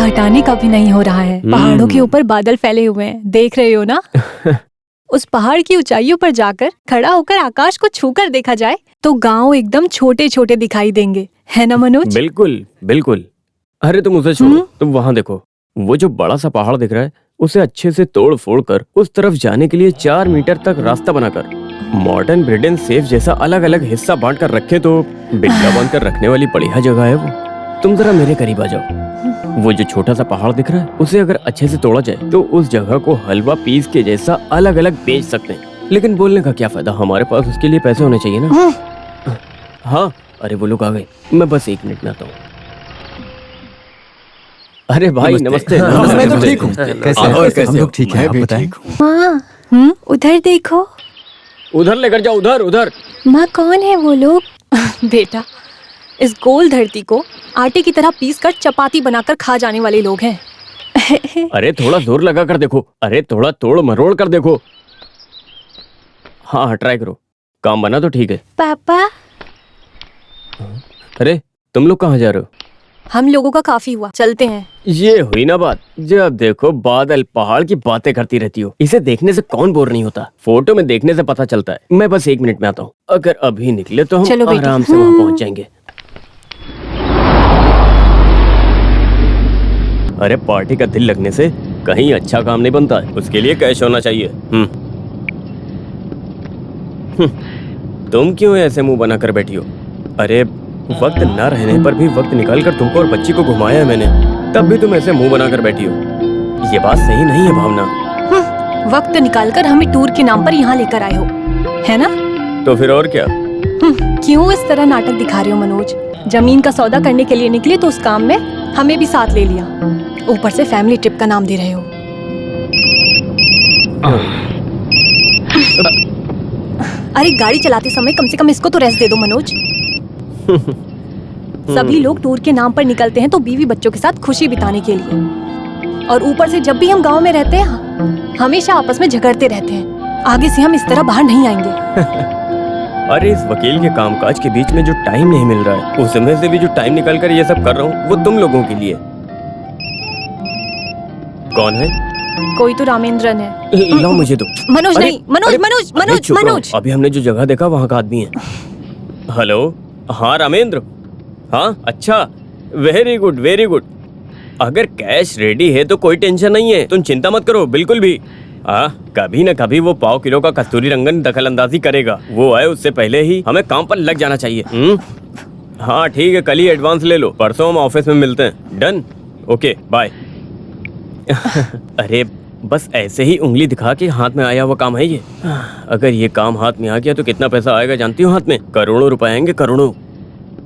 हटाने का भी नहीं हो रहा है। पहाड़ों के ऊपर बादल फैले हुए हैं, देख रहे हो ना? उस पहाड़ की ऊंचाइयों पर जाकर खड़ा होकर आकाश को छूकर देखा जाए तो गांव एकदम छोटे छोटे दिखाई देंगे, है ना मनोज? बिल्कुल बिल्कुल। अरे तुम उसे छोड़ो, तुम वहाँ देखो, वो जो बड़ा सा पहाड़ दिख रहा है उसे अच्छे से तोड़ फोड़ कर उस तरफ जाने के लिए 4 मीटर तक रास्ता बनाकर मॉडर्न ब्रिटेन सेफ जैसा अलग अलग हिस्सा बांट कर रखे तो बिल्ला बांध कर रखने वाली बढ़िया जगह है वो। तुम जरा मेरे करीब आ जाओ। वो जो छोटा सा पहाड़ दिख रहा है उसे अगर अच्छे से तोड़ा जाए तो उस जगह को हलवा पीस के जैसा अलग अलग बेच सकते हैं। लेकिन बोलने का क्या फायदा, हमारे पास उसके लिए पैसे होने चाहिए ना। हाँ, अरे वो लोग आ गए, मैं बस 1 मिनट में आता हूँ। अरे भाई नमस्ते। मैं तो ठीक हूँ। कैसे हम लोग ठीक हैं, आप बताएं। माँ, उधर देखो। उधर लेकर जाओ, उधर उधर। माँ कौन है वो लोग? बेटा, इस गोल धरती को आटे की तरह पीस कर चपाती बनाकर खा जाने वाले लोग हैं। अरे थोड़ा जोर लगा कर देखो, अरे थोड़ा तोड़ मरोड़ कर देखो। हाँ ट्राई करो, काम बना तो ठीक है। पापा, अरे तुम लोग कहाँ जा रहे हो? हम लोगों का काफी हुआ, चलते हैं। ये हुई ना बात, जब देखो बादल पहाड़ की बातें करती रहती हो। इसे देखने से कौन बोर नहीं होता, फोटो में देखने से पता चलता है। मैं बस 1 मिनट में आता हूँ, अगर अभी निकले तो हम आराम से वहाँ पहुँच जाएंगे। अरे पार्टी का दिल लगने से कहीं अच्छा काम नहीं बनता है, उसके लिए कैश होना चाहिए। तुम क्यों ऐसे मुंह बनाकर बैठी हो? अरे वक्त न रहने पर भी वक्त निकालकर तुमको और बच्ची को घुमाया है मैंने, तब भी तुम ऐसे मुंह बनाकर बैठी हो। ये बात सही नहीं है भावना। वक्त निकालकर हमें टूर के नाम पर यहाँ लेकर आए हो, है ना? तो फिर और क्या? क्यों इस तरह नाटक दिखा रहे हो मनोज? जमीन का सौदा करने के लिए निकले तो उस काम में हमें भी साथ ले लिया, ऊपर से फैमिली ट्रिप का नाम दे रहे हो। अरे गाड़ी चलाते समय कम से कम इसको तो रेस्ट दे दो मनोज। सभी लोग टूर के नाम पर निकलते हैं तो बीवी बच्चों के साथ खुशी बिताने के लिए, और ऊपर से जब भी हम गांव में रहते हैं हमेशा आपस में झगड़ते रहते हैं। आगे से हम इस तरह बाहर नहीं आएंगे। अरे इस वकील के कामकाज के बीच में जो टाइम नहीं मिल रहा है, उसमें से भी जो टाइम निकाल कर ये सब कर रहा हूँ वो तुम लोगों के लिए। कौन है? कोई तो रामेंद्रन है। लो मुझे दो। मनोज नहीं, मनोज मनोज मनोज मनोज। अभी हमने जो जगह देखा वहाँ का आदमी है। हेलो, हाँ रामेंद्र, हाँ अच्छा, वेरी गुड वेरी गुड। अगर कैश रेडी है तो कोई टेंशन नहीं है, तुम चिंता मत करो बिल्कुल भी। हाँ, कभी न कभी वो 1.5 किलो का कस्तूरी रंगन दखल अंदाजी करेगा। वो आए उससे पहले ही हमें काम पर लग जाना चाहिए। हाँ ठीक है, कल ही एडवांस ले लो, परसों हम ऑफिस में मिलते हैं। Done, okay bye. अरे बस ऐसे ही उंगली दिखा के हाथ में आया हुआ काम है ये। अगर ये काम हाथ में आ गया तो कितना पैसा आएगा जानती हो? हाथ में करोड़ों रुपए आएंगे, करोड़ों।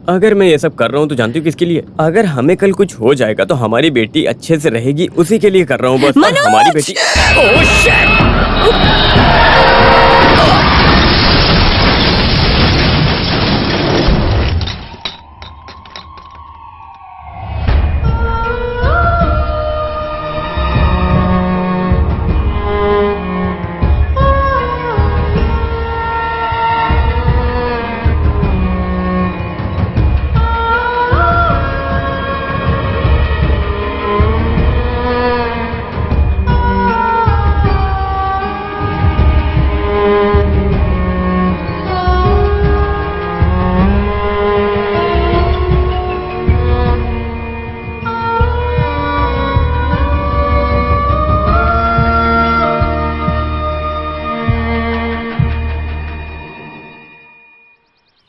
अगर मैं ये सब कर रहा हूँ तो जानती हूँ किसके लिए? अगर हमें कल कुछ हो जाएगा तो हमारी बेटी अच्छे से रहेगी, उसी के लिए कर रहा हूँ बस। हमारी बेटी। Oh shit!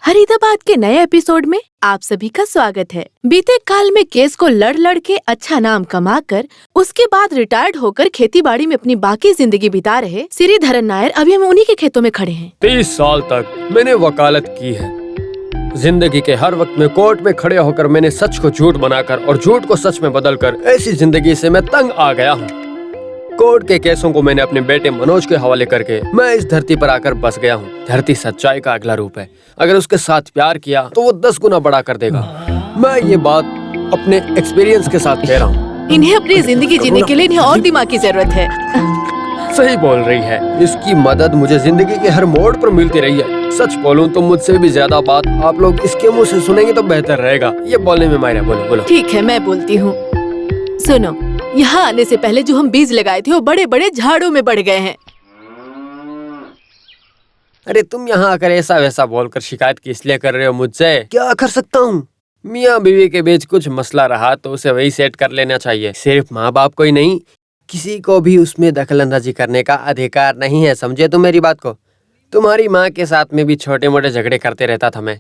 फरीदाबाद के नए एपिसोड में आप सभी का स्वागत है। बीते काल में केस को लड़ के अच्छा नाम कमाकर उसके बाद रिटायर्ड होकर खेती बाड़ी में अपनी बाकी जिंदगी बिता रहे श्रीधरन नायर अभी हम उन्हीं के खेतों में खड़े हैं। 30 साल तक मैंने वकालत की है। जिंदगी के हर वक्त में कोर्ट में खड़े होकर मैंने सच को झूठ बनाकर और झूठ को सच में बदलकर ऐसी जिंदगी से मैं तंग आ गया हूँ। कोर्ट के केसों को मैंने अपने बेटे मनोज के हवाले करके मैं इस धरती पर आकर बस गया हूँ। धरती सच्चाई का अगला रूप है। अगर उसके साथ प्यार किया तो वो 10 गुना बढ़ा कर देगा। मैं ये बात अपने एक्सपीरियंस के साथ कह रहा हूँ। इन्हें अपनी जिंदगी जीने के लिए इन्हें और दिमाग की जरूरत है। सही बोल रही है। इसकी मदद मुझे जिंदगी के हर मोड़ पर मिलती रही है। सच बोलूं तो मुझसे भी ज्यादा बात आप लोग इसके मुंह से सुनेंगे तो बेहतर रहेगा। ये बोलने में मायरा, बोलो बोलो। ठीक है, मैं बोलती हूँ। सुनो, यहाँ आने से पहले जो हम बीज लगाए थे वो बड़े बड़े झाड़ों में बढ़ गए हैं। अरे तुम यहाँ आकर ऐसा वैसा बोलकर शिकायत किस लिए कर रहे हो मुझसे? क्या कर सकता हूँ? मियाँ बीवी के बीच कुछ मसला रहा तो उसे वही सेट कर लेना चाहिए। सिर्फ माँ बाप को ही नहीं, किसी को भी उसमें दखलंदाजी करने का अधिकार नहीं है। समझे तुम मेरी बात को? तुम्हारी माँ के साथ में भी छोटे मोटे झगड़े करते रहता था मैं।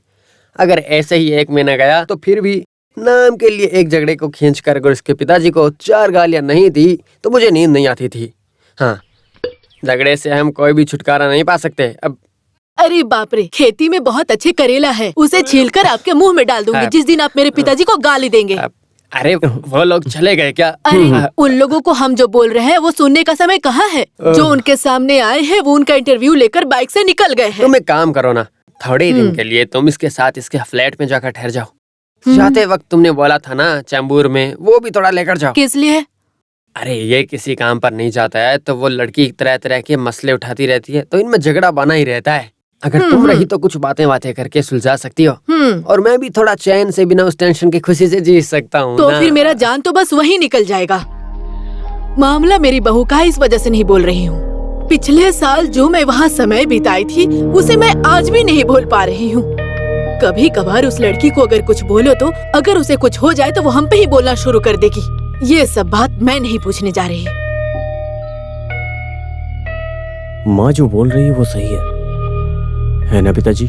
अगर ऐसे ही 1 महीना गया तो फिर भी नाम के लिए एक झगड़े को खींच कर अगर उसके पिताजी को 4 गालियां नहीं दी तो मुझे नींद नहीं आती थी। हाँ, झगड़े से हम कोई भी छुटकारा नहीं पा सकते। अब अरे बाप रे, खेती में बहुत अच्छे करेला है, उसे छीलकर आपके मुंह में डाल दूंगी जिस दिन आप मेरे पिताजी को गाली देंगे। अरे वो लोग चले गए क्या? अरे उन लोगों को हम जो बोल रहे हैं वो सुनने का समय कहाँ है? जो उनके सामने आए हैं वो उनका इंटरव्यू लेकर बाइक से निकल गए हैं। तुम एक काम करो ना, थोड़े दिन के लिए तुम इसके साथ इसके फ्लैट में जाकर ठहर जाओ। जाते वक्त तुमने बोला था ना चैम्बूर में, वो भी थोड़ा लेकर जाओ। किस लिए? अरे ये किसी काम पर नहीं जाता है तो वो लड़की तरह तरह के मसले उठाती रहती है तो इनमें झगड़ा बना ही रहता है। अगर तुम रही तो कुछ बातें करके सुलझा सकती हो और मैं भी थोड़ा चैन से बिना उस टेंशन की खुशी से जी सकता हूँ तो ना। फिर मेरा जान तो बस वही निकल जाएगा। मामला मेरी बहू का है, इस वजह से नहीं बोल रही हूँ। पिछले साल जो मैं वहाँ समय बिताई थी उसे मैं आज भी नहीं भूल पा रही हूँ। कभी कभार उस लड़की को अगर कुछ बोलो तो अगर उसे कुछ हो जाए तो वो हम पे ही बोलना शुरू कर देगी। ये सब बात मैं नहीं पूछने जा रही। माँ जो बोल रही है वो सही है ना पिताजी?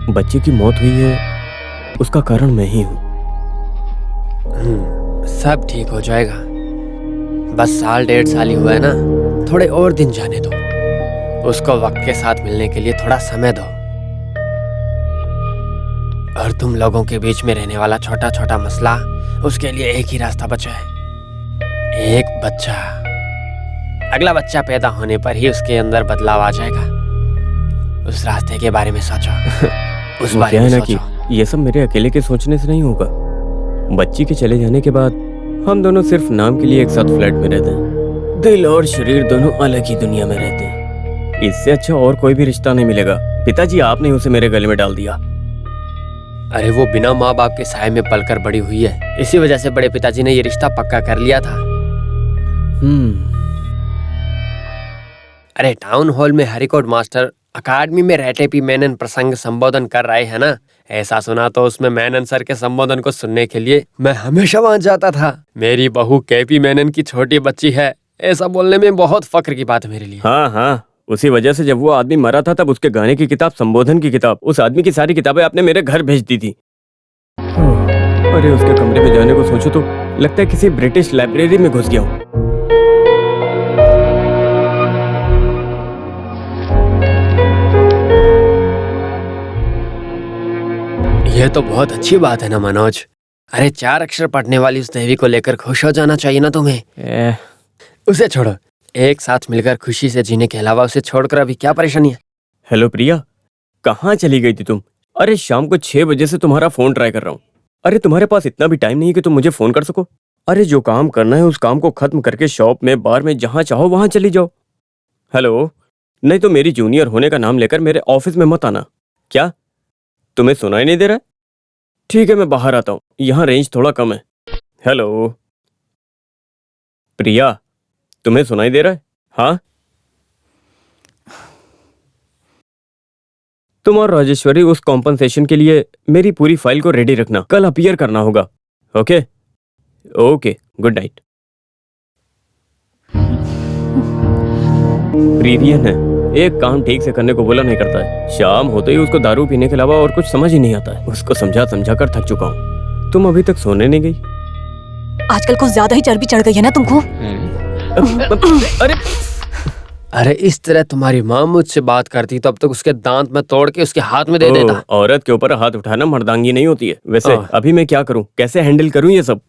बच्चे की मौत हुई है, उसका कारण मैं ही हूँ। सब ठीक हो जाएगा। बस 1.5 साल ही हुआ है ना, थोड़े और दिन जाने दो। उसको वक्त के साथ मिलने के लिए थोड़ा समय दो। और तुम लोगों के बीच में रहने वाला छोटा छोटा मसला, उसके लिए एक ही रास्ता बचा है, एक बच्चा। अगला बच्चा पैदा होने पर ही उसके अंदर बदलाव आ जाएगा। उस रास्ते के बारे में सोचो। उस बारे में सोचो। कि ये सब मेरे अकेले के सोचने से नहीं होगा। बच्ची के चले जाने के बाद हम दोनों सिर्फ नाम के लिए एक साथ फ्लैट में रहते हैं। दिल और शरीर दोनों अलग ही दुनिया में रहते हैं। इससे अच्छा और कोई भी रिश्ता नहीं मिलेगा। पिताजी, आपने उसे मेरे गले में डाल दिया। अरे वो बिना माँ बाप के साए में पलकर बड़ी हुई है, इसी वजह से बड़े पिताजी ने ये रिश्ता पक्का कर लिया था। अरे टाउन हॉल में हरिकोट मास्टर अकादमी में रेटेपी मेनन प्रसंग संबोधन कर रहे हैं ना, ऐसा सुना तो उसमें मेनन सर के संबोधन को सुनने के लिए मैं हमेशा वहां जाता था। मेरी बहू केपी मेनन की छोटी बच्ची है, ऐसा बोलने में बहुत फक्र की बात है मेरे लिए। हाँ, उसी वजह से जब वो आदमी मरा था तब उसके गाने की किताब, संबोधन की किताब, उस आदमी की सारी किताबें आपने मेरे घर भेज दी थी। अरे उसके कमरे में जाने को सोचो तो लगता है किसी ब्रिटिश लाइब्रेरी में घुस गया हूँ। यह तो बहुत अच्छी बात है ना मनोज। अरे 4 अक्षर पढ़ने वाली उस देवी को लेकर खुश हो जाना चाहिए ना तुम्हें। उसे छोड़ो, एक साथ मिलकर खुशी से जीने के अलावा उसे छोड़कर अभी क्या परेशानी है? हेलो प्रिया, कहाँ चली गई थी तुम? अरे शाम को 6 बजे से तुम्हारा फोन ट्राई कर रहा हूँ। अरे तुम्हारे पास इतना भी टाइम नहीं है कि तुम मुझे फोन कर सको? अरे जो काम करना है उस काम को खत्म करके शॉप में, बार में, जहाँ चाहो वहां चली जाओ। हेलो, नहीं तो मेरी जूनियर होने का नाम लेकर मेरे ऑफिस में मत आना। क्या तुम्हें सुनाई नहीं दे रहा है? ठीक है, मैं बाहर आता हूँ, यहाँ रेंज थोड़ा कम है। हेलो प्रिया, तुम्हें सुनाई दे रहा है? हाँ, तुम और राजेश्वरी उस कॉम्पनसेशन के लिए मेरी पूरी फाइल को रेडी रखना, कल अपीयर करना होगा। Okay okay, good night. प्रीवियन है, एक काम ठीक से करने को बोला नहीं करता है। शाम होते ही उसको दारू पीने के अलावा और कुछ समझ ही नहीं आता है। उसको समझा समझा कर थक चुका हूँ। तुम अभी तक सोने नहीं गई? आजकल कुछ ज्यादा ही चर्बी चढ़ गई है ना तुमको। अरे इस तरह तुम्हारी माँ मुझसे बात करती तो अब तक उसके दांत में तोड़ के उसके हाथ में दे देता। औरत के ऊपर हाथ उठाना मर्दांगी नहीं होती है। वैसे अभी मैं क्या करूं, कैसे हैंडल करूं ये सब?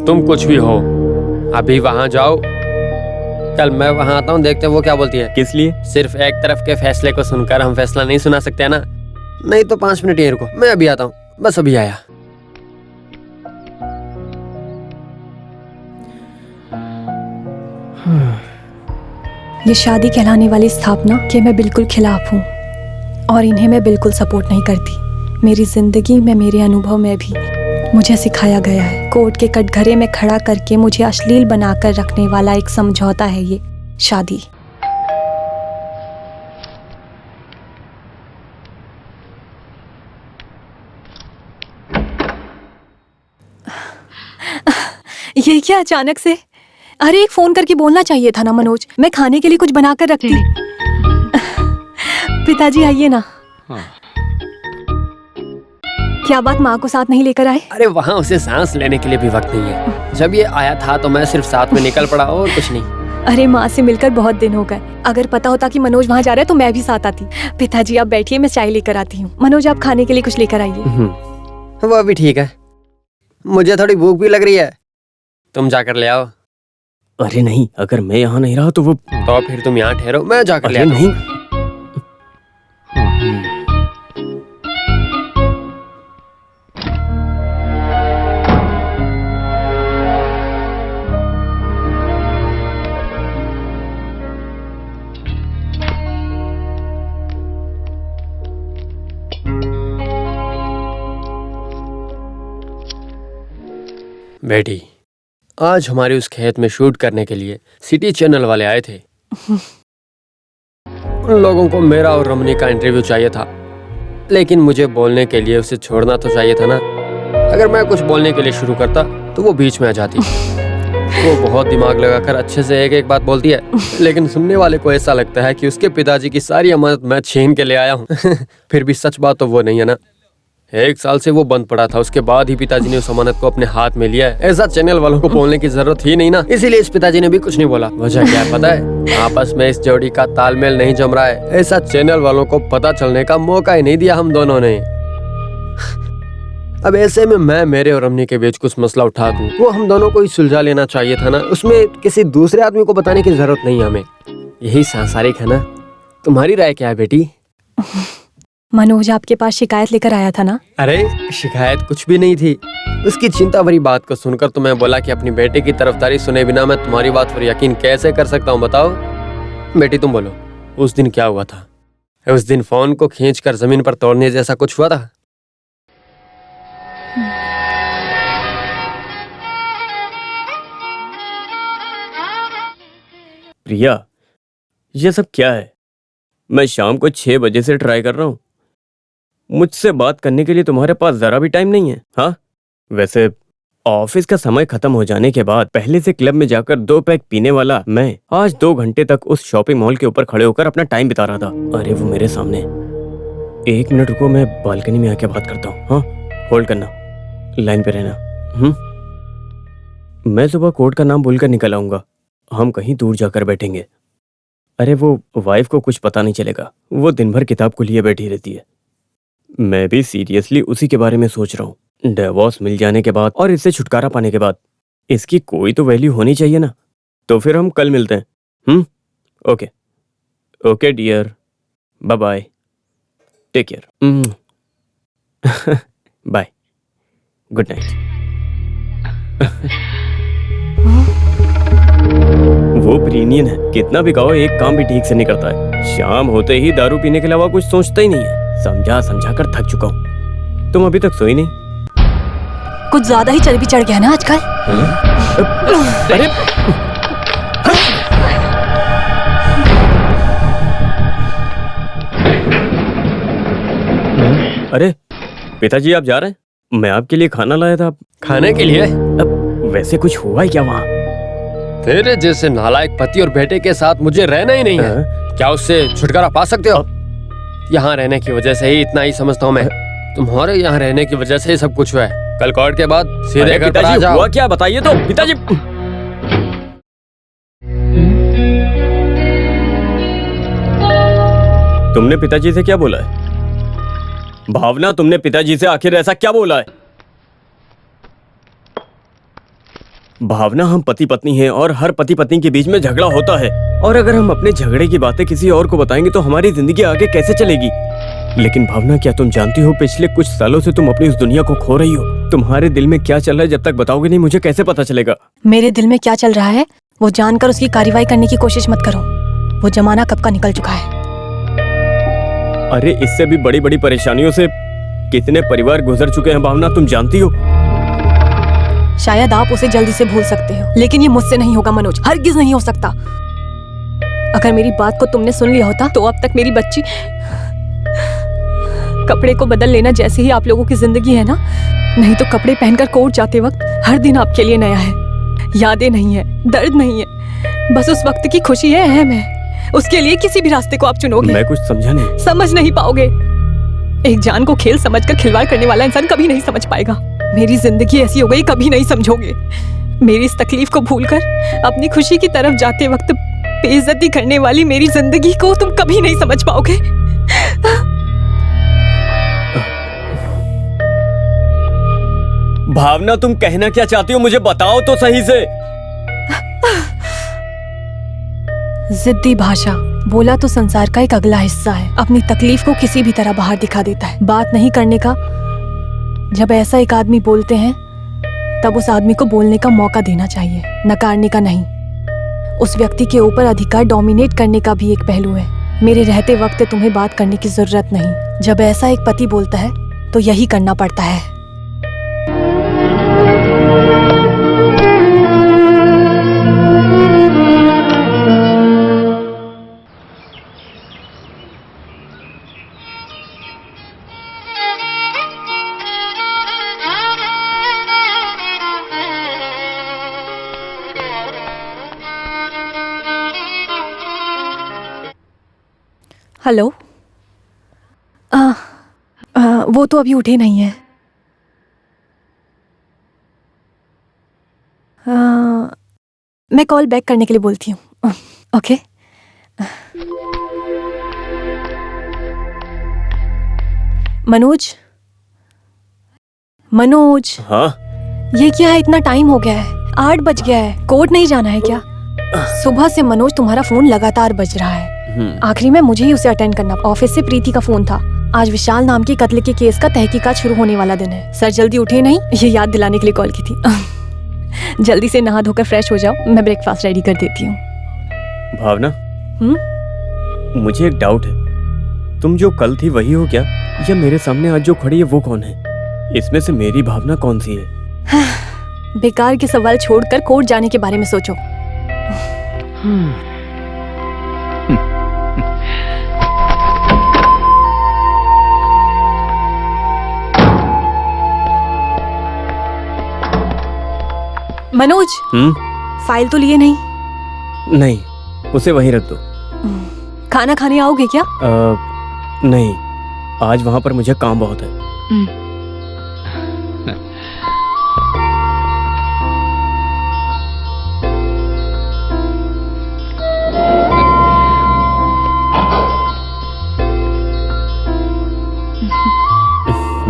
तुम कुछ भी हो, अभी वहाँ जाओ, कल मैं वहाँ आता हूँ, देखते हैं वो क्या बोलती है। किस लिए? सिर्फ एक तरफ के फैसले को सुनकर हम फैसला नहीं सुना सकते है ना। नहीं तो 5 मिनट यहीं रुको, मैं अभी आता हूँ, बस अभी आया। ये शादी कहलाने वाली स्थापना के मैं बिल्कुल खिलाफ हूँ और इन्हें मैं बिल्कुल सपोर्ट नहीं करती। मेरी जिंदगी में, मेरे अनुभव में भी मुझे सिखाया गया है, कोर्ट के कटघरे में खड़ा करके मुझे अश्लील बनाकर रखने वाला एक समझौता है ये शादी। ये क्या अचानक से? अरे एक फोन करके बोलना चाहिए था ना मनोज, मैं खाने के लिए कुछ बनाकर रखती। पिताजी आइए ना। क्या बात, माँ को साथ नहीं लेकर आए? अरे वहाँ उसे सांस लेने के लिए भी वक्त नहीं है। जब ये आया था तो मैं सिर्फ साथ में निकल पड़ा और कुछ नहीं। अरे माँ से मिलकर बहुत दिन हो गए। अगर पता होता कि मनोज वहाँ जा रहा है तो मैं भी साथ आती। पिताजी आप बैठिए, मैं चाय लेकर आती हूँ। मनोज आप खाने के लिए कुछ लेकर आइए। वो भी ठीक है, मुझे थोड़ी भूख भी लग रही है, तुम जाकर ले आओ। अरे नहीं, अगर मैं यहाँ नहीं रहा तो वो। तो फिर तुम यहाँ ठहरो, मैं जाकर ले अरे आता हूँ। नहीं। बेटी, आज हमारे उस खेत में शूट करने के लिए सिटी चैनल वाले आए थे। उन लोगों को मेरा और रमनी का इंटरव्यू चाहिए था, लेकिन मुझे बोलने के लिए उसे छोड़ना तो चाहिए था ना। अगर मैं कुछ बोलने के लिए शुरू करता तो वो बीच में आ जाती। वो बहुत दिमाग लगाकर अच्छे से एक एक बात बोलती है, लेकिन सुनने वाले को ऐसा लगता है कि उसके पिताजी की सारी अमानत मैं छीन के ले आया हूँ। फिर भी सच बात तो वो नहीं है ना। 1 साल से वो बंद पड़ा था, उसके बाद ही पिताजी ने उस अमानत को अपने हाथ में लिया है। ऐसा चैनल वालों को बोलने की जरूरत ही नहीं ना, इसीलिए इस पिताजी ने भी कुछ नहीं बोला। वजह क्या है पता है? आपस में इस जोड़ी का तालमेल नहीं जम रहा है। ऐसा चैनल वालों को पता चलने का मौका ही नहीं दिया हम दोनों ने। अब ऐसे में मैं मेरे और रमनी के बीच कुछ मसला उठा दूं, वो हम दोनों को ही सुलझा लेना चाहिए था ना। उसमें किसी दूसरे आदमी को बताने की जरूरत नहीं है हमें। यही सांसारिक है ना। तुम्हारी राय क्या है बेटी? मनोज आपके पास शिकायत लेकर आया था ना? अरे शिकायत कुछ भी नहीं थी। उसकी चिंता भरी बात को सुनकर तो मैं बोला कि अपनी बेटे की तरफदारी सुने बिना मैं तुम्हारी बात पर यकीन कैसे कर सकता हूँ, बताओ। बेटी तुम बोलो, उस दिन क्या हुआ था? उस दिन फोन को खींचकर जमीन पर तोड़ने जैसा कुछ हुआ था? प्रिया, ये सब क्या है? मैं शाम को 6 बजे से ट्राई कर रहा हूँ। मुझसे बात करने के लिए तुम्हारे पास जरा भी टाइम नहीं है? हाँ, वैसे ऑफिस का समय खत्म हो जाने के बाद पहले से क्लब में जाकर 2 पैक पीने वाला मैं आज 2 घंटे तक उस शॉपिंग मॉल के ऊपर खड़े होकर अपना टाइम बिता रहा था। अरे वो मेरे सामने। 1 मिनट रुको, मैं बालकनी में आके बात करता हूँ। हाँ, होल्ड करना, लाइन पे रहना। मैं सुबह कोर्ट का नाम बोलकर निकल आऊंगा। हम कहीं दूर जाकर बैठेंगे। अरे वो वाइफ को कुछ पता नहीं चलेगा, वो दिन भर किताब को लिए बैठी रहती है। मैं भी सीरियसली उसी के बारे में सोच रहा हूँ। डिवोर्स मिल जाने के बाद और इससे छुटकारा पाने के बाद इसकी कोई तो वैल्यू होनी चाहिए ना। तो फिर हम कल मिलते हैं। Okay okay dear, bye bye, take care, bye, good night. वो प्रीनियन है, कितना भी कहो एक काम भी ठीक से नहीं करता है। शाम होते ही दारू पीने के अलावा कुछ सोचता ही नहीं है। समझा समझा कर थक चुका हूँ। तुम अभी तक सोई नहीं? कुछ ज्यादा ही चर्बी चढ़ गया ना आजकल। अरे अरे पिताजी, आप जा रहे हैं? मैं आपके लिए खाना लाया था। खाने के लिए? अब वैसे कुछ हुआ है क्या वहाँ? तेरे जैसे नालायक पति और बेटे के साथ मुझे रहना ही नहीं है। क्या उससे छुटकारा पा सकते हो? यहाँ रहने की वजह से ही इतना ही समझता हूँ मैं। तुम्हारे यहाँ रहने की वजह से ही सब कुछ हुआ है। कल कोर्ट के बाद सीधे घर पर आ जाओ। हुआ क्या बताइए तो पिताजी। तुमने पिताजी से क्या बोला है? भावना, तुमने पिताजी से आखिर ऐसा क्या बोला है? भावना, हम पति पत्नी हैं और हर पति पत्नी के बीच में झगड़ा होता है, और अगर हम अपने झगड़े की बातें किसी और को बताएंगे तो हमारी जिंदगी आगे कैसे चलेगी? लेकिन भावना, क्या तुम जानती हो पिछले कुछ सालों से तुम अपनी उस दुनिया को खो रही हो। तुम्हारे दिल में क्या चल रहा है जब तक बताओगे नहीं मुझे कैसे पता चलेगा? मेरे दिल में क्या चल रहा है वो जानकर उसकी कार्रवाई करने की कोशिश मत करो। वो जमाना कब का निकल चुका है। अरे इससे भी बड़ी बड़ी परेशानियों से कितने परिवार गुजर चुके हैं भावना, तुम जानती हो। शायद आप उसे जल्दी से भूल सकते हो, लेकिन ये मुझसे नहीं होगा मनोज, हरगिज नहीं हो सकता। अगर मेरी बात को तुमने सुन लिया होता तो अब तक मेरी बच्ची कपड़े को बदल लेना जैसे ही आप लोगों की जिंदगी है ना, नहीं तो कपड़े पहनकर कोर्ट जाते वक्त हर दिन आपके लिए नया है। यादें नहीं है, दर्द नहीं है, बस उस वक्त की खुशी है, अहम है। उसके लिए किसी भी रास्ते को आप चुनोगे। मैं कुछ समझा नहीं। समझ नहीं पाओगे। एक जान को खेल समझकर खिलवाड़ करने वाला इंसान कभी नहीं समझ पाएगा। मेरी जिंदगी ऐसी हो गई, कभी नहीं समझोगे। मेरी इस तकलीफ को भूलकर अपनी खुशी की तरफ जाते वक्त बेइज्जती करने वाली मेरी जिंदगी को तुम कभी नहीं समझ पाओगे। भावना, तुम कहना क्या चाहती हो मुझे बताओ तो सही से। जिद्दी भाषा बोला तो संसार का एक अगला हिस्सा है। अपनी तकलीफ को किसी भी तरह बाहर दिखा देता है। बात नहीं करने का जब ऐसा एक आदमी बोलते हैं तब उस आदमी को बोलने का मौका देना चाहिए, नकारने का नहीं। उस व्यक्ति के ऊपर अधिकार डोमिनेट करने का भी एक पहलू है। मेरे रहते वक्त तुम्हें बात करने की जरूरत नहीं। जब ऐसा एक पति बोलता है तो यही करना पड़ता है। हेलो। वो तो अभी उठे नहीं है। मैं कॉल बैक करने के लिए बोलती हूँ। ओके। मनोज, मनोज। हाँ? ये क्या है, इतना टाइम हो गया है, 8 बज गया है। कोर्ट नहीं जाना है क्या? सुबह से मनोज तुम्हारा फोन लगातार बज रहा है। आखिरी में मुझे ही उसे अटेंड करना। ऑफिस से प्रीति का फोन था। आज विशाल नाम के कत्ल के केस का तहकीकात शुरू होने वाला दिन है। सर जल्दी उठे नहीं, ये याद दिलाने के लिए कॉल की थी। जल्दी से नहा धोकर फ्रेश हो जाओ, मैं ब्रेकफास्ट रेडी कर देती हूँ। भावना, मुझे एक डाउट है। तुम जो कल थी वही हो क्या, या मेरे सामने आज जो खड़ी है वो कौन है? इसमें से मेरी भावना कौन सी है? बेकार के सवाल छोड़कर कोर्ट जाने के बारे में सोचो। मनोज, फाइल तो लिए नहीं? नहीं, उसे वहीं रख दो। खाना खाने आओगे क्या? नहीं, आज वहां पर मुझे काम बहुत है।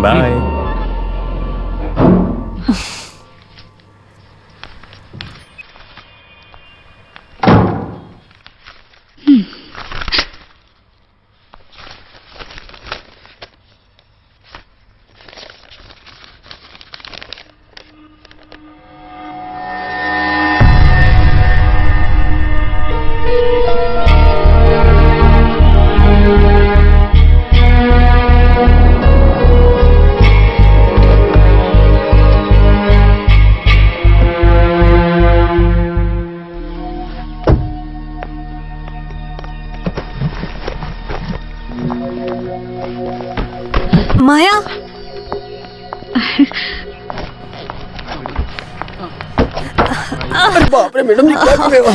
बाय। माया, अरे बाप रे मैडम जी, क्या कर रहे हो?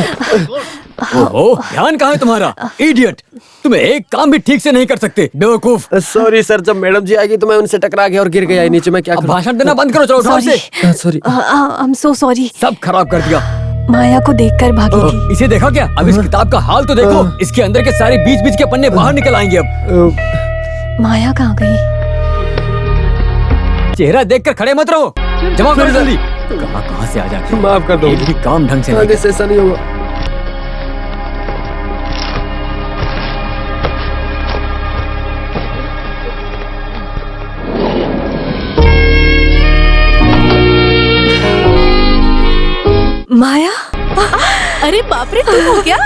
ओह, ध्यान कहाँ है तुम्हारा? इडियट, तुम एक काम भी ठीक से नहीं कर सकते, बेवकूफ। सॉरी सर, जब मैडम जी आएगी तो मैं उनसे टकरा गया और गिर गया नीचे। मैं क्या अब करूं? भाषण देना बंद करो, चलो उठाओ इसे। Sorry. I am so sorry. सब खराब कर दिया। माया को देखकर भागी थी। इसे देखा क्या? अब इस किताब का हाल तो देखो। इसके अंदर के सारे बीच बीच के पन्ने बाहर निकल आएंगे अब। माया कहाँ गई? चेहरा देखकर खड़े मत रहो, जमा करो जल्दी। कहाँ से आ जाते? माफ कर दो, एक भी काम ढंग से आगे से ऐसा नहीं होगा। माया, अरे बाप रे, तुम हो क्या?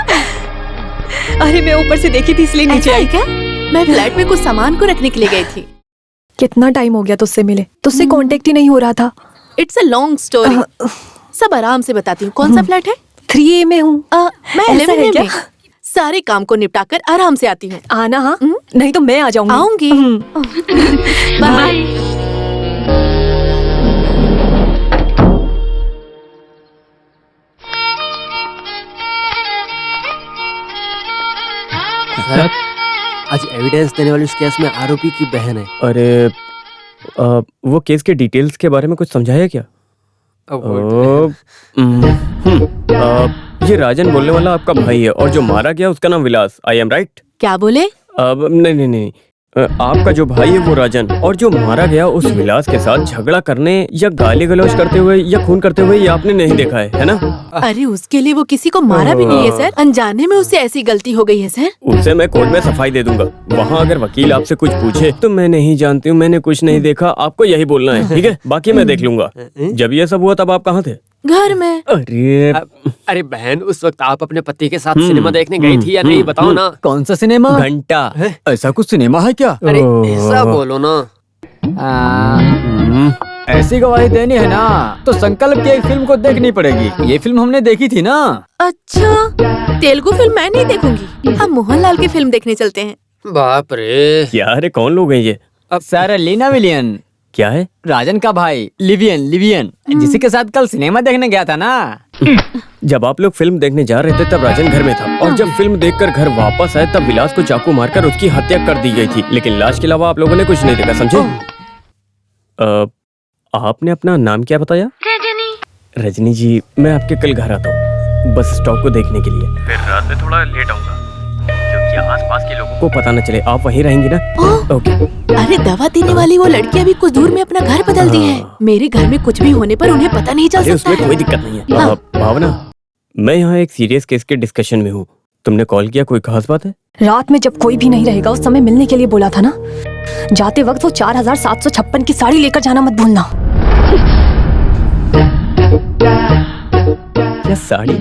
अरे मैं ऊपर से देखी थी इसलिए नीचे ऐसा है आई। क्या? मैं फ्लैट में कुछ सामान को रखने के लिए गई थी। कितना टाइम हो गया तुझसे मिले, तुझसे कांटेक्ट ही नहीं हो रहा था। It's a long story. सब आराम से बताती हूँ। कौन सा फ्लैट है? 3A में हूँ। मैं ऐसा है 11A क्या? में। सारे काम को निपटा कर आराम से आती हूँ। आना हाँ, नहीं तो मैं आ जाऊंगी। आऊंगी। बाय। सर, आज एविडेंस देने वाली उस केस में आरोपी की बहन है। अरे वो केस के डिटेल्स के बारे में कुछ समझाया क्या? ये राजन बोलने वाला आपका भाई है और जो मारा गया उसका नाम विलास। I am right? क्या बोले? अब नहीं, आपका जो भाई है वो राजन और जो मारा गया उस विलास के साथ झगड़ा करने या गाली गलौज करते हुए या खून करते हुए ये आपने नहीं देखा है ना? अरे उसके लिए वो किसी को मारा भी नहीं है सर। अनजाने में उससे ऐसी गलती हो गई है सर। उसे मैं कोर्ट में सफाई दे दूंगा। वहाँ अगर वकील आपसे कुछ पूछे तो मैं नहीं जानती हूँ, मैंने कुछ नहीं देखा, आपको यही बोलना है, ठीक है? बाकी मैं देख लूंगा। जब ये सब हुआ तब आप कहाँ थे? घर में। अरे बहन, उस वक्त आप अपने पति के साथ सिनेमा देखने गई थी या नहीं, बताओ ना। कौन सा सिनेमा? घंटा। ऐसा कुछ सिनेमा है क्या? अरे ऐसा बोलो ना। ऐसी गवाही देनी है ना तो संकल्प की एक फिल्म को देखनी पड़ेगी। ये फिल्म हमने देखी थी ना। अच्छा, तेलुगु फिल्म मैं नहीं देखूंगी। हम मोहनलाल की फिल्म देखने चलते हैं। बाप रे, क्या रे, कौन लोग हैं ये? सर लीना विलियन, क्या है? राजन का भाई लिवियन जिसी के साथ कल सिनेमा देखने गया था ना। जब आप लोग फिल्म देखने जा रहे थे तब राजन घर में था और जब फिल्म देखकर घर वापस आए तब विलास को चाकू मारकर उसकी हत्या कर दी गई थी, लेकिन लाश के अलावा आप लोगों ने कुछ नहीं देखा, समझे? आपने अपना नाम क्या बताया? रजनी जी, मैं आपके कल घर आता हूँ बस स्टॉक को देखने के लिए। फिर रात में थोड़ा लेट आऊंगा क्योंकि आसपास के लोगों को पता न चले। आप वहीं रहेंगी ना? ओके। अरे दवा देने वाली वो लड़की अभी कुछ दूर में अपना घर बदल दी है। मेरे घर में कुछ भी होने पर उन्हें पता नहीं चल अरे सकता उसमें है। कोई दिक्कत नहीं है। भावना, मैं यहाँ एक सीरियस केस के डिस्कशन में हूँ। तुमने कॉल किया, कोई खास बात है? रात में जब कोई भी नहीं रहेगा उस समय मिलने के लिए बोला था ना। जाते वक्त वो 4756 की साड़ी लेकर जाना मत भूलना। क्या साड़ी?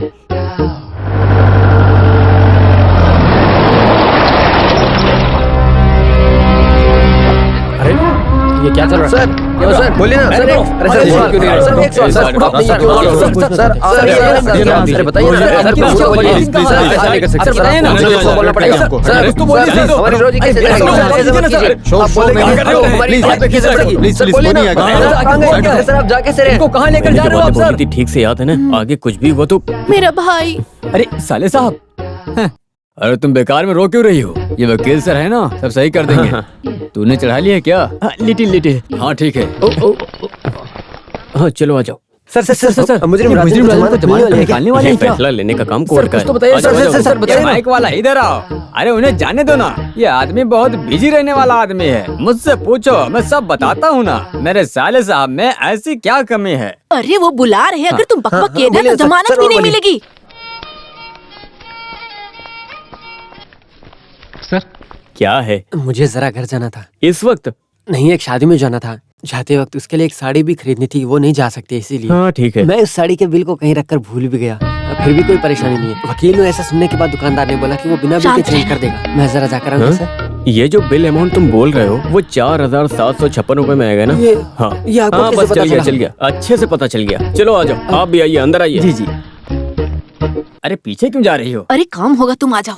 अरे ये क्या चल रहा है? सर बोलिए ना। सर अरे सर क्यों नहीं रहे? सर एक सवाल सर सर बताइए ना। सर कुछ बोलिए। सर ऐसा नहीं कर सकते। सर बताइए ना। सर बोलना पड़ेगा हमको। सर तो बोलिए। सर हमारी रोजी कैसे चलेगी? आप बोलेंगे प्लीज सर बोलिए ना। सर आप जाके सर इनको कहाँ लेकर जा रहे हो आप सर? ठीक से याद है ना? आगे कुछ भी हुआ तो मेरा भाई। अरे साले साहब, अरे तुम बेकार में रो क्यों रही हो? ये वकील सर है ना, सब सही कर देंगे। तूने चढ़ा लिया क्या? लिटिल। हाँ ठीक है। हाँ चलो आ जाओ। सर मुझे निकालने वाले हैं क्या? फैसला लेने का काम कोर्ट का है। तो बताइए सर, बताइए। माइक वाला इधर आओ। अरे उन्हें जाने दो ना, ये आदमी बहुत बिजी रहने वाला आदमी है। मुझसे पूछो, मैं सब बताता हूँ ना। मेरे साले साहब में ऐसी क्या कमी है? अरे वो बुला रहे हैं, अगर तुम बकबक किए ना तो जमानत भी नहीं मिलेगी। सर क्या है? मुझे जरा घर जाना था इस वक्त? नहीं, एक शादी में जाना था। जाते वक्त उसके लिए एक साड़ी भी खरीदनी थी, वो नहीं जा सकते इसीलिए। हाँ ठीक है। मैं उस साड़ी के बिल को कहीं रखकर भूल भी गया। फिर भी कोई परेशानी नहीं है। वकील ने ऐसा सुनने के बाद दुकानदार ने बोला कि वो बिना बिल के चेंज कर देगा। मैं जरा जाकर आऊंगा सर। ये जो बिल अमाउंट तुम बोल रहे हो वो 4756 रुपए में आएगा ना? हाँ ये आपको हाँ, कैसे बस पता चल गया, अच्छे से पता चल गया। चलो आ जाओ, आप भी आइए, अंदर आइए। जी। अरे पीछे क्यों जा रही हो? अरे काम होगा, तुम आ जाओ।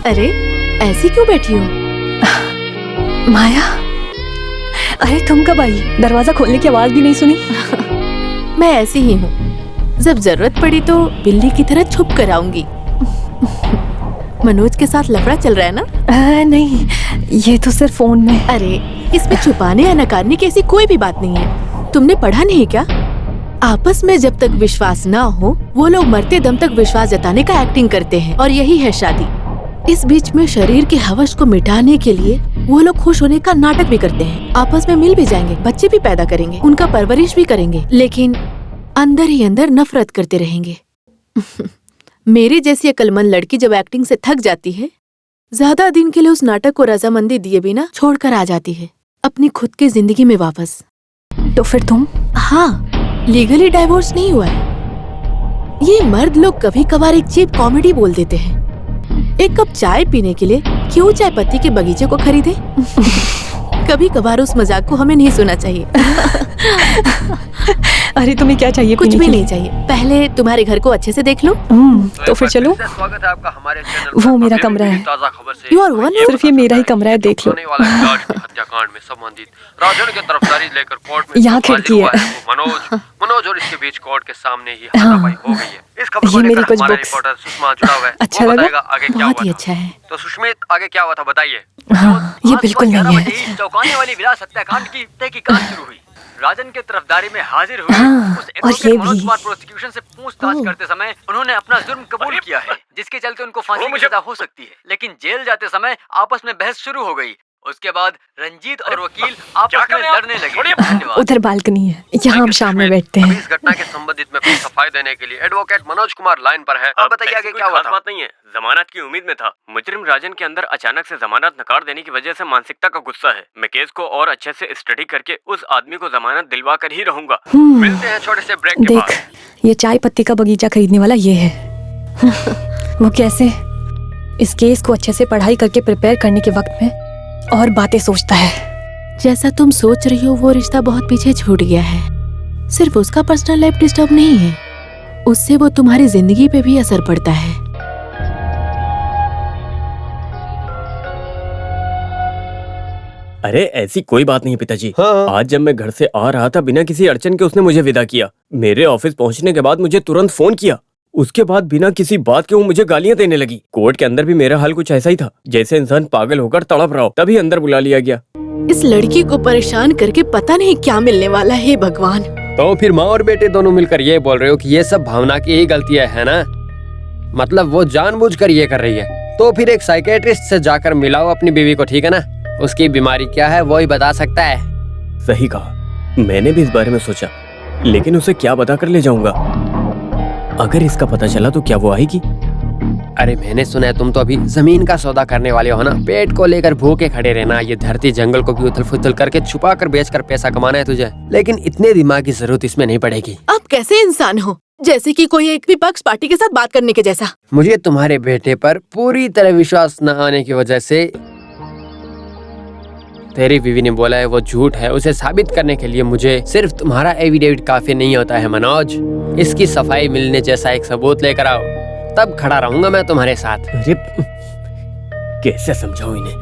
अरे ऐसी क्यों बैठी हो? माया, अरे तुम कब आई? दरवाजा खोलने की आवाज भी नहीं सुनी। मैं ऐसी ही हूँ, जब जरूरत पड़ी तो बिल्ली की तरह छुप कर आऊंगी। मनोज के साथ लफड़ा चल रहा है ना? नहीं, ये तो सिर्फ फोन में। अरे इसमें छुपाने या नकारने की ऐसी कोई भी बात नहीं है। तुमने पढ़ा नहीं क्या? आपस में जब तक विश्वास ना हो वो लोग मरते दम तक विश्वास जताने का एक्टिंग करते हैं, और यही है शादी। इस बीच में शरीर के हवस को मिटाने के लिए वो लोग खुश होने का नाटक भी करते हैं। आपस में मिल भी जाएंगे, बच्चे भी पैदा करेंगे, उनका परवरिश भी करेंगे, लेकिन अंदर ही अंदर नफरत करते रहेंगे। मेरी जैसी अक्लमंद लड़की जब एक्टिंग से थक जाती है, ज्यादा दिन के लिए उस नाटक को रजामंदी दिए बिना छोड़कर आ जाती है। अपनी खुद की जिंदगी में वापस। तो फिर तुम? हाँ, लीगली डाइवोर्स नहीं हुआ है। ये मर्द लोग कभी कभार एक चीप कॉमेडी बोल देते हैं। एक कप चाय पीने के लिए क्यों चाय पत्ती के बगीचे को खरीदे? कभी कभार उस मजाक को हमें नहीं सुनना चाहिए। अरे तुम्हें क्या चाहिए? कुछ पीने भी के नहीं लिए? चाहिए, पहले तुम्हारे घर को अच्छे से देख लो। तो फिर चलो। स्वागत है आपका हमारे चैनल वो मेरा कमरा है। ताजा खबर से। You are one- सिर्फ ये मेरा ही कमरा है, देख लो। होने वाला जॉर्ज की हत्याकांड में संबंधित राजन की तरफदारी लेकर कोर्ट में यहाँ जो हाजिर खिड़की हुआ है। वो मनोज और इसके बीच कोर्ट के सामने ही हाथापाई हो गई है। इस खबर को ये मेरी लेकर कुछ हमारे बुक्स। रिपोर्टर सुषमा जुड़ा हुआ है। अच्छा वो लगा? बताएगा आगे क्या बहुत ही हुआ अच्छा है। था। तो सुष्मित, आगे क्या हुआ था बताइए। हाँ, ये बिल्कुल नहीं है। इस चौंकाने वाली विलास हत्याकांड की तहकीकात शुरू हुई। राजन के तरफदारी में हाजिर हुए हाँ, उस और एडवोकेट ये मनोज भी। कुमार प्रोसिक्यूशन से पूछताछ करते समय उन्होंने अपना जुर्म कबूल किया है, जिसके चलते उनको फांसी की सजा हो सकती है। लेकिन जेल जाते समय आपस में बहस शुरू हो गई। उसके बाद रंजीत और वकील आपस में लड़ने लगे। धन्यवाद। उधर बालकनी है, यहाँ हम शाम में बैठते अभी हैं। इस घटना के संबंधित में कुछ सफाई देने के लिए एडवोकेट मनोज कुमार लाइन पर है। अब बताइए आगे क्या हुआ था। बात नहीं है, जमानत की उम्मीद में था। मुजरिम राजन के अंदर अचानक से जमानत नकार देने की वजह से मानसिकता का गुस्सा है। मैं केस को और अच्छे से स्टडी करके उस आदमी को जमानत दिलवा कर ही रहूंगा। मिलते हैं छोटे से ब्रेक के बाद। देख, ये चाय पत्ती का बगीचा खरीदने वाला ये है। वो कैसे इस केस को अच्छे से पढ़ाई करके प्रिपेयर करने के वक्त में और बातें सोचता है। जैसा तुम सोच रही हो वो रिश्ता बहुत पीछे छूट गया है। सिर्फ उसका पर्सनल लाइफ डिस्टर्ब नहीं है, उससे वो तुम्हारी जिंदगी पे भी असर पड़ता है। अरे ऐसी कोई बात नहीं है पिताजी। हाँ। आज जब मैं घर से आ रहा था बिना किसी अड़चन के उसने मुझे विदा किया। मेरे ऑफिस पहुंचने के बाद मुझे तुरंत फोन किया। उसके बाद बिना किसी बात के वो मुझे गालियां देने लगी। कोर्ट के अंदर भी मेरा हाल कुछ ऐसा ही था, जैसे इंसान पागल होकर तड़प रहा हो। तभी अंदर बुला लिया गया। इस लड़की को परेशान करके पता नहीं क्या मिलने वाला है भगवान। तो फिर माँ और बेटे दोनों मिलकर ये बोल रहे हो कि ये सब भावना की ही गलतियां है ना? मतलब वो जानबूझकर ये कर रही है। तो फिर एक साइकेट्रिस्ट से जाकर मिलाओ अपनी बीवी को, ठीक है ना? उसकी बीमारी क्या है वो ही बता सकता है। सही कहा, मैंने भी इस बारे में सोचा, लेकिन उसे क्या बता कर ले जाऊंगा? अगर इसका पता चला तो क्या वो आएगी? अरे मैंने सुना है तुम तो अभी जमीन का सौदा करने वाले हो ना। पेट को लेकर भूखे खड़े रहना, ये धरती जंगल को भी उथल फुथल करके छुपा कर बेचकर पैसा कमाना है तुझे। लेकिन इतने दिमाग की जरूरत इसमें नहीं पड़ेगी। आप कैसे इंसान हो, जैसे कि कोई एक विपक्ष पार्टी के साथ बात करने के जैसा। मुझे तुम्हारे बेटे पर पूरी तरह विश्वास न आने की वजह से तेरी बीवी ने बोला है वो झूठ है, उसे साबित करने के लिए मुझे सिर्फ तुम्हारा एविडेविट काफी नहीं होता है मनोज। इसकी सफाई मिलने जैसा एक सबूत लेकर आओ, तब खड़ा रहूंगा मैं तुम्हारे साथ। अरे कैसे समझाऊं इन्हें?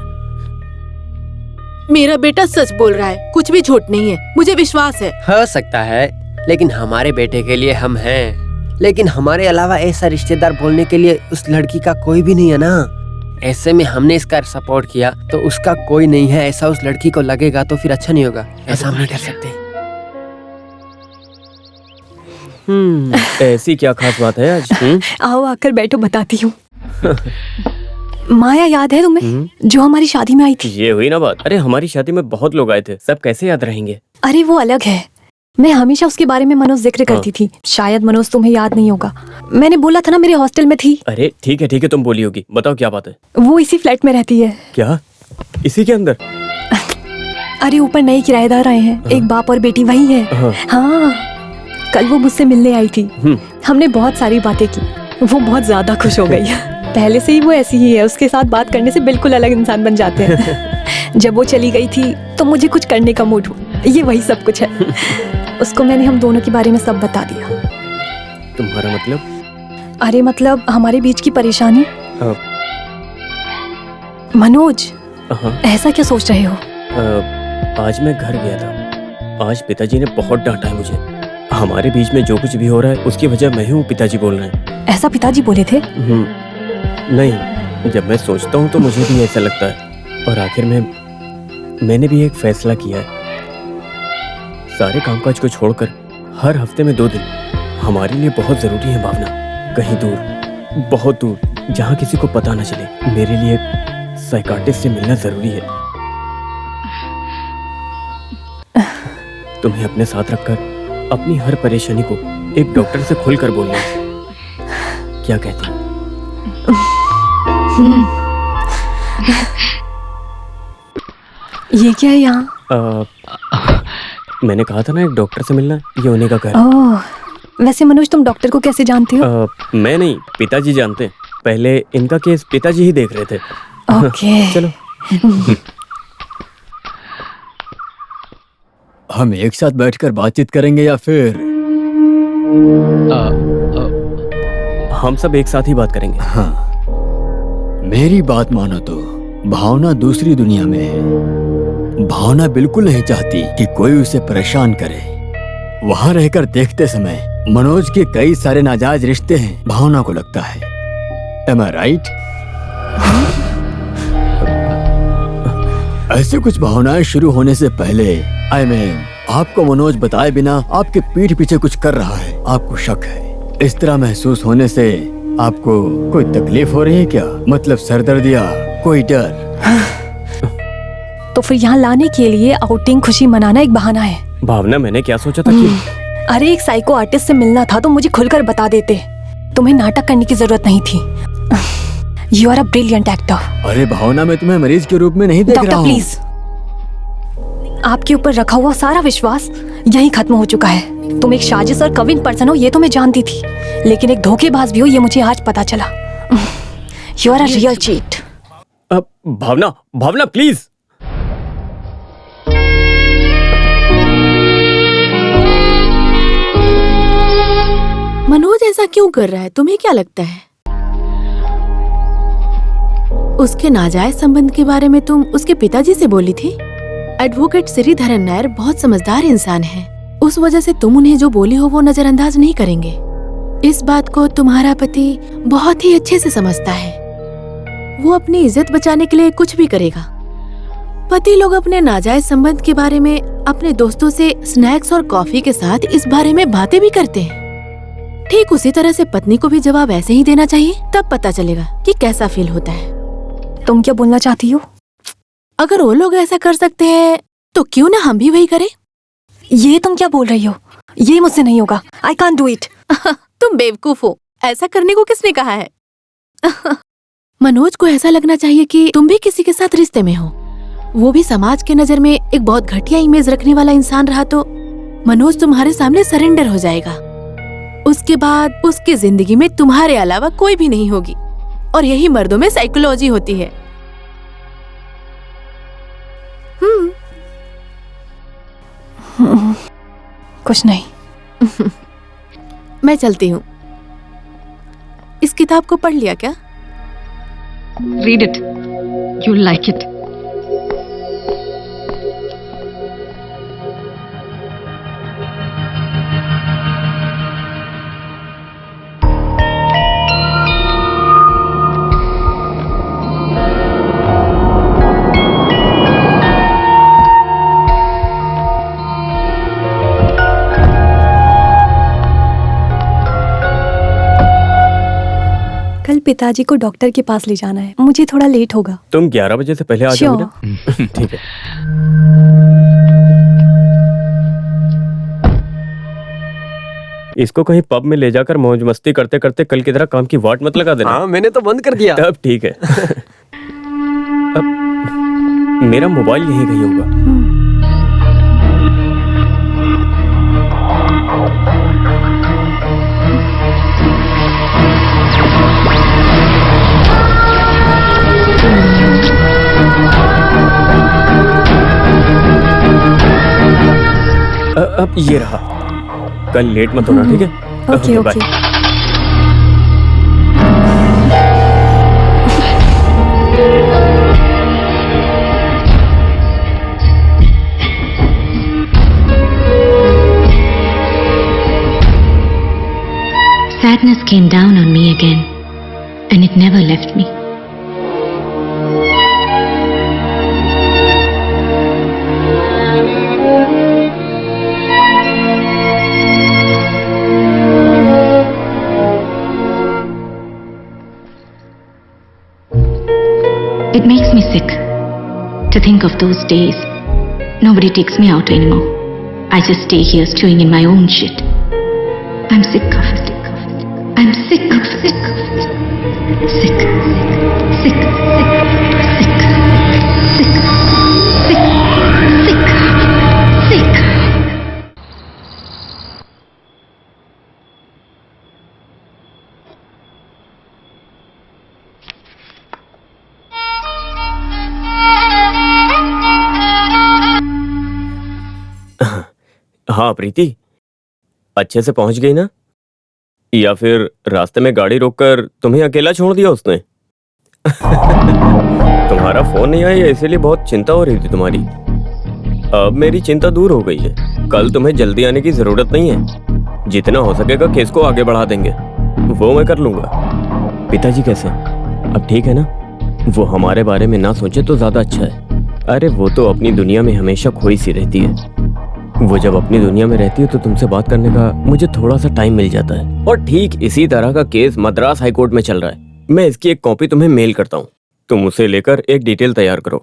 मेरा बेटा सच बोल रहा है, कुछ भी झूठ नहीं है, मुझे विश्वास है। हो सकता है, लेकिन हमारे बेटे के लिए हम हैं। लेकिन हमारे अलावा ऐसा रिश्तेदार बोलने के लिए उस लड़की का कोई भी नहीं है ना। ऐसे में हमने इसका सपोर्ट किया तो उसका कोई नहीं है ऐसा उस लड़की को लगेगा तो फिर अच्छा नहीं होगा। ऐसा हम नहीं कर सकते। ऐसी क्या खास बात है आज? आओ आकर बैठो, बताती हूँ। माया याद है तुम्हें, जो हमारी शादी में आई थी? ये हुई ना बात। अरे हमारी शादी में बहुत लोग आए थे, सब कैसे याद रहेंगे? अरे वो अलग है। मैं हमेशा उसके बारे में मनोज जिक्र करती थी। शायद मनोज तुम्हें याद नहीं होगा, मैंने बोला था ना मेरे हॉस्टल में थी। अरे ठीक है तुम बोली होगी, बताओ क्या बात है? वो इसी फ्लैट में रहती है। क्या इसी के अंदर? अरे ऊपर नए किराएदार आए हैं, एक बाप और बेटी वही है। हाँ, कल वो मुझसे मिलने आई थी। हमने बहुत सारी बातें की, वो बहुत ज्यादा खुश हो गई। पहले से ही वो ऐसी ही है, उसके साथ बात करने से बिल्कुल अलग इंसान बन जाते हैं। जब वो चली गई थी तो मुझे कुछ करने का मूड हुआ। ये वही सब कुछ है। उसको मैंने हम दोनों के बारे में सब बता दिया। तुम्हारा मतलब? अरे मतलब हमारे बीच की परेशानी। मनोज, ऐसा क्या सोच रहे हो? आज मैं घर गया था। आज पिताजी ने बहुत डांटा है मुझे। हमारे बीच में जो कुछ भी हो रहा है उसकी वजह मैं हूँ, पिताजी बोल रहे हैं। ऐसा पिताजी बोले थे? नहीं, जब मैं सोचता हूँ तो मुझे भी ऐसा लगता है। और आखिर में मैंने भी एक फैसला किया है। सारे कामकाज को छोड़कर हर हफ्ते में 2 दिन हमारे लिए बहुत जरूरी है भावना। कहीं दूर, बहुत दूर, जहाँ किसी को पता न चले। मेरे लिए साइकाट्रिस्ट से मिलना जरूरी है। तुम्हें अपने साथ रखकर अपनी हर परेशानी को एक डॉक्टर से खुलकर बोलना। क्या कहती हो? ये क्या है यहाँ? मैंने कहा था ना एक डॉक्टर से मिलना, ये उन्हीं का घर है। ओह, वैसे मनोज तुम डॉक्टर को कैसे जानते हो? मैं नहीं, पिताजी जानते हैं। पहले इनका केस पिताजी ही देख रहे थे। ओके। चलो। हम एक साथ बैठकर बातचीत करेंगे या फिर हम सब एक साथ ही बात करेंगे। हाँ, मेरी बात मानो तो भावना दूसरी दुनिया में है। भावना बिल्कुल नहीं चाहती कि कोई उसे परेशान करे। वहां रहकर देखते समय मनोज के कई सारे नाजायज रिश्ते हैं, भावना को लगता है। Am I right? ऐसे कुछ भावनाएं शुरू होने से पहले आपको मनोज बताए बिना आपके पीठ पीछे कुछ कर रहा है, आपको शक है। इस तरह महसूस होने से आपको कोई तकलीफ हो रही है क्या? मतलब सरदर्द या कोई डर? तो फिर यहाँ लाने के लिए आउटिंग खुशी मनाना एक बहाना है। भावना, मैंने क्या सोचा था कि अरे एक साइको आर्टिस्ट से मिलना था तो मुझे खुलकर बता देते। तुम्हें नाटक करने की जरूरत नहीं थी। You are a brilliant actor. अरे भावना, मैं तुम्हें मरीज के रूप में नहीं देख रहा डॉक्टर हूँ। प्लीज, आपके ऊपर रखा हुआ सारा विश्वास यहीं खत्म हो चुका है। तुम एक साजिश और कविन पर्सन हो ये तो मैं जानती थी, लेकिन एक धोखेबाज भी हो ये मुझे आज पता चला। You are a real cheat. Bhavna, Bhavna please. Manoj ऐसा क्यों कर रहा है, तुम्हें क्या लगता है? उसके नाजायज संबंध के बारे में तुम उसके पिताजी से बोली थी। एडवोकेट श्रीधरन नायर बहुत समझदार इंसान है, उस वजह से तुम उन्हें जो बोली हो वो नजरअंदाज नहीं करेंगे। इस बात को तुम्हारा पति बहुत ही अच्छे से समझता है। वो अपनी इज्जत बचाने के लिए कुछ भी करेगा। पति लोग अपने नाजायज संबंध के बारे में अपने दोस्तों से स्नैक्स और कॉफी के साथ इस बारे में बातें भी करते हैं। ठीक उसी तरह से पत्नी को भी जवाब ऐसे ही देना चाहिए, तब पता चलेगा कि कैसा फील होता है। तुम क्या बोलना चाहती हो? अगर वो लोग ऐसा कर सकते हैं तो क्यों ना हम भी वही करें? ये तुम क्या बोल रही हो? ये मुझसे नहीं होगा। I can't do it. तुम बेवकूफ हो, ऐसा करने को किसने कहा है? मनोज को ऐसा लगना चाहिए कि तुम भी किसी के साथ रिश्ते में हो। वो भी समाज के नजर में एक बहुत घटिया इमेज रखने वाला इंसान रहा तो मनोज तुम्हारे सामने सरेंडर हो जाएगा। उसके बाद उसकी जिंदगी में तुम्हारे अलावा कोई भी नहीं होगी। और यही मर्दों में साइकोलॉजी होती है। कुछ नहीं। मैं चलती हूँ। इस किताब को पढ़ लिया क्या? Read it. You'll like it. कल पिताजी को डॉक्टर के पास ले जाना है, मुझे थोड़ा लेट होगा। तुम 11 बजे से पहले आ जाओगे ना? ठीक है। इसको कहीं पब में ले जाकर मौज मस्ती करते करते कल की तरह काम की वाट मत लगा देना। हाँ, मैंने तो बंद कर दिया। तब ठीक है। अब मेरा मोबाइल यहीं कहीं होगा। अब ये रहा। कल लेट मत होना, ठीक है? Okay bye. Okay. Sadness came down on me again, and it never left me. It makes me sick to think of those days. Nobody takes me out anymore. I just stay here stewing in my own shit. I'm sick of it. I'm sick of it. Sick. Sick. Sick. Sick. Sick. Sick. Sick. हाँ प्रीति, अच्छे से पहुंच गई ना? या फिर रास्ते में गाड़ी रोककर तुम्हें अकेला छोड़ दिया उसने? तुम्हारा फोन नहीं आया इसीलिए बहुत चिंता हो रही थी तुम्हारी। अब मेरी चिंता दूर हो गई है। कल तुम्हें जल्दी आने की जरूरत नहीं है। जितना हो सकेगा केस को आगे बढ़ा देंगे, वो मैं कर लूंगा। पिताजी कैसे? अब ठीक है ना? वो हमारे बारे में ना सोचे तो ज्यादा अच्छा है। अरे वो तो अपनी दुनिया में हमेशा खोई सी रहती है। वो जब अपनी दुनिया में रहती है तो तुमसे बात करने का मुझे थोड़ा सा टाइम मिल जाता है। और ठीक इसी तरह का केस मद्रास हाई कोर्ट में चल रहा है। मैं इसकी एक कॉपी तुम्हें मेल करता हूँ, तुम उसे लेकर एक डिटेल तैयार करो।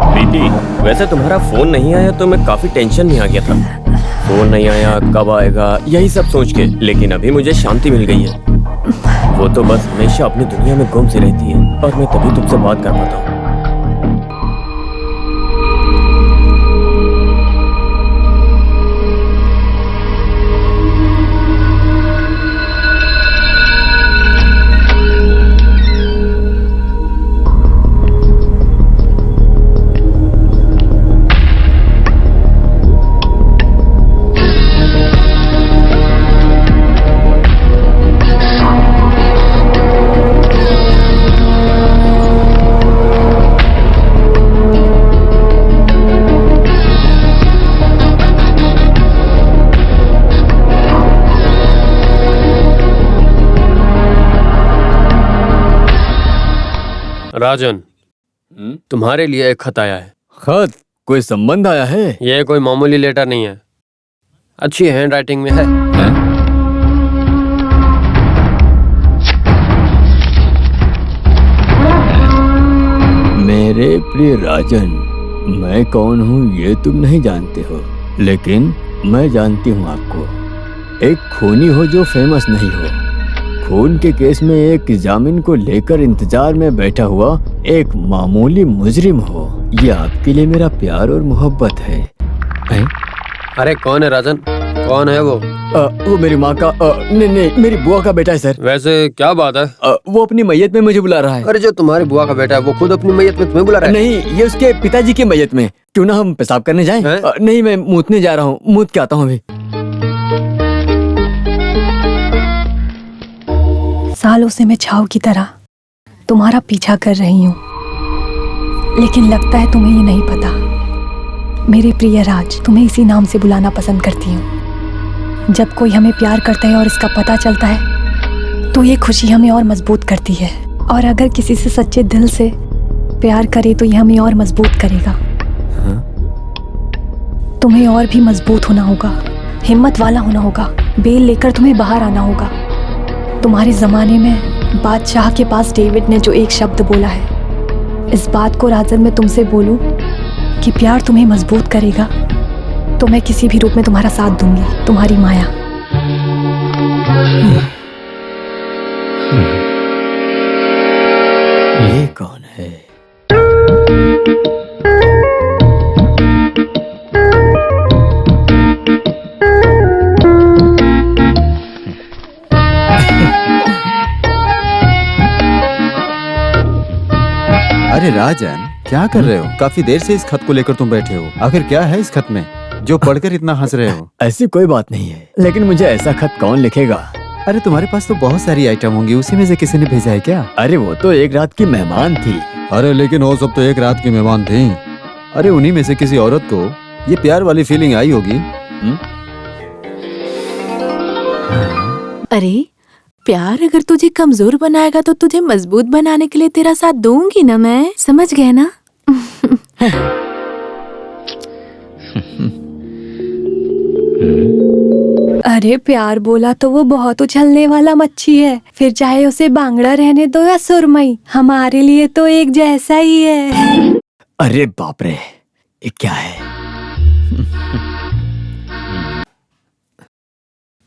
प्रीति, वैसे तुम्हारा फोन नहीं आया तो मैं काफी टेंशन में आ गया था। फोन नहीं आया, कब आएगा, यही सब सोच के। लेकिन अभी मुझे शांति मिल गई है। वो तो बस हमेशा अपनी दुनिया में गुम सी रहती है और मैं तभी तुमसे बात कर पाता हूँ। राजन, तुम्हारे लिए एक खत आया है। खत? कोई संबंध आया है? ये कोई मामूली लेटर नहीं है, अच्छी हैंड राइटिंग में है। मेरे प्रिय राजन, मैं कौन हूँ ये तुम नहीं जानते हो, लेकिन मैं जानती हूँ आपको। एक खूनी हो जो फेमस नहीं हो, खून के केस में एक जामीन को लेकर इंतजार में बैठा हुआ एक मामूली मुजरिम हो। ये आपके लिए मेरा प्यार और मोहब्बत है। अरे कौन है राजन? कौन है वो? वो मेरी माँ का नहीं, मेरी बुआ का बेटा है सर। वैसे क्या बात है? वो अपनी मैयत में मुझे बुला रहा है। अरे जो तुम्हारी बुआ का बेटा है वो खुद अपनी मैयत में तुम्हें बुला रहा है? नहीं, ये उसके पिताजी की मैयत में। क्यों ना हम पेशाब करने जाएं? नहीं, मैं मूतने जा रहा हूँ, मूत के आता हूँ अभी। सालों से मैं छाव की तरह तुम्हारा पीछा कर रही हूँ, लेकिन लगता है तुम्हें ये नहीं पता। मेरे प्रिय राज, तुम्हें इसी नाम से बुलाना पसंद करती हूँ। जब कोई हमें प्यार करता है और इसका पता चलता है तो ये खुशी हमें और मजबूत करती है। और अगर किसी से सच्चे दिल से प्यार करे तो ये हमें और मजबूत करेगा। तुम्हें और भी मजबूत होना होगा, हिम्मत वाला होना होगा। बेल लेकर तुम्हें बाहर आना होगा। तुम्हारे जमाने में बादशाह के पास डेविड ने जो एक शब्द बोला है, इस बात को राजन मैं तुमसे बोलूं कि प्यार तुम्हें मजबूत करेगा, तो मैं किसी भी रूप में तुम्हारा साथ दूंगी। तुम्हारी माया। ये कौन है? अरे राजन, क्या कर रहे हो? काफी देर से इस खत को लेकर तुम बैठे हो। आखिर क्या है इस खत में जो पढ़कर इतना हंस रहे हो? ऐसी कोई बात नहीं है, लेकिन मुझे ऐसा खत कौन लिखेगा? अरे तुम्हारे पास तो बहुत सारी आइटम होंगी, उसी में से किसी ने भेजा है क्या? अरे वो तो एक रात की मेहमान थी। अरे लेकिन वो सब तो एक रात की मेहमान थी। अरे उन्हीं में से किसी औरत को ये प्यार वाली फीलिंग आई होगी। अरे प्यार अगर तुझे कमजोर बनाएगा तो तुझे मजबूत बनाने के लिए तेरा साथ दूंगी ना मैं, समझ गए ना? अरे प्यार बोला तो वो बहुत उछलने वाला मच्छी है, फिर चाहे उसे बांगड़ा रहने दो या सुरमई, हमारे लिए तो एक जैसा ही है। अरे बाप रे, ये क्या है?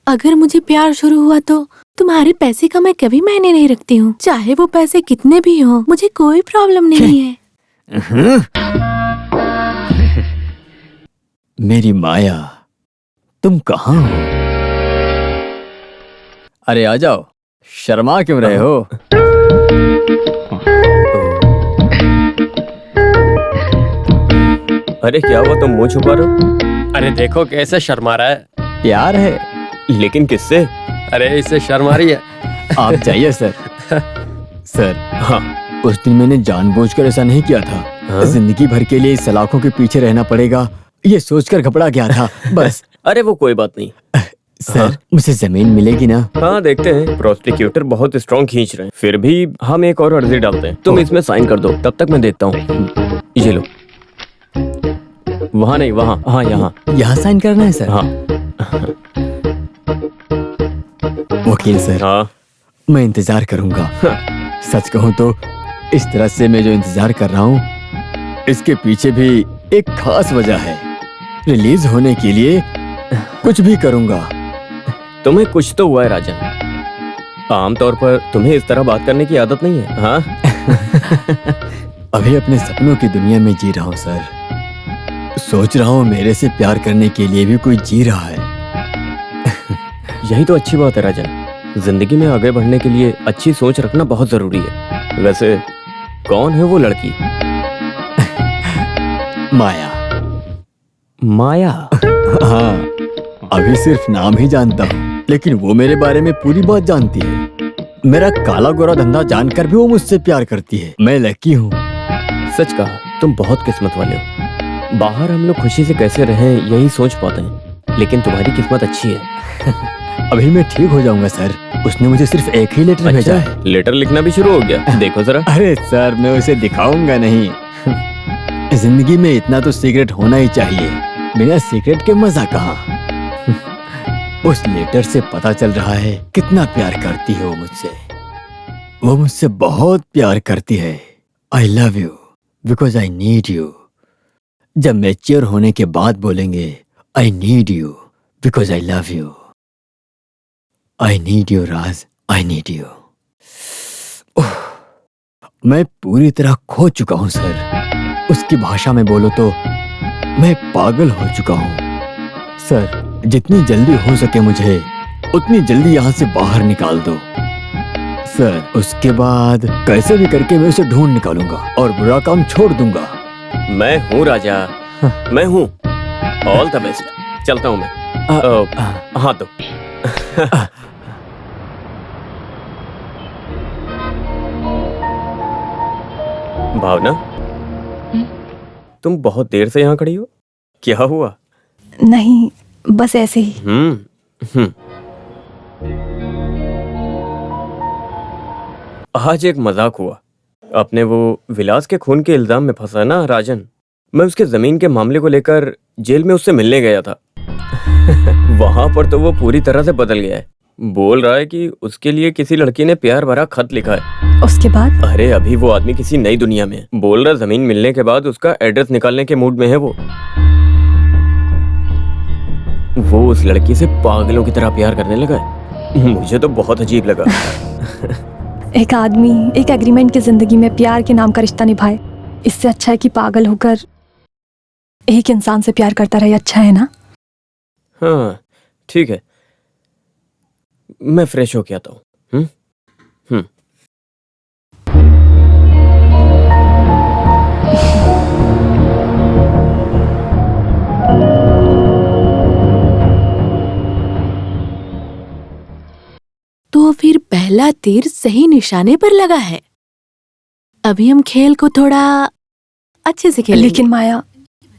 अगर मुझे प्यार शुरू हुआ तो तुम्हारे पैसे का मैं कभी मायने नहीं रखती हूँ, चाहे वो पैसे कितने भी हों, मुझे कोई प्रॉब्लम नहीं है। मेरी माया, तुम कहाँ हो? अरे आ जाओ, शर्मा क्यों रहे हो? अरे क्या हुआ, तुम मुंह छुपा रहे हो? अरे देखो कैसे शर्मा रहा है। प्यार है, लेकिन किससे? अरे इससे शर्मा रही है। आप जाइए सर। सर, हाँ उस दिन मैंने जानबूझकर ऐसा नहीं किया था। हाँ? जिंदगी भर के लिए इस सलाखों के पीछे रहना पड़ेगा, ये सोचकर घबरा गया था बस। अरे वो कोई बात नहीं। सर, हाँ? मुझे जमीन मिलेगी ना? हाँ देखते हैं, प्रोसिक्यूटर बहुत स्ट्रॉन्ग खींच रहे हैं, फिर भी हम एक और अर्जी डालते हैं। तुम इसमें साइन कर दो, तब तक मैं देखता हूँ। ये लो। वहाँ नहीं, वहाँ, हाँ यहाँ। यहाँ साइन करना है सर? हाँ वकील सर, हाँ। मैं इंतजार करूंगा। सच कहूँ तो इस तरह से मैं जो इंतजार कर रहा हूँ, इसके पीछे भी एक खास वजह है। रिलीज होने के लिए कुछ भी करूंगा। तुम्हें कुछ तो हुआ है राजन। आमतौर पर तुम्हें इस तरह बात करने की आदत नहीं है। हाँ अभी अपने सपनों की दुनिया में जी रहा हूँ सर। सोच रहा हूँ मेरे से प्यार करने के लिए भी कोई जी रहा है। यही तो अच्छी बात है राजन। जिंदगी में आगे बढ़ने के लिए अच्छी सोच रखना बहुत जरूरी है। वैसे कौन है वो लड़की? माया। माया? हाँ, अभी सिर्फ नाम ही जानता हूँ, लेकिन वो मेरे बारे में पूरी बात जानती है। मेरा काला गोरा धंधा जानकर भी वो मुझसे प्यार करती है। मैं लकी हूँ। सच कहा, तुम बहुत किस्मत वाले हो। बाहर हम लोग खुशी से कैसे रहें यही सोच पाते हैं, लेकिन तुम्हारी किस्मत अच्छी है। अभी मैं ठीक हो जाऊंगा सर। उसने मुझे सिर्फ एक ही लेटर भेजा है। लेटर लिखना भी शुरू हो गया? देखो जरा। अरे सर, मैं उसे दिखाऊंगा नहीं। जिंदगी में इतना तो सीक्रेट होना ही चाहिए। बिना सीक्रेट के मजा कहाँ। उस लेटर से पता चल रहा है कितना प्यार करती है वो मुझसे। वो मुझसे बहुत प्यार करती है। I love you because I need you. जब मैच्योर होने के बाद बोलेंगे I need you because I love you. I need you Raj, I need you. मैं पूरी तरह खो चुका हूं सर। उसकी भाषा में बोलो तो मैं पागल हो चुका हूं। सर, जितनी जल्दी हो सके मुझे उतनी जल्दी यहाँ से बाहर निकाल दो। सर, उसके बाद कैसे भी करके मैं उसे ढूंढ निकालूंगा और बुरा काम छोड़ दूंगा। मैं हूँ राजा, मैं हूँ। All the best. चलता हूँ मैं। हाँ तो भावना, तुम बहुत देर से यहाँ खड़ी हो, क्या हुआ? नहीं, बस ऐसे ही। आज एक मजाक हुआ। अपने वो विलास के खून के इल्जाम में फंसा ना राजन, मैं उसके जमीन के मामले को लेकर जेल में उससे मिलने गया था। वहां पर तो वो पूरी तरह से बदल गया है। बोल रहा है कि उसके लिए किसी लड़की ने प्यार भरा खत लिखा है। उसके बाद? अरे अभी वो आदमी किसी नई दुनिया में है। बोल रहा जमीन मिलने के बाद उसका एड्रेस निकालने के मूड में है वो उस लड़की से पागलों की तरह प्यार करने लगा है। मुझे तो बहुत अजीब लगा। एक आदमी एक एग्रीमेंट की जिंदगी में प्यार के नाम का रिश्ता निभाए, इससे अच्छा है कि पागल होकर एक इंसान से प्यार करता रहे। अच्छा है ना? हाँ ठीक है, मैं फ्रेश होके आता हूँ। तो फिर पहला तीर सही निशाने पर लगा है। अभी हम खेल को थोड़ा अच्छे से खेलेंगे। लेकिन माया,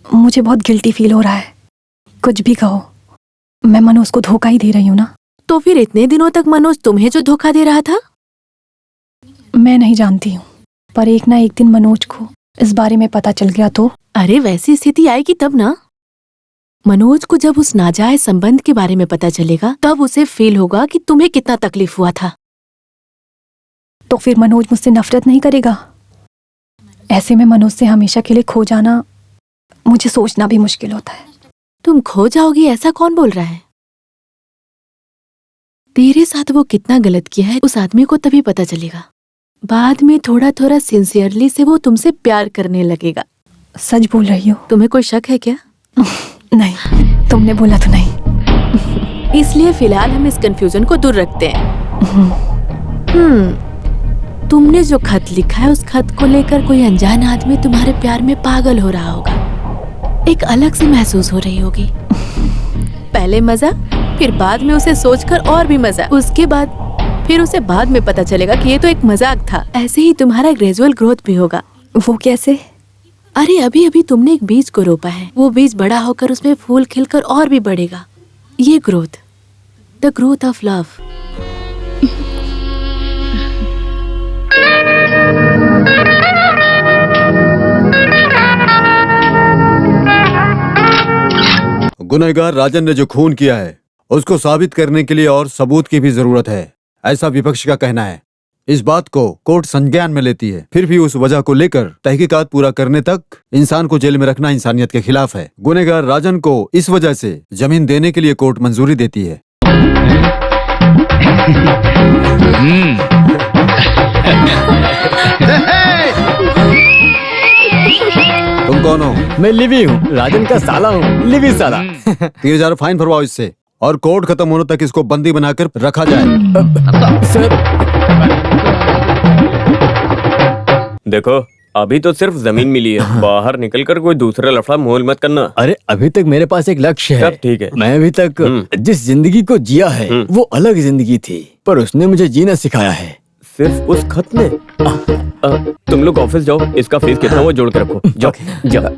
मुझे बहुत गिल्टी फील हो रहा है। कुछ भी कहो, मैं मनोज को धोखा ही दे रही हूँ ना। तो फिर इतने दिनों तक मनोज तुम्हें जो धोखा दे रहा था? मैं नहीं जानती हूँ, पर एक ना एक दिन मनोज को इस बारे में पता चल गया तो? अरे वैसी स्थिति आएगी तब ना। मनोज को जब उस नाजायज संबंध के बारे में पता चलेगा, तब उसे फील होगा कि तुम्हें कितना तकलीफ हुआ था। तो फिर मनोज मुझसे नफरत नहीं करेगा? ऐसे में मनोज से हमेशा के लिए खो जाना मुझे सोचना भी मुश्किल होता है। तुम खो जाओगी ऐसा कौन बोल रहा है? तेरे साथ वो कितना गलत किया है उस आदमी को तभी पता चलेगा। बाद में थोड़ा थोड़ा सिंसियरली से वो तुमसे प्यार करने लगेगा। सच बोल रही हो? तुम्हें कोई शक है क्या? नहीं, तुमने बोला तो नहीं। इसलिए फिलहाल हम इस कंफ्यूजन को दूर रखते हैं। तुमने जो खत लिखा है उस खत को लेकर कोई अनजान आदमी तुम्हारे प्यार में पागल हो रहा होगा। एक अलग सी महसूस हो रही होगी। पहले मजा, फिर बाद में उसे सोचकर और भी मजा, उसके बाद फिर उसे बाद में पता चलेगा कि ये तो एक मजाक था। ऐसे ही तुम्हारा ग्रेजुअल ग्रोथ भी होगा। वो कैसे? अरे अभी अभी तुमने एक बीज को रोपा है, वो बीज बड़ा होकर उसमें फूल खिलकर और भी बढ़ेगा। ये growth, the growth of love. गुनहगार राजन ने जो खून किया है उसको साबित करने के लिए और सबूत की भी जरूरत है, ऐसा विपक्ष का कहना है। इस बात को कोर्ट संज्ञान में लेती है, फिर भी उस वजह को लेकर तहकीकात पूरा करने तक इंसान को जेल में रखना इंसानियत के खिलाफ है। गुनहगार राजन को इस वजह से जमीन देने के लिए कोर्ट मंजूरी देती है। तुम कौन हो? मैं लिवी हूँ, राजन का साला हूँ, लिवी साला। 3000 फाइन भरवाओ इससे, और कोर्ट खत्म होने तक इसको बंदी बनाकर रखा जाए। सर देखो, अभी तो सिर्फ जमीन मिली है, बाहर निकलकर कोई दूसरा लफड़ा मोल मत करना। अरे अभी तक मेरे पास एक लक्ष्य है। सब ठीक है। मैं अभी तक जिस जिंदगी को जिया है वो अलग जिंदगी थी, पर उसने मुझे जीना सिखाया है। सिर्फ उस खत में? तुम लोग ऑफिस जाओ, इसका फीस कितना वो जोड़ के रखो। जाओ जाओ।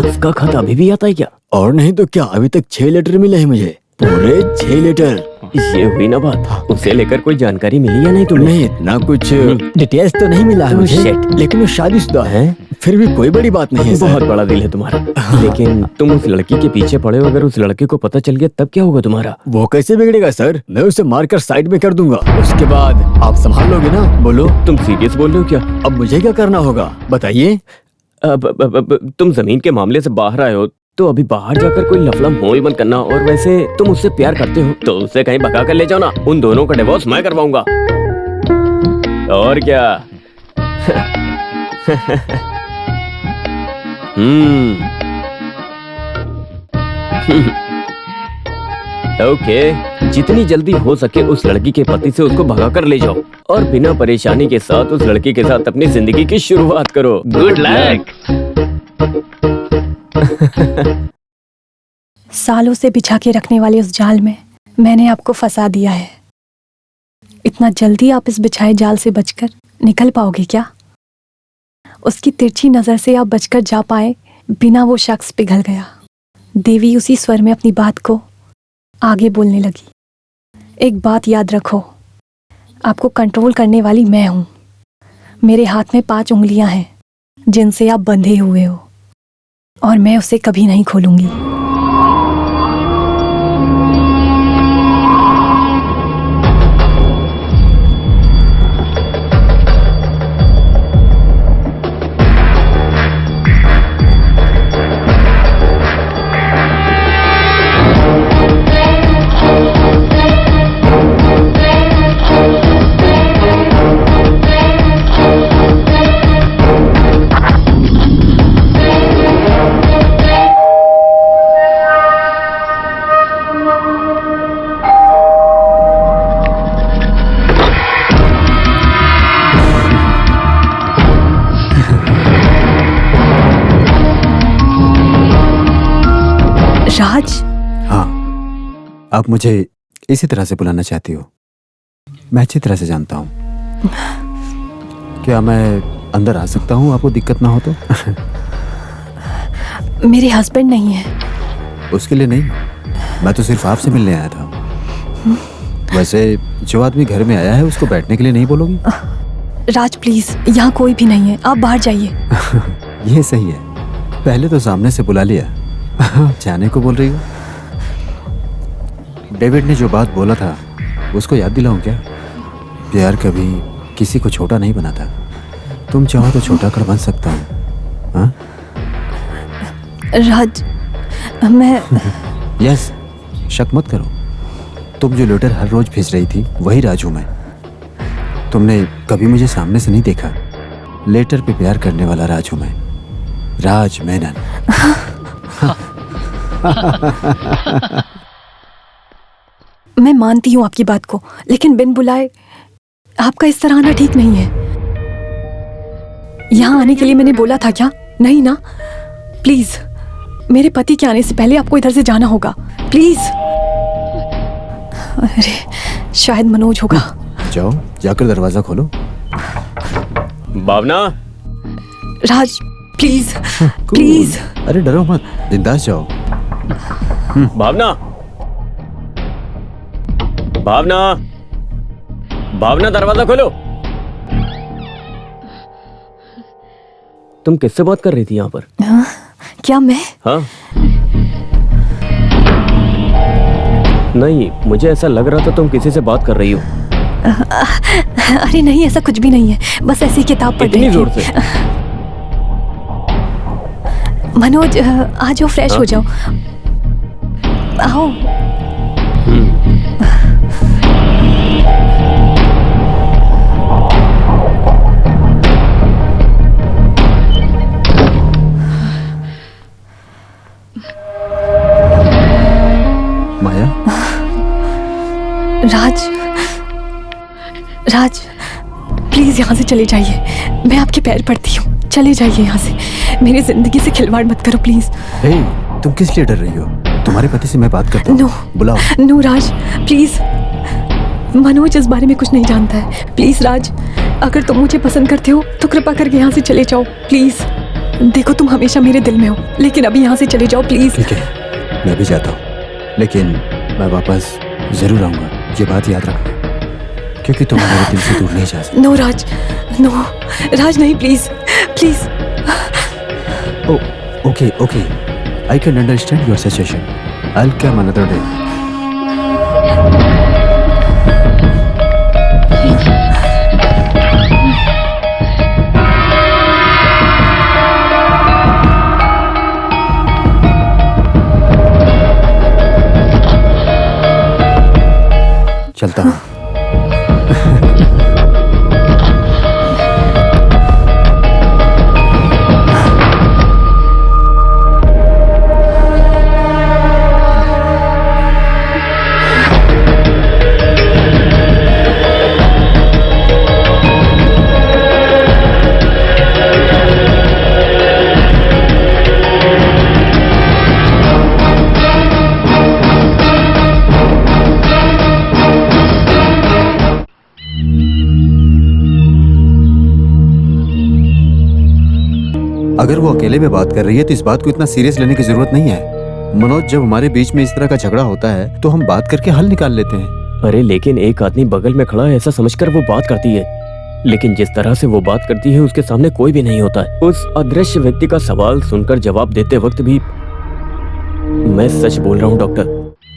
उसका खत अभी भी आता है क्या? और नहीं तो क्या, अभी तक 6 लेटर मिले हैं मुझे, पूरे 6 लेटर। ये हुई ना बात। उसे लेकर कोई जानकारी मिली या नहीं तुम्हें? नहीं, इतना कुछ डिटेल्स तो नहीं मिला है मुझे, लेकिन वो शादीशुदा है, फिर भी कोई बड़ी बात नहीं है। बहुत बड़ा दिल है तुम्हारा। लेकिन तुम उस लड़की के पीछे पड़े हो, अगर उस लड़के को पता चल गया तब क्या होगा तुम्हारा? वो कैसे बिगड़ेगा सर? मैं उसे मारकर साइड में कर दूंगा, उसके बाद आप संभाल लोगे ना? बोलो। तुम सीरियस बोल रहे हो क्या? अब मुझे क्या करना होगा बताइए? तुम जमीन के मामले से बाहर आए हो तो अभी बाहर जाकर कोई लफड़ा मोल मत करना, और वैसे तुम उससे प्यार करते हो तो उसे कहीं भगा कर ले जाओ ना। उन दोनों का डिवोर्स मैं करवाऊंगा। और क्या? ओके, जितनी जल्दी हो सके उस लड़की के पति से उसको भगा कर ले जाओ, और बिना परेशानी के साथ उस लड़की के साथ अपनी जिंदगी की शुरुआत करो। Good luck. सालों से बिछा के रखने वाले उस जाल में मैंने आपको फंसा दिया है। इतना जल्दी आप इस बिछाए जाल से बचकर निकल पाओगे क्या? उसकी तिरछी नजर से आप बचकर जा पाए बिना वो शख्स पिघल गया। देवी उसी स्वर में अपनी बात को आगे बोलने लगी। एक बात याद रखो, आपको कंट्रोल करने वाली मैं हूं। मेरे हाथ में 5 उंगलियां हैं जिनसे आप बंधे हुए हो, और मैं उसे कभी नहीं खोलूंगी। राज? हाँ, आप मुझे इसी तरह से बुलाना चाहती हो? मैं अच्छी तरह से जानता हूँ। क्या मैं अंदर आ सकता हूँ, आपको दिक्कत ना हो तो? मेरे हस्बैंड नहीं है। उसके लिए नहीं, मैं तो सिर्फ आपसे मिलने आया था। वैसे जो आदमी घर में आया है उसको बैठने के लिए नहीं बोलोगी? राज प्लीज, यहाँ कोई भी नहीं है, आप बाहर जाइए। ये सही है, पहले तो सामने से बुला लिया, जाने को बोल रही हो? डेविड ने जो बात बोला था उसको याद दिलाऊं क्या? प्यार कभी किसी को छोटा नहीं बनाता। तुम चाहो तो छोटा कर बन सकता हूँ। हाँ? राज, मैं यस, शक मत करो। तुम जो लेटर हर रोज भेज रही थी वही राज हूं मैं। तुमने कभी मुझे सामने से नहीं देखा। लेटर पे प्यार करने वाला राज हूं मैं, राज मेनन। मैं मानती हूँ आपकी बात को, लेकिन बिन बुलाए आपका इस तरह आना ठीक नहीं है। यहाँ आने के लिए मैंने बोला था क्या? नहीं ना? प्लीज मेरे पति के आने से पहले आपको इधर से जाना होगा, प्लीज। अरे शायद मनोज होगा। जाओ, जाकर दरवाजा खोलो। भावना, राज प्लीज प्लीज। अरे डरो मत, बिंदास जाओ। भावना, भावना, भावना, दरवाजा खोलो। तुम किससे बात कर रही थी यहाँ पर? क्या मैं? हाँ, नहीं, मुझे ऐसा लग रहा था तुम किसी से बात कर रही हो। अरे नहीं, ऐसा कुछ भी नहीं है, बस ऐसी किताब पढ़ रही थी। इतनी जोर से? मनोज आ जाओ, फ्रेश हो जाओ, आओ। माया, राज प्लीज यहाँ से चले जाइए, मैं आपके पैर पड़ती हूँ, चले जाइए यहाँ से, मेरी जिंदगी से खिलवाड़ मत करो प्लीज। हे, तुम किस लिए डर रही हो? तुम्हारे पति से मैं बात करता हूँ। नो, बुलाओ। नो राज प्लीज, मनोज इस बारे में कुछ नहीं जानता है। प्लीज राज, अगर तुम मुझे पसंद करते हो तो कृपा करके यहाँ से चले जाओ प्लीज। देखो तुम हमेशा मेरे दिल में हो, लेकिन अभी यहाँ से चले जाओ प्लीज। ठीक है, मैं भी जाता हूँ, लेकिन मैं वापस जरूर आऊंगा, ये बात याद रखना, क्योंकि तुम मेरे दिल से दूर नहीं जा सकते। नो राज, नो राज, नहीं please please. Okay, I can understand your situation, I will come another day. चलता हूँ। अगर वो अकेले में बात कर रही है तो इस बात को इतना सीरियस लेने की जरूरत नहीं है। मनोज, जब हमारे बीच में इस तरह का झगड़ा होता है तो हम बात करके हल निकाल लेते हैं। अरे लेकिन एक आदमी बगल में खड़ा है ऐसा समझकर वो बात करती है, लेकिन जिस तरह से वो बात करती है उसके सामने कोई भी नहीं होता है। उस अदृश्य व्यक्ति का सवाल सुनकर जवाब देते वक्त भी, मैं सच बोल रहा हूँ डॉक्टर,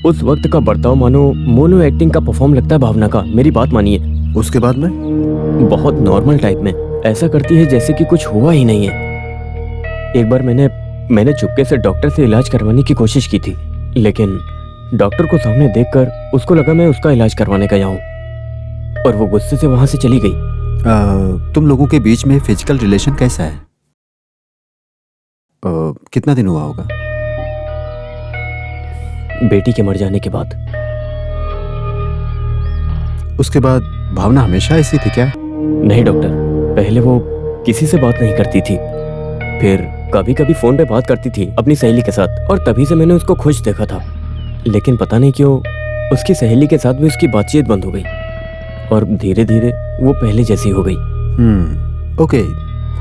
उस वक्त का बर्ताव मानो मोनो एक्टिंग का परफॉर्म लगता है भावना का। मेरी बात मानिए। उसके बाद में बहुत नॉर्मल टाइप में ऐसा करती है जैसे कि कुछ हुआ ही नहीं है। एक बार मैंने चुपके से डॉक्टर से इलाज करवाने की कोशिश की थी, लेकिन डॉक्टर को सामने देखकर उसको लगा मैं उसका इलाज करवाने गया हूँ और वो गुस्से से वहां से चली गई। तुम लोगों के बीच में फिजिकल रिलेशन कैसा है? कितना दिन हुआ होगा? बेटी के मर जाने के बाद। उसके बाद भावना हमेशा ऐसी थी क्या? नहीं डॉक्टर, पहले वो किसी से बात नहीं करती थी, फिर कभी कभी फोन पे बात करती थी अपनी सहेली के साथ, और तभी से मैंने उसको खुश देखा था। लेकिन पता नहीं क्यों उसकी सहेली के साथ भी उसकी बातचीत बंद हो गई और धीरे धीरे वो पहले जैसी हो गई। ओके,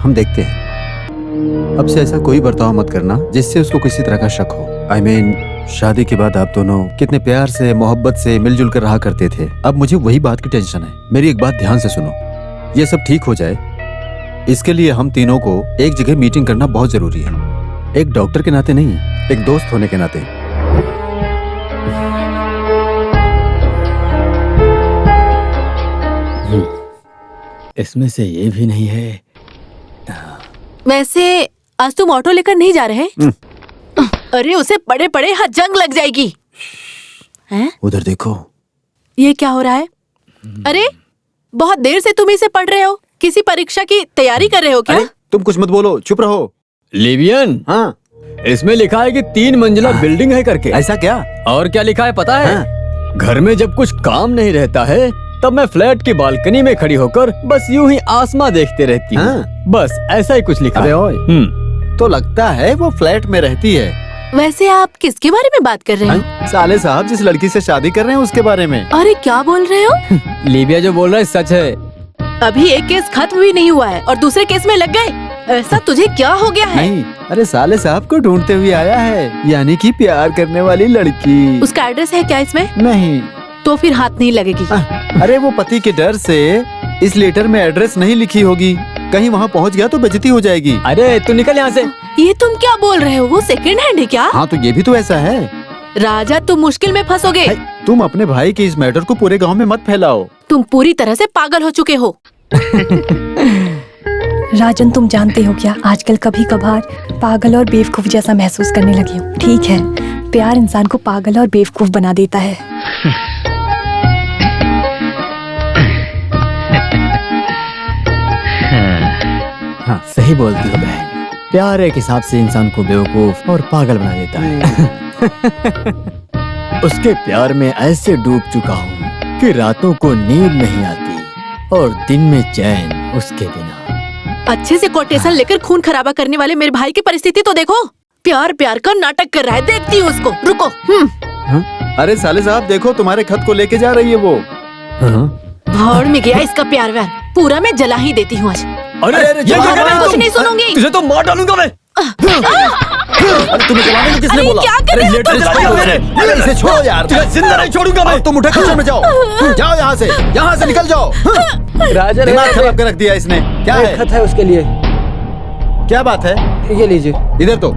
हम देखते हैं। अब से ऐसा कोई बर्ताव मत करना जिससे उसको किसी तरह का शक हो। I mean, शादी के बाद आप दोनों कितने प्यार से, मोहब्बत से मिलजुल कर रहा करते थे। अब मुझे वही बात की टेंशन है। मेरी एक बात ध्यान से सुनो, ये सब ठीक हो जाए इसके लिए हम तीनों को एक जगह मीटिंग करना बहुत जरूरी है। एक डॉक्टर के नाते नहीं, एक दोस्त होने के नाते। इसमें से ये भी नहीं है। वैसे आज तुम ऑटो लेकर नहीं जा रहे? अरे उसे पड़े पड़े हाथ जंग लग जाएगी। हैं? उधर देखो। ये क्या हो रहा है? अरे बहुत देर से तुम इसे पढ़ रहे हो, किसी परीक्षा की तैयारी कर रहे हो क्या? अरे, तुम कुछ मत बोलो, चुप रहो। लिवियन, हाँ, इसमें लिखा है कि 3 मंजिला बिल्डिंग है करके। ऐसा क्या? और क्या लिखा है पता है? हाँ। घर में जब कुछ काम नहीं रहता है तब मैं फ्लैट की बालकनी में खड़ी होकर बस यूं ही आसमां देखते रहती हूँ। हाँ। बस ऐसा ही कुछ लिखा अबे है। ओए, तो लगता है वो फ्लैट में रहती है। वैसे आप किसके बारे में बात कर रहे हैं? साले साहब जिस लड़की से शादी कर रहे हैं उसके बारे में। अरे क्या बोल रहे हो? लीबिया जो बोल रहा है सच है। अभी एक केस खत्म भी नहीं हुआ है और दूसरे केस में लग गए। ऐसा तुझे क्या हो गया है? नहीं, अरे साले साहब को ढूंढते हुए आया है, यानी कि प्यार करने वाली लड़की। उसका एड्रेस है क्या इसमें? नहीं। तो फिर हाथ नहीं लगेगी। अरे वो पति के डर से इस लेटर में एड्रेस नहीं लिखी होगी, कहीं वहाँ पहुँच गया तो बेइज्जती हो जाएगी। अरे तू निकल यहाँ से। ये तुम क्या बोल रहे हो? वो सेकंड हैंड है क्या? हाँ तो ये भी तो ऐसा है। राजा तुम मुश्किल में फंसोगे। तुम अपने भाई के इस मैटर को पूरे गांव में मत फैलाओ। तुम पूरी तरह से पागल हो चुके हो। राजन तुम जानते हो क्या, आजकल कभी कभार पागल और बेवकूफ जैसा महसूस करने लगी हूँ। ठीक है, प्यार इंसान को पागल और बेवकूफ बना देता है। हाँ सही बोलती हो बहन, प्यार एक हिसाब से इंसान को बेवकूफ और पागल बना देता है। उसके प्यार में ऐसे डूब चुका हूँ कि रातों को नींद नहीं आती और दिन में चैन उसके बिना। अच्छे से कोटेशन लेकर खून खराबा करने वाले मेरे भाई की परिस्थिति तो देखो। प्यार प्यार का नाटक कर रहा है, देखती हूँ उसको। रुको। अरे साले साहब देखो, तुम्हारे खत को लेके जा रही है वो। भाड़ में गया इसका प्यार व्यार, पूरा मैं जला ही देती हूँ आज। अरे मैं कुछ नहीं सुनूंगी। तुझे तो मार डालूंगा मैं। अरे तुम्हें जलाने को किसने अरे बोला? क्या कर रहे हो तुम? अरे इसे छोड़ो यार, जिंदा नहीं छोड़ूंगा मैं। तुम उठे किचन में जाओ, जाओ यहाँ से निकल जाओ। राजा दिमाग खराब कर रख दिया इसने। क्या है? खत है उसके लिए। क्या बात है? ये लीजिए। इधर तो।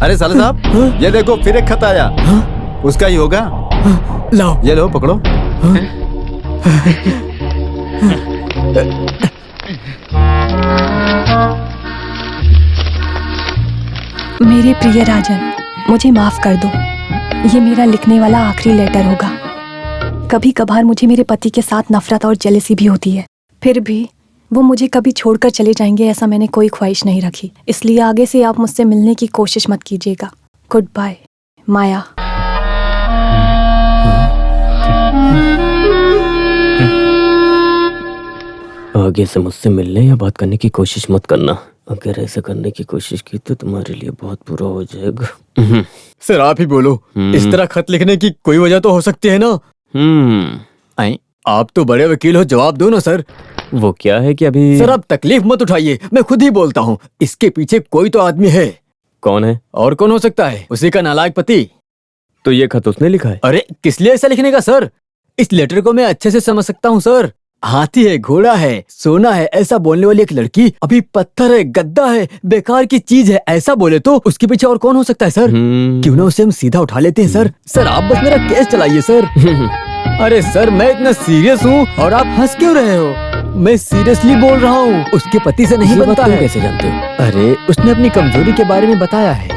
अरे साले साहब ये देखो फिर एक खत आया, उसका ही होगा। लाओ ये लो पकड़ो। मेरे प्रिय राजन, मुझे माफ कर दो। ये मेरा लिखने वाला आखिरी लेटर होगा। कभी कभार मुझे मेरे पति के साथ नफरत और जेलसी भी होती है, फिर भी वो मुझे कभी छोड़कर चले जाएंगे ऐसा मैंने कोई ख्वाहिश नहीं रखी। इसलिए आगे से आप मुझसे मिलने की कोशिश मत कीजिएगा। गुड बाय माया। आगे से मुझसे मिलने या बात करने की कोशिश मत करना। अगर ऐसा करने की कोशिश की तो तुम्हारे लिए बहुत बुरा हो जाएगा। सर आप ही बोलो, इस तरह खत लिखने की कोई वजह तो हो सकती है ना? आप तो बड़े वकील हो, जवाब दो ना सर। वो क्या है कि अभी सर आप तकलीफ मत उठाइए, मैं खुद ही बोलता हूँ। इसके पीछे कोई तो आदमी है। कौन है? और कौन हो सकता है? उसी का नालायक पति। तो ये खत उसने लिखा है? अरे किस लिए ऐसा लिखने का सर? इस लेटर को मैं अच्छे से समझ सकता हूँ सर। हाथी है, घोड़ा है, सोना है, ऐसा बोलने वाली एक लड़की अभी पत्थर है, गद्दा है, बेकार की चीज है, ऐसा बोले तो उसके पीछे और कौन हो सकता है सर? क्यों ना उसे हम सीधा उठा लेते हैं सर। सर आप बस मेरा केस चलाइए सर। अरे सर मैं इतना सीरियस हूँ और आप हंस क्यों रहे हो? मैं सीरियसली बोल रहा हूँ। उसके पति से नहीं बनता है। कैसे जानते हो? अरे उसने अपनी कमजोरी के बारे में बताया है।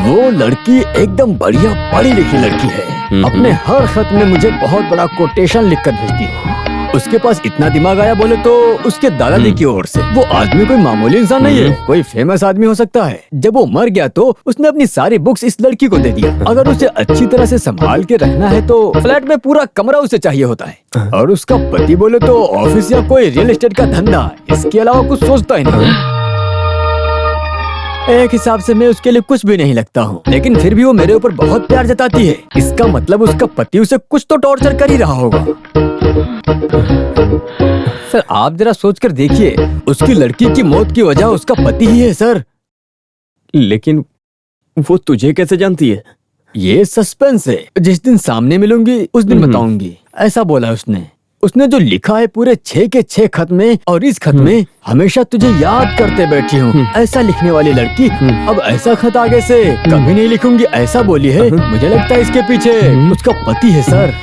वो लड़की एकदम बढ़िया पढ़ी लिखी लड़की है। अपने हर खत में मुझे बहुत बड़ा कोटेशन लिखकर भेजती है। उसके पास इतना दिमाग आया बोले तो उसके दादाजी की ओर से। वो आदमी कोई मामूली इंसान नहीं है, कोई फेमस आदमी हो सकता है। जब वो मर गया तो उसने अपनी सारी बुक्स इस लड़की को दे दिया। अगर उसे अच्छी तरह से संभाल के रखना है तो फ्लैट में पूरा कमरा उसे चाहिए होता है। और उसका पति बोले तो ऑफिस या कोई रियल एस्टेट का धंधा, इसके अलावा कुछ सोचता ही नहीं। एक हिसाब से मैं उसके लिए कुछ भी नहीं लगता हूँ, लेकिन फिर भी वो मेरे ऊपर बहुत प्यार जताती है। इसका मतलब उसका पति उसे कुछ तो टॉर्चर कर ही रहा होगा। सर आप जरा सोचकर देखिए, उसकी लड़की की मौत की वजह उसका पति ही है सर। लेकिन वो तुझे कैसे जानती है? ये सस्पेंस है, जिस दिन सामने मिलूंगी उस दिन बताऊंगी, ऐसा बोला उसने। उसने जो लिखा है पूरे 6 के 6 खत में, और इस खत में हमेशा तुझे याद करते बैठी हूँ, ऐसा लिखने वाली लड़की अब ऐसा खत आगे से कभी नहीं लिखूंगी, ऐसा बोली है। मुझे लगता है इसके पीछे उसका पति है सर।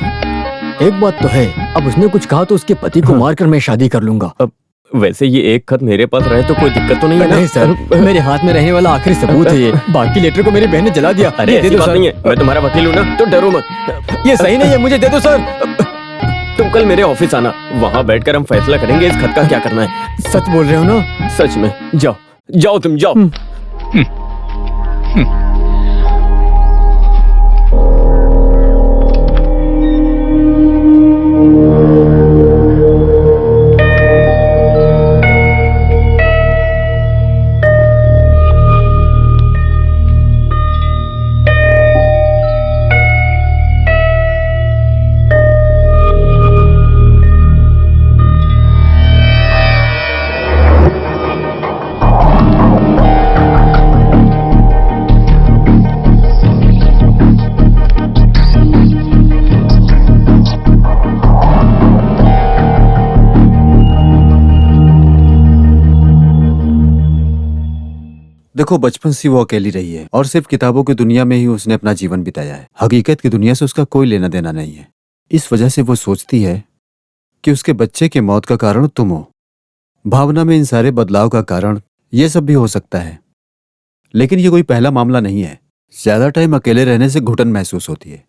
एक बात तो है, अब उसने कुछ कहा तो उसके पति को मारकर मैं शादी कर लूंगा। अब वैसे ये एक खत मेरे पास रहे तो कोई दिक्कत तो नहीं है ना? नहीं सर, मेरे हाथ में रहने वाला आखिरी सबूत है ये। बाकी लेटर को मेरी बहन ने जला दिया। अरे ऐसी बात नहीं है, मैं तुम्हारा वकील हूँ ना, तो डरो मत। ये सही नहीं है, मुझे दे दो सर। तुम कल मेरे ऑफिस आना, वहाँ बैठकर हम फैसला करेंगे इस खत का क्या करना है। सच बोल रहे हो ना? सच में। जाओ जाओ तुम जाओ। देखो, बचपन से वो अकेली रही है और सिर्फ किताबों की दुनिया में ही उसने अपना जीवन बिताया है। हकीकत की दुनिया से उसका कोई लेना देना नहीं है। इस वजह से वो सोचती है कि उसके बच्चे की मौत का कारण तुम हो। भावना में इन सारे बदलाव का कारण ये सब भी हो सकता है, लेकिन ये कोई पहला मामला नहीं है। ज्यादा टाइम अकेले रहने से घुटन महसूस होती है।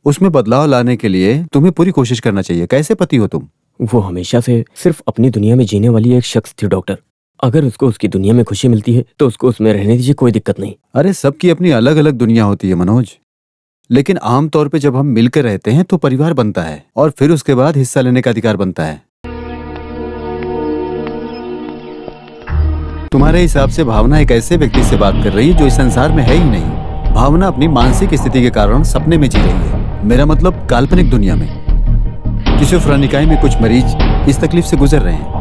उसमें बदलाव लाने के लिए तुम्हें पूरी कोशिश करना चाहिए। कैसे पति हो तुम? वो हमेशा से सिर्फ अपनी दुनिया में जीने वाली एक शख्स थी डॉक्टर। अगर उसको उसकी दुनिया में खुशी मिलती है तो उसको उसमें रहने दीजिए, कोई दिक्कत नहीं। अरे सबकी अपनी अलग अलग दुनिया होती है मनोज, लेकिन आमतौर पे जब हम मिलकर रहते हैं तो परिवार बनता है और फिर उसके बाद हिस्सा लेने का अधिकार बनता है। तुम्हारे हिसाब से भावना एक ऐसे व्यक्ति से बात कर रही है जो इस संसार में है ही नहीं। भावना अपनी मानसिक स्थिति के कारण सपने में जी रही है, मेरा मतलब काल्पनिक दुनिया में। स्किज़ोफ्रेनिया में कुछ मरीज इस तकलीफ से गुजर रहे हैं।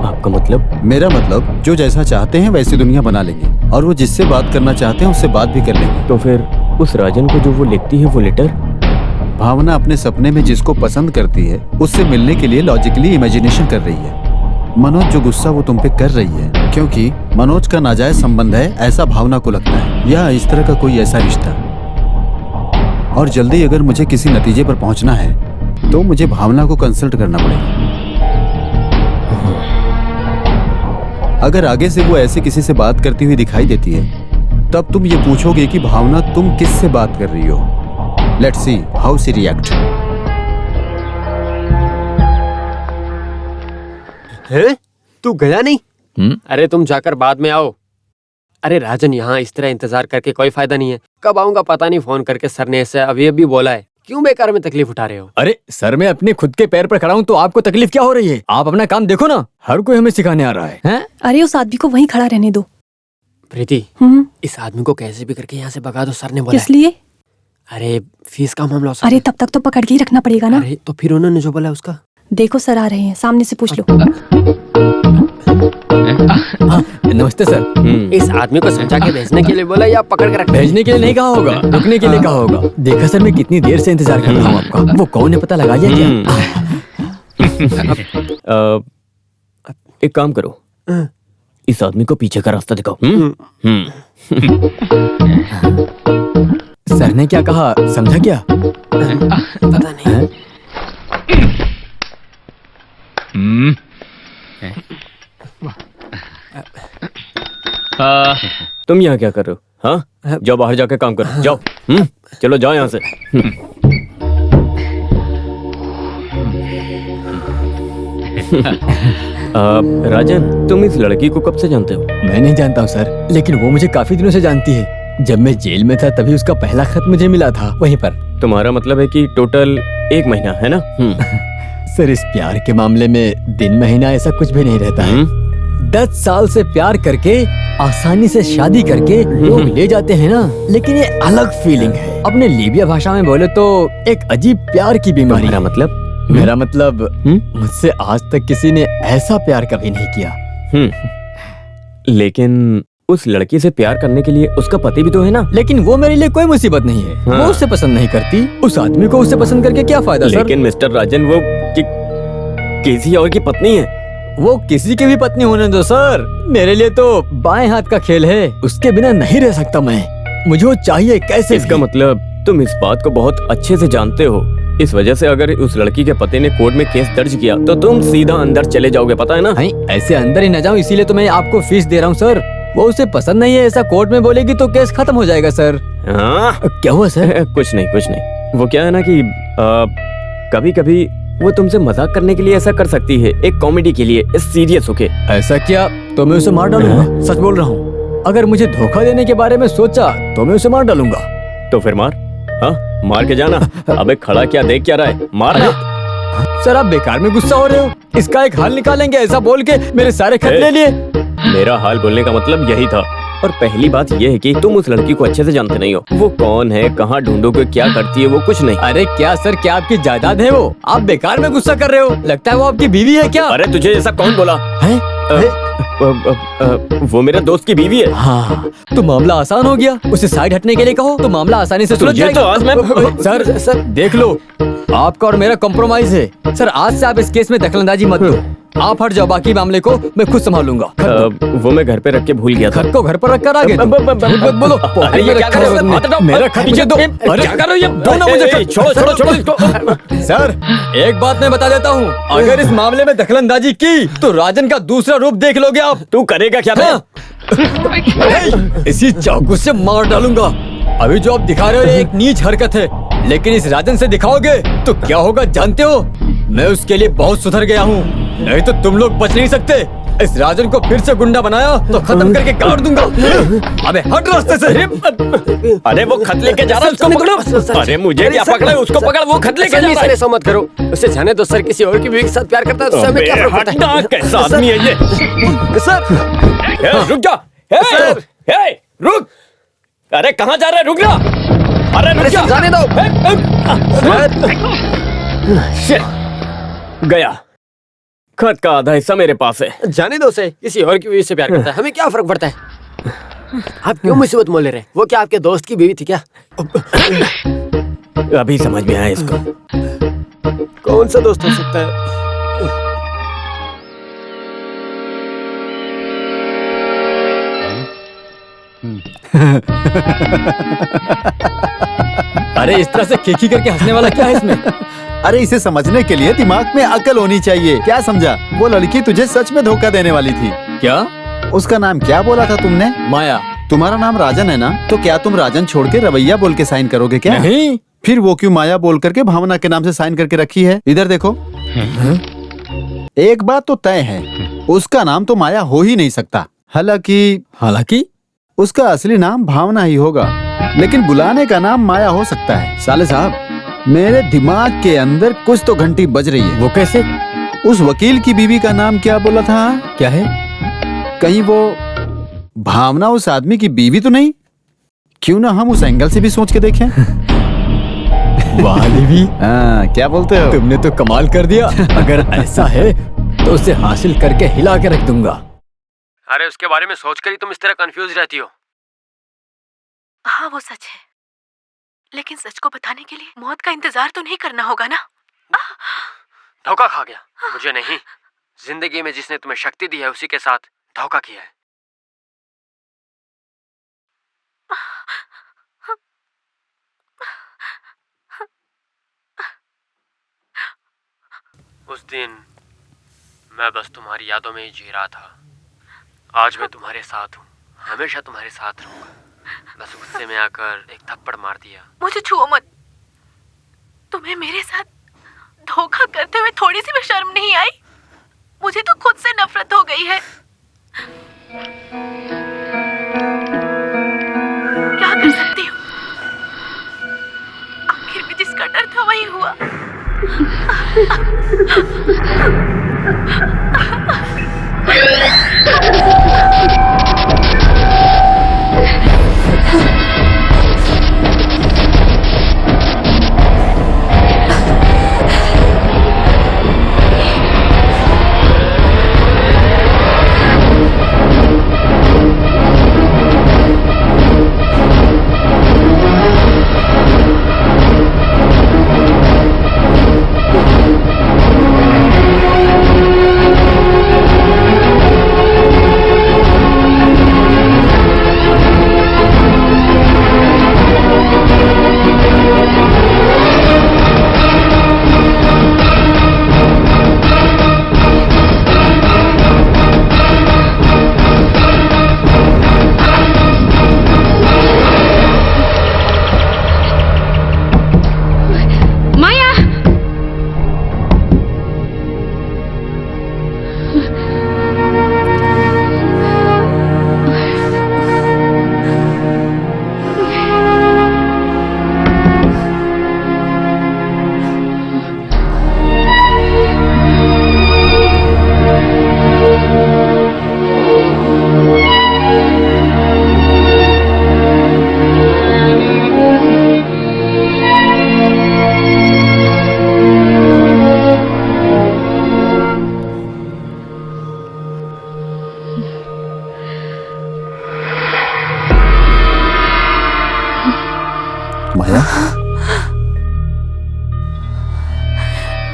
आपका मतलब? मेरा मतलब जो जैसा चाहते हैं वैसी दुनिया बना लेंगे और वो जिससे बात करना चाहते हैं उससे बात भी कर लेंगे। तो फिर उस राजन को जो वो लिखती है वो लेटर? भावना अपने सपने में जिसको पसंद करती है उससे मिलने के लिए लॉजिकली इमेजिनेशन कर रही है। मनोज, जो गुस्सा वो तुम पे कर रही है क्योंकि मनोज का नाजायज संबंध है, ऐसा भावना को लगता है, या इस तरह का कोई ऐसा रिश्ता। और जल्दी अगर मुझे किसी नतीजे पर पहुंचना है तो मुझे भावना को कंसल्ट करना पड़ेगा। अगर आगे से वो ऐसे किसी से बात करती हुई दिखाई देती है तब तुम ये पूछोगे कि भावना तुम किससे बात कर रही हो। Let's see how she react. हैं? तू गया नहीं? अरे तुम जाकर बाद में आओ। अरे राजन, यहाँ इस तरह इंतजार करके कोई फायदा नहीं है। कब आऊंगा पता नहीं। फोन करके सर ने ऐसे अभी बोला है। क्यों बेकार में तकलीफ उठा रहे हो? अरे सर, मैं अपने खुद के पैर पर खड़ा हूँ तो आपको तकलीफ क्या हो रही है? आप अपना काम देखो ना, हर कोई हमें सिखाने आ रहा है, हैं? अरे उस आदमी को वहीं खड़ा रहने दो। प्रीति, इस आदमी को कैसे भी करके यहाँ से भगा दो, सर ने बोला। किस लिए? अरे फीस का मामला। अरे तब तक तो पकड़ के ही रखना पड़ेगा ना। अरे तो फिर उन्होंने जो बोला उसका। देखो सर आ रहे हैं, सामने से पूछ लो। नमस्ते सर। इस आदमी को समझा के भेजने के लिए बोला या पकड़ के रख? भेजने के लिए नहीं कहा होगा, रुकने के लिए कहा होगा। देखा सर, मैं कितनी देर से इंतजार कर रहा हूँ आपका। वो कौन है पता लगाइए क्या? एक काम करो, इस आदमी को पीछे का रास्ता दिखाओ। सर ने क्या कहा समझा क्या? पता नहीं। तुम यहाँ क्या कर रहे हो? हाँ, जाओ बाहर जाके काम करो, जाओ। चलो जाओ यहाँ से। राजन, तुम इस लड़की को कब से जानते हो? मैं नहीं जानता हूँ सर, लेकिन वो मुझे काफी दिनों से जानती है। जब मैं जेल में था तभी उसका पहला खत मुझे मिला था वहीं पर। तुम्हारा मतलब है कि टोटल 1 महीना है ना? सर, इस प्यार के मामले में दिन महीना ऐसा कुछ भी नहीं रहता है। 10 साल से प्यार करके आसानी से शादी करके लोग ले जाते हैं ना, लेकिन ये अलग फीलिंग है। अपने लीबिया भाषा में बोले तो एक अजीब प्यार की बीमारी। मेरा मतलब मुझसे आज तक किसी ने ऐसा प्यार कभी नहीं किया। लेकिन उस लड़की से प्यार करने के लिए उसका पति भी तो है ना? लेकिन वो मेरे लिए कोई मुसीबत नहीं है। वो उससे पसंद नहीं करती, उस आदमी को उससे पसंद करके क्या फायदा सर? लेकिन मिस्टर राजन, वो किसी और की पत्नी है। वो किसी की भी पत्नी होने दो सर, मेरे लिए तो बाएं हाथ का खेल है। उसके बिना नहीं रह सकता मैं, मुझे वो चाहिए कैसे। इसका मतलब तुम इस बात को बहुत अच्छे से जानते हो। इस वजह से अगर उस लड़की के पति ने कोर्ट में केस दर्ज किया तो तुम सीधा अंदर चले जाओगे, पता है ना? ऐसे अंदर ही न जाऊं, इसीलिए तो मैं आपको फीस दे रहा हूँ सर। वो उसे पसंद नहीं है ऐसा कोर्ट में बोलेगी तो केस खत्म हो जाएगा सर। क्या हुआ सर? कुछ नहीं। वो क्या है ना कि कभी कभी वो तुमसे मजाक करने के लिए ऐसा कर सकती है, एक कॉमेडी के लिए, सीरियस होके। ऐसा क्या? तो मैं उसे मार डालूंगा, सच बोल रहा हूँ। अगर मुझे धोखा देने के बारे में सोचा तो मैं उसे मार डालूंगा। तो फिर मार, हाँ मार के जाना। अबे खड़ा क्या देख क्या रहा है, मार ना। सर आप बेकार में गुस्सा हो रहे हो, इसका एक हल निकालेंगे ऐसा बोल के मेरे सारे खत ले लिए। मेरा हाल बोलने का मतलब यही था। और पहली बात यह है कि तुम उस लड़की को अच्छे से जानते नहीं हो। वो कौन है, कहाँ ढूंढोगे, क्या करती है, वो कुछ नहीं। अरे क्या सर, क्या आपकी जायदाद है वो? आप बेकार में गुस्सा कर रहे हो, लगता है वो आपकी बीवी है क्या? अरे तुझे ऐसा कौन बोला है? वो मेरे दोस्त की बीवी है। हाँ, तो मामला आसान हो गया। उसे साइड हटने के लिए कहो तो मामला आसानी से सुलझ जाएगा। तो आज मैं सर देख लो, आपका और मेरा कॉम्प्रोमाइज है। सर आज से आप इस केस में दखलंदाजी मत दो। आप हट जाओ, बाकी मामले को मैं खुद संभालूंगा। वो मैं घर पे रख के भूल गया था। खत को घर पर रख कर आ गए तुम? झूठ बोलो। अरे ये क्या कर रहे हो? मेरा खत मुझे दो। अरे क्या कर रहे हो ये? दो ना मुझे खत। छोड़ो इसको। सर, एक बात मैं बता देता हूँ, अगर इस मामले में दखलंदाजी की तो राजन का दूसरा रूप देख लोगे आप। तू करेगा क्या? इसी चाकू से मार डालूंगा। अभी जो आप दिखा रहे हो ये एक नीच हरकत है, लेकिन इस राजन से दिखाओगे तो क्या होगा जानते हो? मैं उसके लिए बहुत सुधर गया हूँ, नहीं तो तुम लोग बच नहीं सकते। इस राजन को फिर से गुंडा बनाया तो खत्म करके काट दूंगा। अबे हट रास्ते से। अरे वो खत लेके जा रहा है, उसको पकड़ो। अरे मुझे क्या पकड़ा है, उसको पकड़, वो खत लेके जा रहा है। ऐसा मत करो, उसे जाने दो सर। किसी और की बीवी के साथ प्यार करता है तो उससे हमें क्या फर्क पड़ता है? कैसा आदमी है ये? सर रुक जा। रुक। अरे कहाँ जा रहा है? रुक जा। अरे रुक जा। जाने दो। गया। खत का आधा हिस्सा मेरे पास है। जाने दो उसे, किसी और की बीवी से प्यार करता है, हमें क्या फर्क पड़ता है? आप क्यों मुसीबत मोल ले रहे हैं? वो क्या आपके दोस्त की बीवी थी क्या? अभी समझ में आया इसको। कौन सा दोस्त हो सकता है? अरे इस तरह से खीखी करके हंसने वाला क्या है इसमें? अरे इसे समझने के लिए दिमाग में अकल होनी चाहिए। क्या समझा? वो लड़की तुझे सच में धोखा देने वाली थी। क्या? उसका नाम क्या बोला था तुमने? माया। तुम्हारा नाम राजन है ना? तो क्या तुम राजन छोड़ के रवैया बोल के साइन करोगे क्या? नहीं। फिर वो क्यों माया बोल करके भावना के नाम से साइन करके रखी है? इधर देखो। एक बात तो तय है, उसका नाम तो माया हो ही नहीं सकता। हालांकि उसका असली नाम भावना ही होगा, लेकिन बुलाने का नाम माया हो सकता है। साले साहब, मेरे दिमाग के अंदर कुछ तो घंटी बज रही है। वो कैसे? उस वकील की बीवी का नाम क्या बोला था? क्या है? कहीं वो भावना उस आदमी की बीवी तो नहीं? क्यों ना हम उस एंगल से भी सोच के देखें। वाह देवी, क्या बोलते हो? तुमने तो कमाल कर दिया। अगर ऐसा है तो उसे हासिल करके हिला के रख दूंगा। अरे उसके बारे में सोचकर ही तुम इस तरह कंफ्यूज रहती हो। हाँ वो सच है, लेकिन सच को बताने के लिए मौत का इंतजार तो नहीं करना होगा ना? धोखा खा गया। मुझे नहीं, जिंदगी में जिसने तुम्हें शक्ति दी है उसी के साथ धोखा किया है। उस दिन मैं बस तुम्हारी यादों में ही जी रहा था। आज मैं तुम्हारे साथ हूँ, हमेशा तुम्हारे साथ रहूंगा। बस गुस्से में आकर एक थप्पड़ मार दिया। मुझे छुओ मत। तुम्हें मेरे साथ धोखा करते हुए थोड़ी सी भी शर्म नहीं आई? मुझे तो खुद से नफरत हो गई है। क्या कर सकती हूँ? आखिर में जिसका डर था वही हुआ।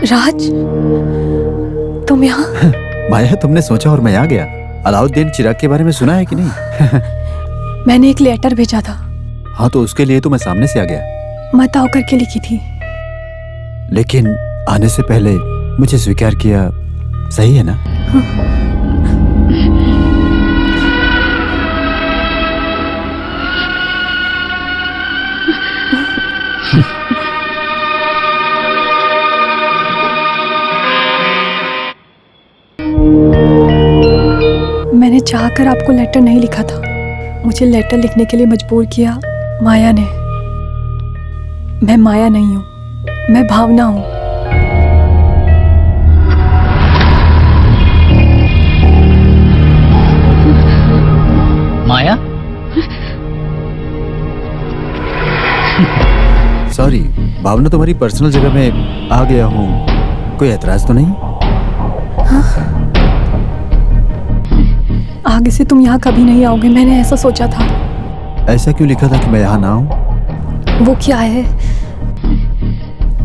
राज, तुम यहाँ? माया, तुमने सोचा और मैं आ गया। अलाउद्दीन चिराग के बारे में सुना है कि नहीं? मैंने एक लेटर भेजा था। हाँ, तो उसके लिए तो मैं सामने से आ गया। माता होकर के लिखी थी। लेकिन आने से पहले मुझे स्वीकार किया, सही है ना? मैंने चाहकर आपको लेटर नहीं लिखा था। मुझे लेटर लिखने के लिए मजबूर किया माया ने। मैं माया नहीं हूँ, मैं भावना हूँ। माया? सॉरी भावना, तुम्हारी पर्सनल जगह में आ गया हूँ, कोई एतराज तो नहीं? आगे से तुम यहाँ कभी नहीं आओगे, मैंने ऐसा सोचा था। ऐसा क्यों लिखा था कि मैं यहाँ ना आऊँ? वो क्या है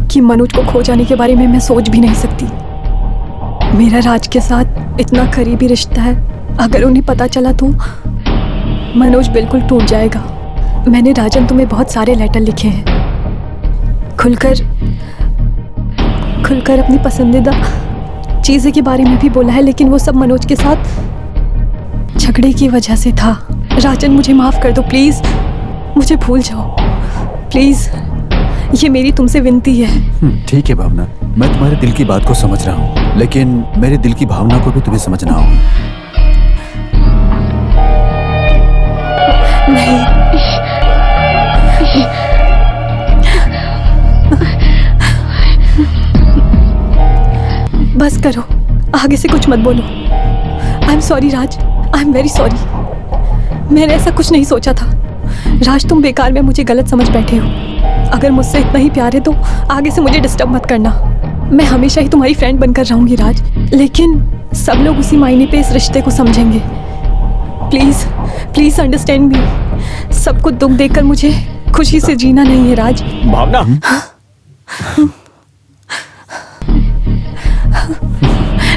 कि मनोज को खो जाने के बारे में मैं सोच भी नहीं सकती। मेरा राज के साथ इतना करीबी रिश्ता है, अगर उन्हें पता चला तो मनोज बिल्कुल टूट जाएगा। मैंने राजन तुम्हें बहुत सारे लेटर लिखे हैं, खुलकर अपनी पसंदीदा चीज़ें के बारे में भी बोला है, लेकिन वो सब मनोज के साथ झगड़े की वजह से था। राजन, मुझे माफ़ कर दो प्लीज़, मुझे भूल जाओ प्लीज़, ये मेरी तुमसे विनती है। ठीक है भावना, मैं तुम्हारे दिल की बात को समझ रहा हूँ, लेकिन मेरे दिल की भावना को भी तुम्हें समझना होगा। नहीं, बस करो, आगे से कुछ मत बोलो। I am sorry Raj, I am very sorry. मैंने ऐसा कुछ नहीं सोचा था। राज, तुम बेकार में मुझे गलत समझ बैठे हो। अगर मुझसे इतना ही प्यार है तो आगे से मुझे डिस्टर्ब मत करना। मैं हमेशा ही तुम्हारी फ्रेंड बनकर रहूंगी राज, लेकिन सब लोग उसी मायने पे इस रिश्ते को समझेंगे। Please please understand me. सबको दुख देकर मुझे खुशी से जीना नहीं है राज। भावना,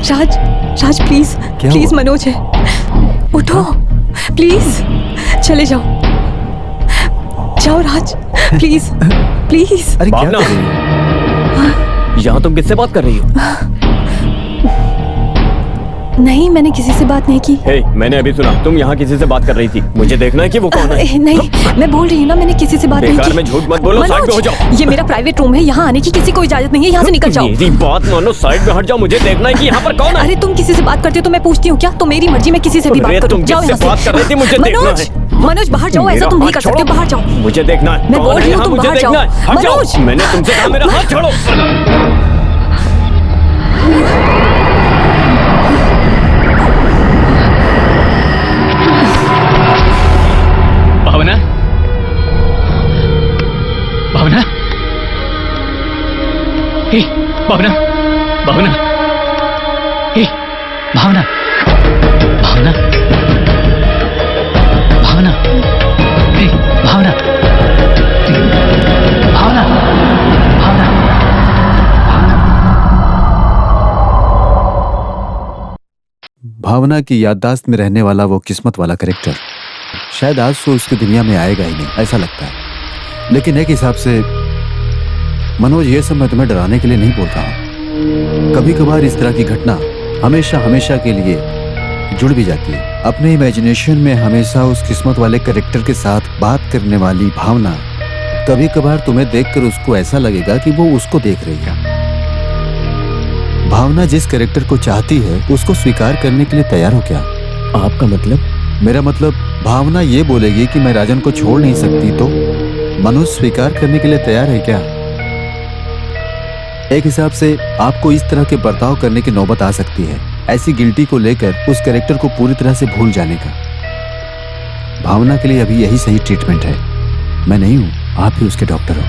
राज, राज प्लीज प्लीज, मनोज है, उठो प्लीज, चले जाओ जाओ राज, प्लीज प्लीज। अरे क्या भावना, कर रही हो? यहाँ तुम किससे बात कर रही हो? नहीं, मैंने किसी से बात नहीं की। हे, मैंने अभी सुना तुम यहाँ किसी से बात कर रही थी। मुझे देखना है कि वो कौन है। नहीं, मैं बोल रही हूँ ना, मैंने किसी से बात नहीं बेकार की। में झूठ मत बोलो, साइड में हो जाओ। ये मेरा प्राइवेट रूम है, यहाँ आने की किसी को इजाजत नहीं है, यहाँ से निकल जाओ। मेरी बात मानो, साइड में हट जाओ, मुझे देखना है कि यहाँ पर कौन है। अरे तुम किसी से बात करते हो तो मैं पूछती हूँ क्या? तो मेरी मर्जी, मैं किसी से भी बात करूँ। जाओ यहाँ से। बात कर रही थी, मुझे देखना है। मनोज बाहर जाओ, ऐसा तुम नहीं कर सकते, बाहर जाओ। मुझे देखना है, मैं बोल रही हूँ तुम बाहर जाओ। मनोज, मैंने तुमसे कहा मेरा हाथ छोड़ो। भावना, भावना, हे भावना, भावना, हे भावना, भावना, भावना, हे भावना, भावना, भावना, भावना की याददाश्त में रहने वाला वो किस्मत वाला कैरेक्टर शायद आज से उसकी दुनिया में आएगा ही नहीं, ऐसा लगता है। लेकिन एक हिसाब से मनोज, ये सब मैं तुम्हें डराने के लिए नहीं बोलता हूँ। कभी कभार इस तरह की घटना हमेशा हमेशा के लिए जुड़ भी जाती है। अपने इमेजिनेशन में हमेशा उस किस्मत वाले कैरेक्टर के साथ बात करने वाली भावना, कभी कभार तुम्हें देखकर उसको ऐसा लगेगा कि वो उसको देख रही है। भावना जिस कैरेक्टर को चाहती है उसको स्वीकार करने के लिए तैयार हो क्या? आपका मतलब? मेरा मतलब, भावना ये बोलेगी कि मैं राजन को छोड़ नहीं सकती, तो मनोज स्वीकार करने के लिए तैयार है क्या? एक हिसाब से आपको इस तरह के बर्ताव करने की नौबत आ सकती है, ऐसी गिल्टी को लेकर उस कैरेक्टर को पूरी तरह से भूल जाने का। भावना के लिए अभी यही सही ट्रीटमेंट है। मैं नहीं हूं, आप ही उसके डॉक्टर हो।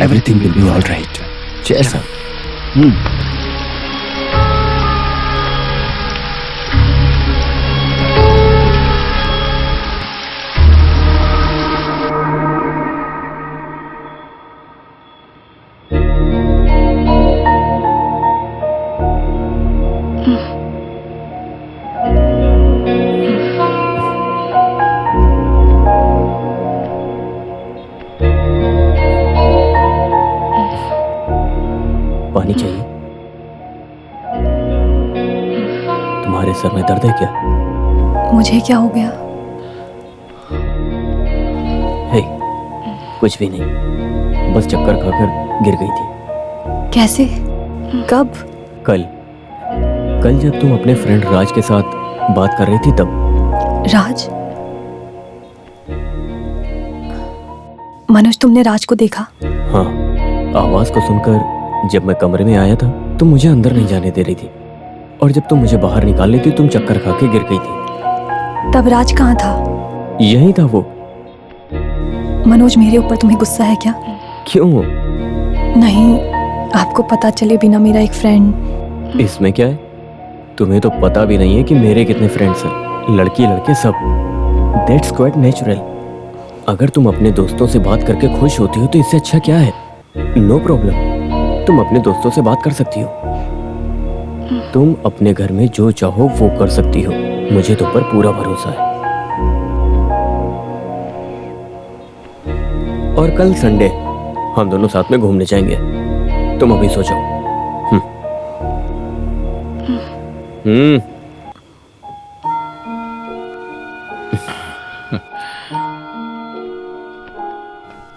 Everything will be all right. Chairs. तुम्हारे सर में दर्द है क्या? मुझे क्या हो गया? हे, कुछ भी नहीं, बस चक्कर खाकर गिर गई थी। कैसे? कब? कल जब तुम अपने फ्रेंड राज के साथ बात कर रही थी तब। राज? मनोज, तुमने राज को देखा? हाँ, आवाज को सुनकर जब मैं कमरे में आया था तुम मुझे अंदर नहीं जाने दे रही थी, और जब तुम मुझे बाहर निकाल लेती तुम चक्कर खा के गिर गई थी। तब राज कहाँ था? यही था वो। मनोज, मेरे ऊपर तुम्हें गुस्सा है क्या? क्यों? नहीं, आपको पता चले बिना मेरा एक फ्रेंड। इसमें क्या है? तुम्हें तो पता भी नहीं है कि मेरे कितने फ्रेंड्स हैं, लड़की लड़के सब। That's quite natural. अगर तुम अपने दोस्तों से बात करके खुश होती हो तो इससे अच्छा क्या है? नो प्रॉब्लम, तुम अपने दोस्तों से बात कर सकती हो। तुम अपने घर में जो चाहो वो कर सकती हो, मुझे तुम पर पूरा भरोसा है। और कल संडे हम दोनों साथ में घूमने जाएंगे। तुम अभी सो जाओ।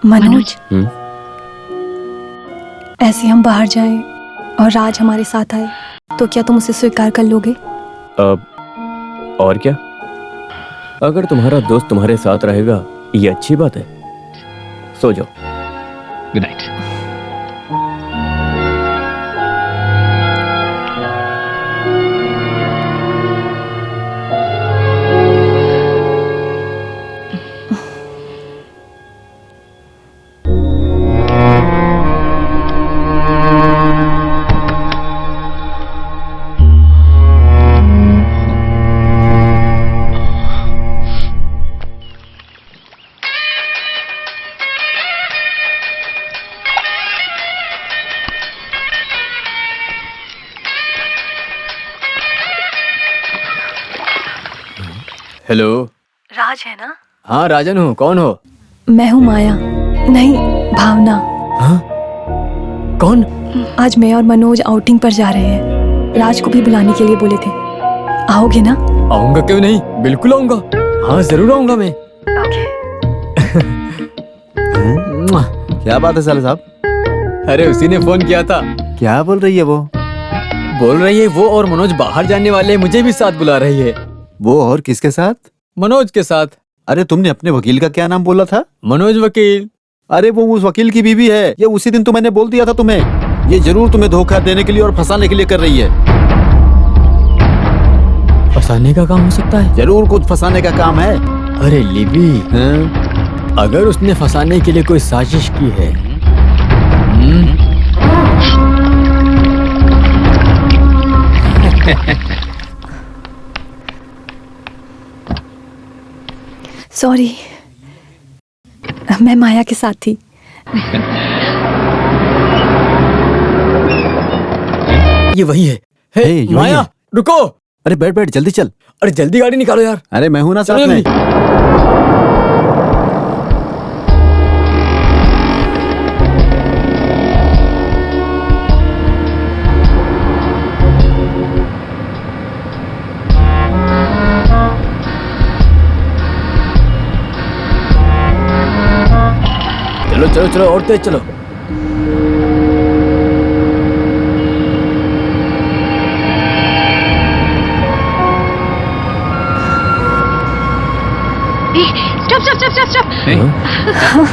मनोज, ऐसे हम बाहर जाएं और राज हमारे साथ आए तो क्या तुम उसे स्वीकार कर लोगे? अब और क्या, अगर तुम्हारा दोस्त तुम्हारे साथ रहेगा ये अच्छी बात है। सो जाओ। Good night. हेलो। राज है ना? हाँ राजन हूँ, कौन हो? मैं हूँ माया। नहीं, भावना। हाँ? कौन? आज मैं और मनोज आउटिंग पर जा रहे हैं। राज को भी बुलाने के लिए बोले थे। आओगे ना? आऊंगा, क्यों नहीं, बिल्कुल आऊंगा। हाँ जरूर आऊंगा मैं। क्या बात है साले साहब? अरे उसी ने फोन किया था। क्या बोल रही है वो? बोल रही है वो और मनोज बाहर जाने वाले, मुझे भी साथ बुला रही है। वो और किसके साथ? मनोज के साथ। अरे तुमने अपने वकील का क्या नाम बोला था? मनोज वकील। अरे वो उस वकील की बीवी है। ये उसी दिन तो मैंने बोल दिया था तुम्हें। ये जरूर तुम्हें धोखा देने के लिए और फंसाने के लिए कर रही है। फंसाने का काम हो सकता है? जरूर कुछ फंसाने का काम है। अरे लिबी, हाँ? अगर उसने फंसाने के लिए कोई साजिश की है। सॉरी, मैं माया के साथ थी। ये वही है। हे, हे, ये माया वही है। रुको। अरे बैठ बैठ, जल्दी चल। अरे जल्दी गाड़ी निकालो यार। अरे मैं हूं ना चलो साथ में। जल्दी। चलो चलो चलो, और तेज चलो। Stop.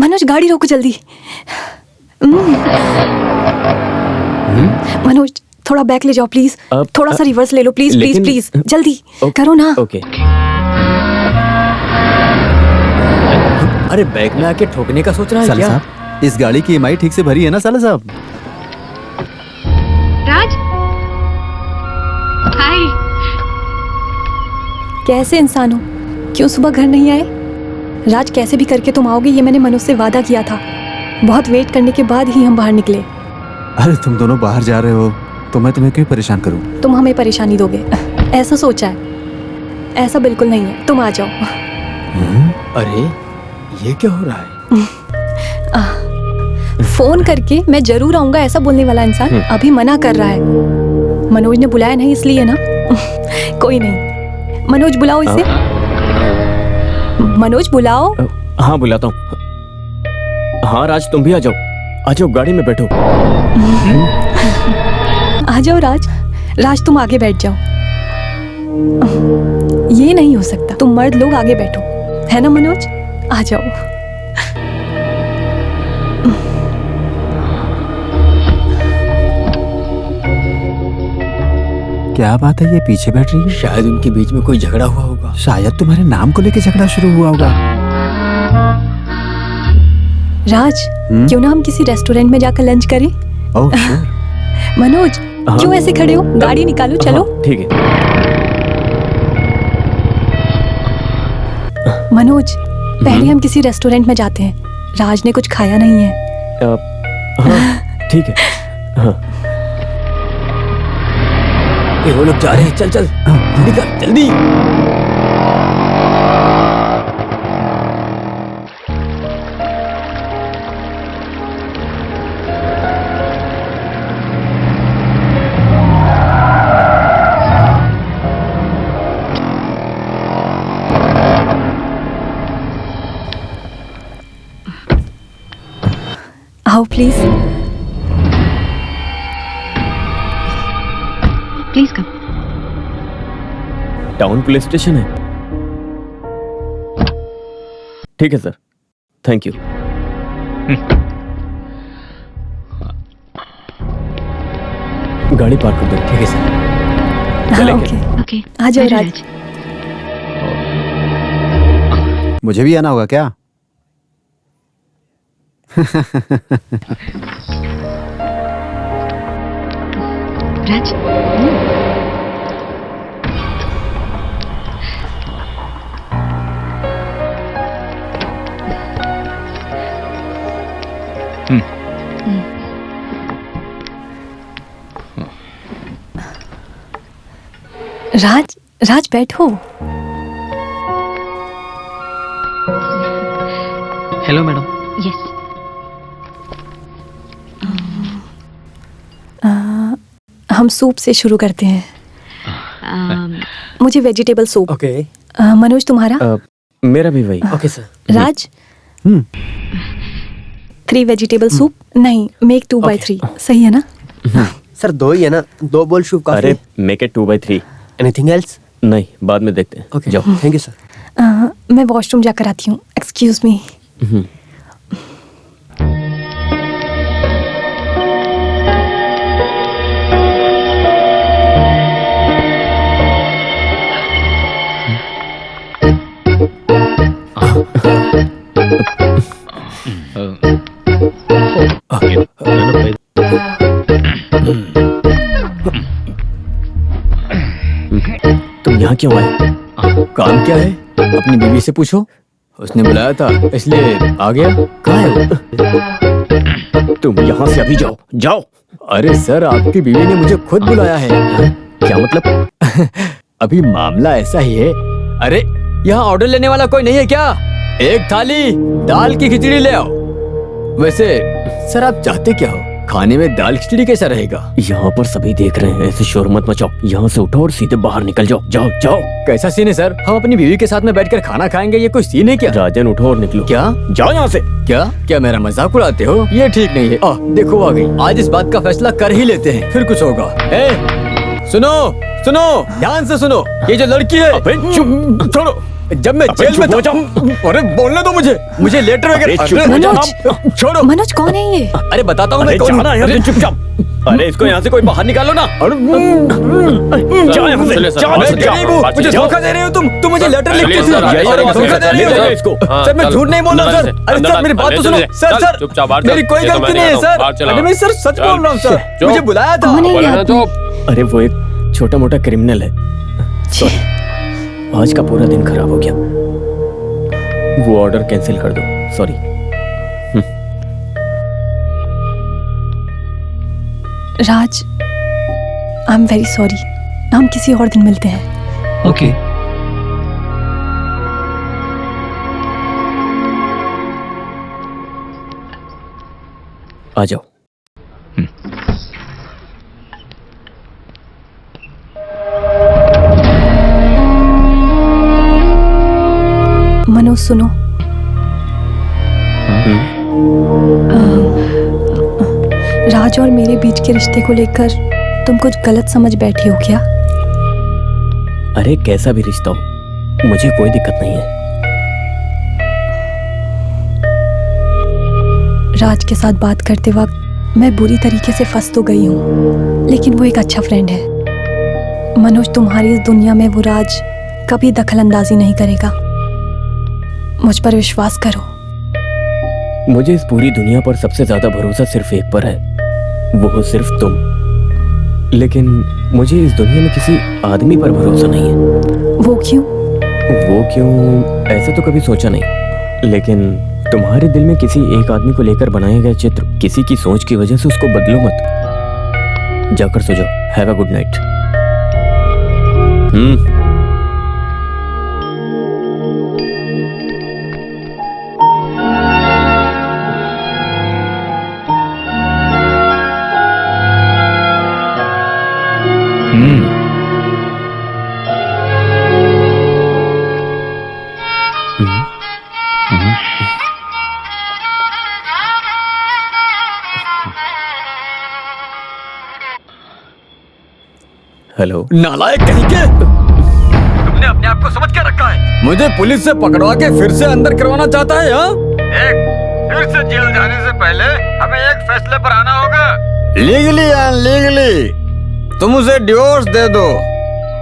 मनोज, गाड़ी रोको जल्दी। मनोज, थोड़ा बैक ले जाओ प्लीज। थोड़ा सा रिवर्स ले लो प्लीज, प्लीज लेकिन- प्लीज, जल्दी करो ना। ओके। अरे बैग में आके ठोकने का सोच रहा है साले क्या? साहब, इस गाड़ी की ईएमआई ठीक से भरी है ना साले साहब? Raj? Hi. कैसे इंसान हो? क्यों सुबह घर नहीं आए? राज, कैसे भी करके तुम आओगे, ये मैंने मनोज से वादा किया था। बहुत वेट करने के बाद ही हम बाहर निकले। अरे तुम दोनों बाहर जा रहे हो तो मैं तुम्हें क्यों परेशान करूं? तुम हमें परेशानी दोगे ऐसा सोचा है? ऐसा बिल्कुल नहीं है, तुम आ जाओ। अरे ये क्या हो रहा है? फोन करके मैं जरूर आऊंगा ऐसा बोलने वाला इंसान अभी मना कर रहा है। मनोज ने बुलाया नहीं इसलिए ना। कोई नहीं। मनोज बुलाओ इसे। मनोज बुलाओ। हाँ बुलाता हूँ। हाँ राज तुम भी आ जाओ गाड़ी में बैठो। आ जाओ राज। राज तुम आगे बैठ जाओ। ये नहीं हो सकता, तुम मर्द लोग आगे बैठो, है ना मनोज? आ जाओ। क्या बात है, ये पीछे बैठ रही है? शायद उनके बीच में कोई झगड़ा हुआ होगा। शायद तुम्हारे नाम को लेकर झगड़ा शुरू हुआ होगा। राज क्यों ना हम किसी रेस्टोरेंट में जाकर लंच करें? Oh sure. मनोज क्यों ऐसे खड़े हो? गाड़ी निकालो, चलो। ठीक है। मनोज पहले हम किसी रेस्टोरेंट में जाते हैं, राज ने कुछ खाया नहीं है। हाँ ठीक है। हाँ ये वो लोग जा रहे हैं, चल चल निकल जल्दी। आओ please. Please come. Town police station है। ठीक है सर, थैंक यू। गाड़ी पार्क कर दो। ठीक है सर। हाँ, ओके। Okay. आ जाओ Bye, राज। मुझे भी आना होगा क्या? Raj. राज, राज बैठो। Hello madam. Yes. हम सूप से शुरू करते हैं। मुझे वेजिटेबल सूप। ओके मनोज तुम्हारा? मेरा भी वही। Okay sir. Raj 3 vegetable soup. नहीं, मेक 2/3। सही है ना? सर 2 ही है ना, 2 बोल सूप काफी। अरे मेक इट 2/3। Anything else? नहीं बाद में देखते हैं। ओके जाओ। Thank you sir. मैं वॉशरूम जाकर आती हूँ। Excuse me. तुम यहाँ क्यों आए? काम क्या है? अपनी बीवी से पूछो, उसने बुलाया था इसलिए आ गया। कहाँ है वो? तुम यहाँ से अभी जाओ, जाओ। अरे सर, आपकी बीवी ने मुझे खुद बुलाया है। क्या मतलब? अभी मामला ऐसा ही है। अरे यहाँ ऑर्डर लेने वाला कोई नहीं है क्या? एक थाली दाल की खिचड़ी ले आओ। वैसे सर आप चाहते क्या हो? खाने में दाल खिचड़ी कैसा रहेगा? यहाँ पर सभी देख रहे हैं, ऐसे शोर मत मचाओ। यहाँ से उठो और सीधे बाहर निकल जाओ। जाओ जाओ। कैसा सीन है सर? हम अपनी बीवी के साथ में बैठकर खाना खाएंगे, ये कोई सीन है क्या? राजन उठो और निकलो। क्या? जाओ यहाँ से। क्या मेरा मजाक उड़ाते हो? ये ठीक नहीं है। देखो आ गई। आज इस बात का फैसला कर ही लेते हैं, फिर कुछ होगा। सुनो सुनो, ध्यान से सुनो। ये जो लड़की है, अबे चुप, छोड़ो। जब मैं जेल में था, अरे बोलने दो मुझे लेटर वगैरह। मनोज, छोड़ो। मनोज कौन है ये? अरे बताता हूँ मैं कौन हूँ। अरे चुपचाप। अरे इसको यहाँ से कोई बाहर निकालो ना। जाओ यहाँ से। मुझे धोखा दे रहे हो तुम मुझे लेटर लिख के धोखा दे रहे हो इसको। सर मैं झूठ नहीं बोल रहा सर। अरे सर मेरी बात तो सुनो। सर मेरी कोई गलती नहीं है सर। अरे मैं सर सच बोल रहा हूँ सर, मुझे बुलाया था। कौन है ये आदमी? अरे वो एक छोटा मोटा क्रिमिनल है। सॉरी, आज का पूरा दिन खराब हो गया। वो ऑर्डर कैंसिल कर दो। Sorry. Raj, I am very sorry. हम किसी और दिन मिलते हैं। ओके। आ जाओ। मनोज सुनो, राज और मेरे बीच के रिश्ते को लेकर तुम कुछ गलत समझ बैठी हो क्या? अरे कैसा भी रिश्ता हो, मुझे कोई दिक्कत नहीं है। राज के साथ बात करते वक्त मैं बुरी तरीके से फंस तो गई हूँ, लेकिन वो एक अच्छा फ्रेंड है। मनोज, तुम्हारी इस दुनिया में वो राज कभी दखलंदाजी नहीं करेगा। मुझ पर विश्वास करो। मुझे इस पूरी दुनिया पर सबसे ज्यादा भरोसा सिर्फ एक पर है, वो हो सिर्फ तुम। लेकिन मुझे इस दुनिया में किसी आदमी पर भरोसा नहीं है। वो क्यों? वो क्यों, ऐसे तो कभी सोचा नहीं। लेकिन तुम्हारे दिल में किसी एक आदमी को लेकर बनाया गया चित्र, किसी की सोच की वजह से उसको बदलो मत। जाकर सो जाओ। Have a good night. Hello. नालायक कहीं के, तुमने अपने आप को समझ क्या रखा है? मुझे पुलिस से पकड़वा के फिर से अंदर करवाना चाहता है? हाँ, देख, फिर से जेल जाने से पहले हमें एक फैसले पर आना होगा। लीगली या अनलीगली तुम उसे डिवोर्स दे दो,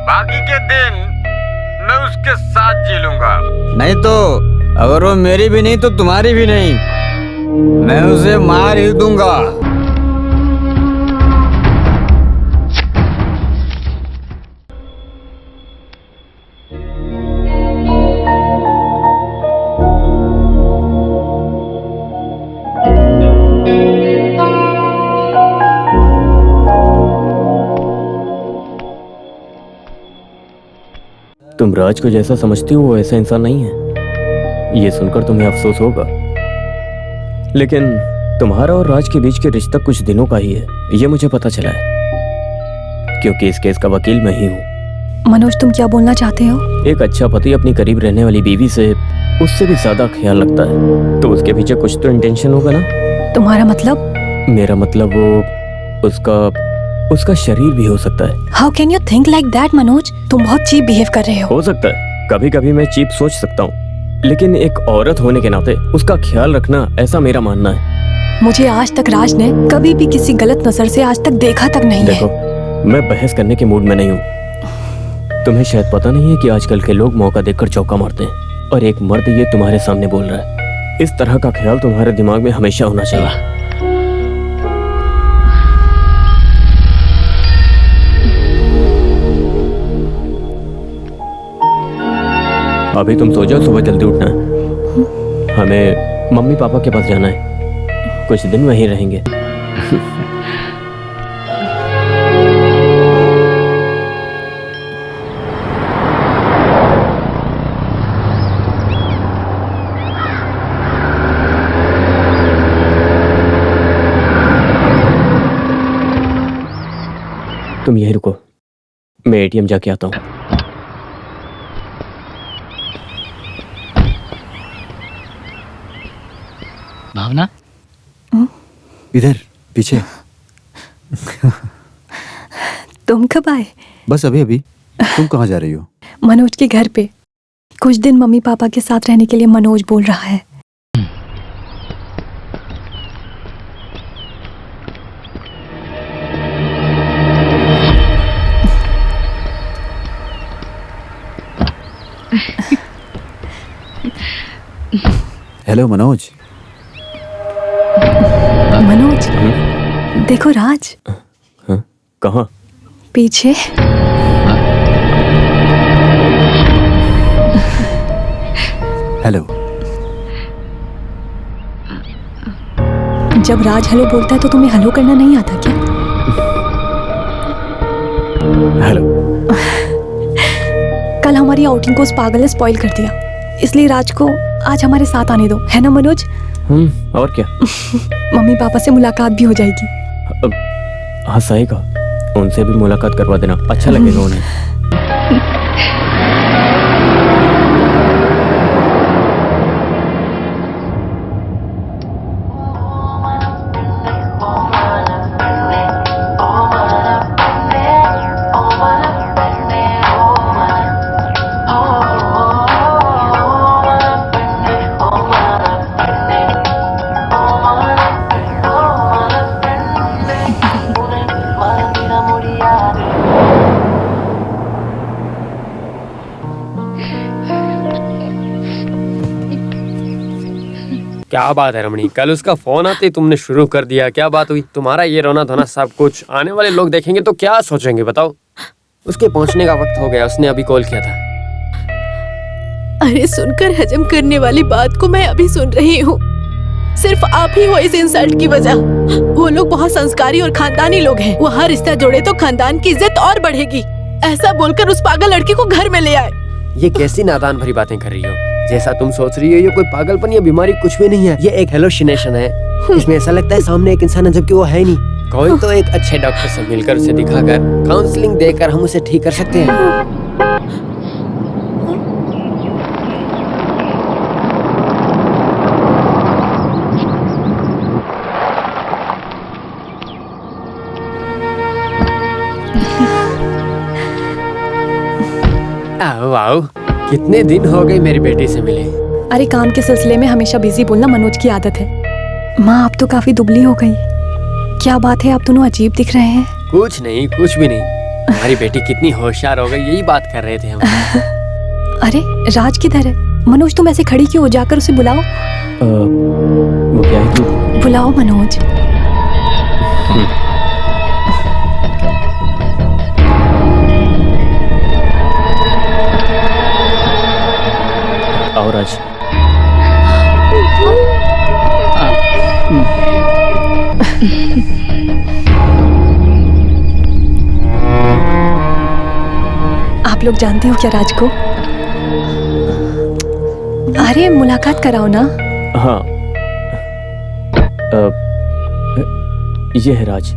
बाकी के दिन मैं उसके साथ जी लूंगा। नहीं तो अगर वो मेरी भी नहीं तो तुम्हारी भी नहीं, मैं उसे मार ही दूंगा। तुम राज को जैसा समझती हो वो ऐसा इंसान नहीं है, ये सुनकर तुम्हें अफसोस होगा। लेकिन तुम्हारा और राज के बीच के रिश्ता कुछ दिनों का ही है, ये मुझे पता चला है, क्योंकि इस केस का वकील मैं ही हूँ। मनोज, तुम क्या बोलना चाहते हो? एक अच्छा पति अपनी करीब रहने वाली बीवी से उससे भी ज्यादा ख्याल रखता है, तो उसके पीछे कुछ तो इंटेंशन होगा ना। तुम्हारा मतलब? मेरा मतलब वो उसका शरीर भी हो सकता है। How can you think like that Manoj? तुम बहुत चीप बिहेव कर रहे हो। हो सकता है, कभी कभी मैं चीप सोच सकता हूँ, लेकिन एक औरत होने के नाते उसका ख्याल रखना, ऐसा मेरा मानना है। मुझे आज तक राज ने कभी भी किसी गलत नजर से आज तक देखा तक नहीं देखो, है। मैं बहस करने के मूड में नहीं हूँ। तुम्हें शायद पता नहीं है कि आजकल के लोग मौका देखकर चौका मारते हैं, और एक मर्द ये तुम्हारे सामने बोल रहा है। इस तरह का ख्याल तुम्हारे दिमाग में हमेशा होना चाहिए। अभी तुम सो जाओ, सुबह जल्दी उठना है। हमें मम्मी पापा के पास जाना है, कुछ दिन वहीं रहेंगे। तुम यहीं रुको, मैं एटीएम जाके आता हूँ। भावना, इधर पीछे। तुम कब आए? बस अभी अभी। तुम कहाँ जा रही हो? मनोज के घर पे। कुछ दिन मम्मी पापा के साथ रहने के लिए मनोज बोल रहा है। हेलो मनोज। मनोज, देखो राज। हाँ? कहाँ? पीछे। हेलो। जब राज हेलो बोलता है तो तुम्हें हेलो करना नहीं आता क्या? हेलो। कल हमारी आउटिंग को उस पागल ने स्पॉइल कर दिया, इसलिए राज को आज हमारे साथ आने दो, है ना मनोज? और क्या? मम्मी पापा से मुलाकात भी हो जाएगी। हाँ सही कहा, उनसे भी मुलाकात करवा देना, अच्छा लगेगा उन्हें। क्या बात है रमणी, कल उसका फोन आते ही तुमने शुरू कर दिया। क्या बात हुई? तुम्हारा ये रोना धोना सब कुछ आने वाले लोग देखेंगे तो क्या सोचेंगे बताओ? उसके पहुंचने का वक्त हो गया, उसने अभी कॉल किया था। अरे सुनकर हजम करने वाली बात को मैं अभी सुन रही हूँ। सिर्फ आप ही हो इस इंसल्ट की वजह। वो लोग बहुत संस्कारी और खानदानी लोग हैं। वो हर रिश्ता जोड़े तो खानदान की इज्जत और बढ़ेगी। ऐसा बोलकर उस पागल लड़की को घर में ले आए। ये कैसी नादान भरी बातें कर रही हो? जैसा तुम सोच रही हो ये कोई पागलपन या बीमारी कुछ भी नहीं है। ये एक हेलोसिनेशन है। इसमें ऐसा लगता है सामने एक इंसान है जबकि वो है नहीं। कोई तो एक अच्छे डॉक्टर से मिलकर उसे दिखाकर काउंसलिंग देकर हम उसे ठीक कर सकते हैं। वाओ, कितने दिन हो गए मेरी बेटी से मिले। अरे काम के सिलसिले में हमेशा बिजी बोलना मनोज की आदत है। माँ आप तो काफी दुबली हो गई। क्या बात है, आप दोनों अजीब दिख रहे हैं। कुछ नहीं, कुछ भी नहीं। हमारी बेटी कितनी होशियार हो गई, यही बात कर रहे थे हम। अरे राज किधर है? मनोज तुम ऐसे खड़ी क्यों हो? जाकर उसे बुलाओ। वो क्या है कि बुलाओ मनोज। और आज आप लोग जानते हो क्या राज को? अरे मुलाकात कराओ ना। हाँ, ये है राज,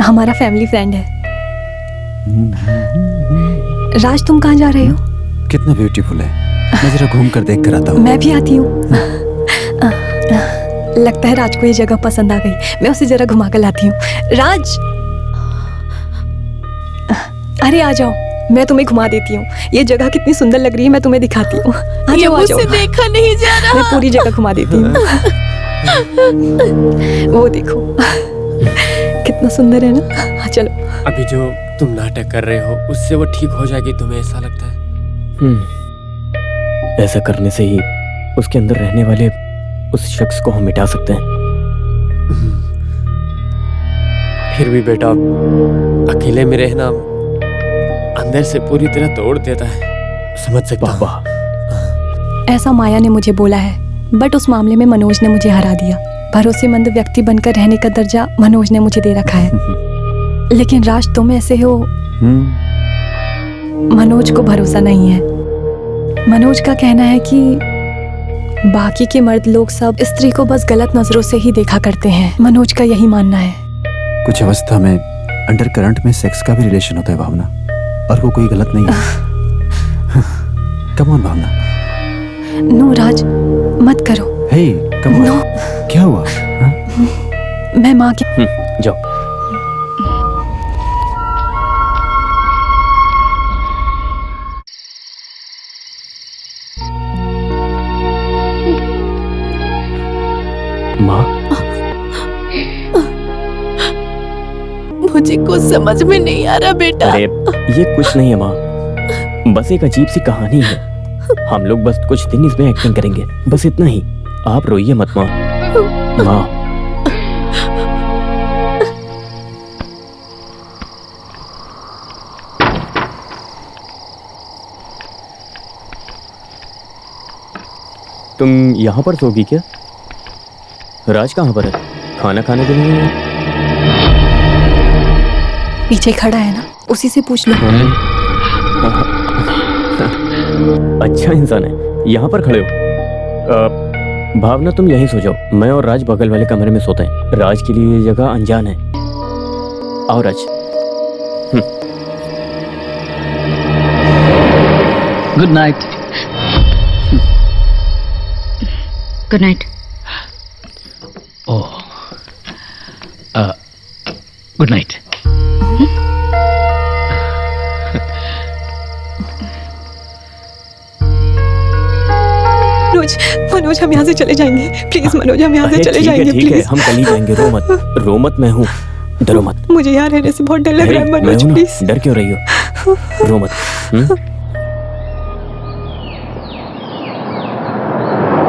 हमारा फैमिली फ्रेंड है। राज तुम कहाँ जा रहे हो? कितना ब्यूटीफुल है। मैं जरा घूम कर देख कर आता हूँ। मैं भी आती हूँ। लगता है राज को ये जगह पसंद आ गई। मैं उसे जरा घुमा कर लाती हूँ। राज, अरे आ जाओ, मैं तुम्हें घुमा देती हूँ। ये जगह कितनी सुंदर लग रही है, मैं तुम्हें दिखाती हूँ। आ जाओ, आ जाओ। देखा नहीं जा रहा। मैं पूरी जगह घुमा देती हूँ। वो देखो कितना सुंदर है ना। चलो। अभी जो तुम नाटक कर रहे हो उससे वो ठीक हो जाएगी, तुम्हें ऐसा लगता है? ऐसा करने से ही उसके अंदर रहने वाले उस शख्स को हम मिटा सकते हैं। फिर भी बेटा, अकेले में रहना अंदर से पूरी तरह तोड़ देता है, समझ सकता हूं। ऐसा माया ने मुझे बोला है, बट उस मामले में मनोज ने मुझे हरा दिया। भरोसेमंद व्यक्ति बनकर रहने का दर्जा मनोज ने मुझे दे रखा है। लेकिन राज तुम ऐसे हो। मनोज को भरोसा नहीं है। मनोज का कहना है कि बाकी के मर्द लोग सब स्त्री को बस गलत नजरों से ही देखा करते हैं। मनोज का यही मानना है। कुछ अवस्था में अंडर करंट में सेक्स का भी रिलेशन होता है भावना, और वो कोई गलत नहीं है। Come on Bhavna. नो राज, मत करो। हे कम ऑन। नो। क्या हुआ? मैं माँ की। जाओ। माँ, मुझे कुछ समझ में नहीं आ रहा बेटा। अरे ये कुछ नहीं है माँ, बस एक अजीब सी कहानी है। हम लोग बस कुछ दिन इसमें एक्टिंग करेंगे, बस इतना ही। आप रोइए मत माँ। माँ, तुम यहाँ पर सोगी क्या? राज कहाँ पर है? खाना खाने के लिए? पीछे खड़ा है ना, उसी से पूछ लो। अच्छा इंसान है, यहाँ पर खड़े हो। भावना तुम यहीं सो जाओ, मैं और राज बगल वाले कमरे में सोते हैं। राज के लिए ये जगह अनजान है। आओ Raj. Good night. Good night. Oh. Good night. Manoj हम यहाँ से चले जाएंगे। प्लीज मनोज, हम यहाँ से चले जाएंगे। ठीक है, प्लीज। हम कल ही जाएंगे। रो मत, मैं हूँ, डरो मत। मुझे यहाँ रहने से बहुत डर लग रहा है मनोज, प्लीज। डर क्यों रही हो? 「 रो मत। 「 「 「 「 「 「 「 「 「 「 「 「 「 「 「 「 「 「 「 「 「 「 「 「 「 「 「 「 「 「 「 「 「 「 「 「 「 「 「 「 「 「 「 「 「 「 「 「 「 「 「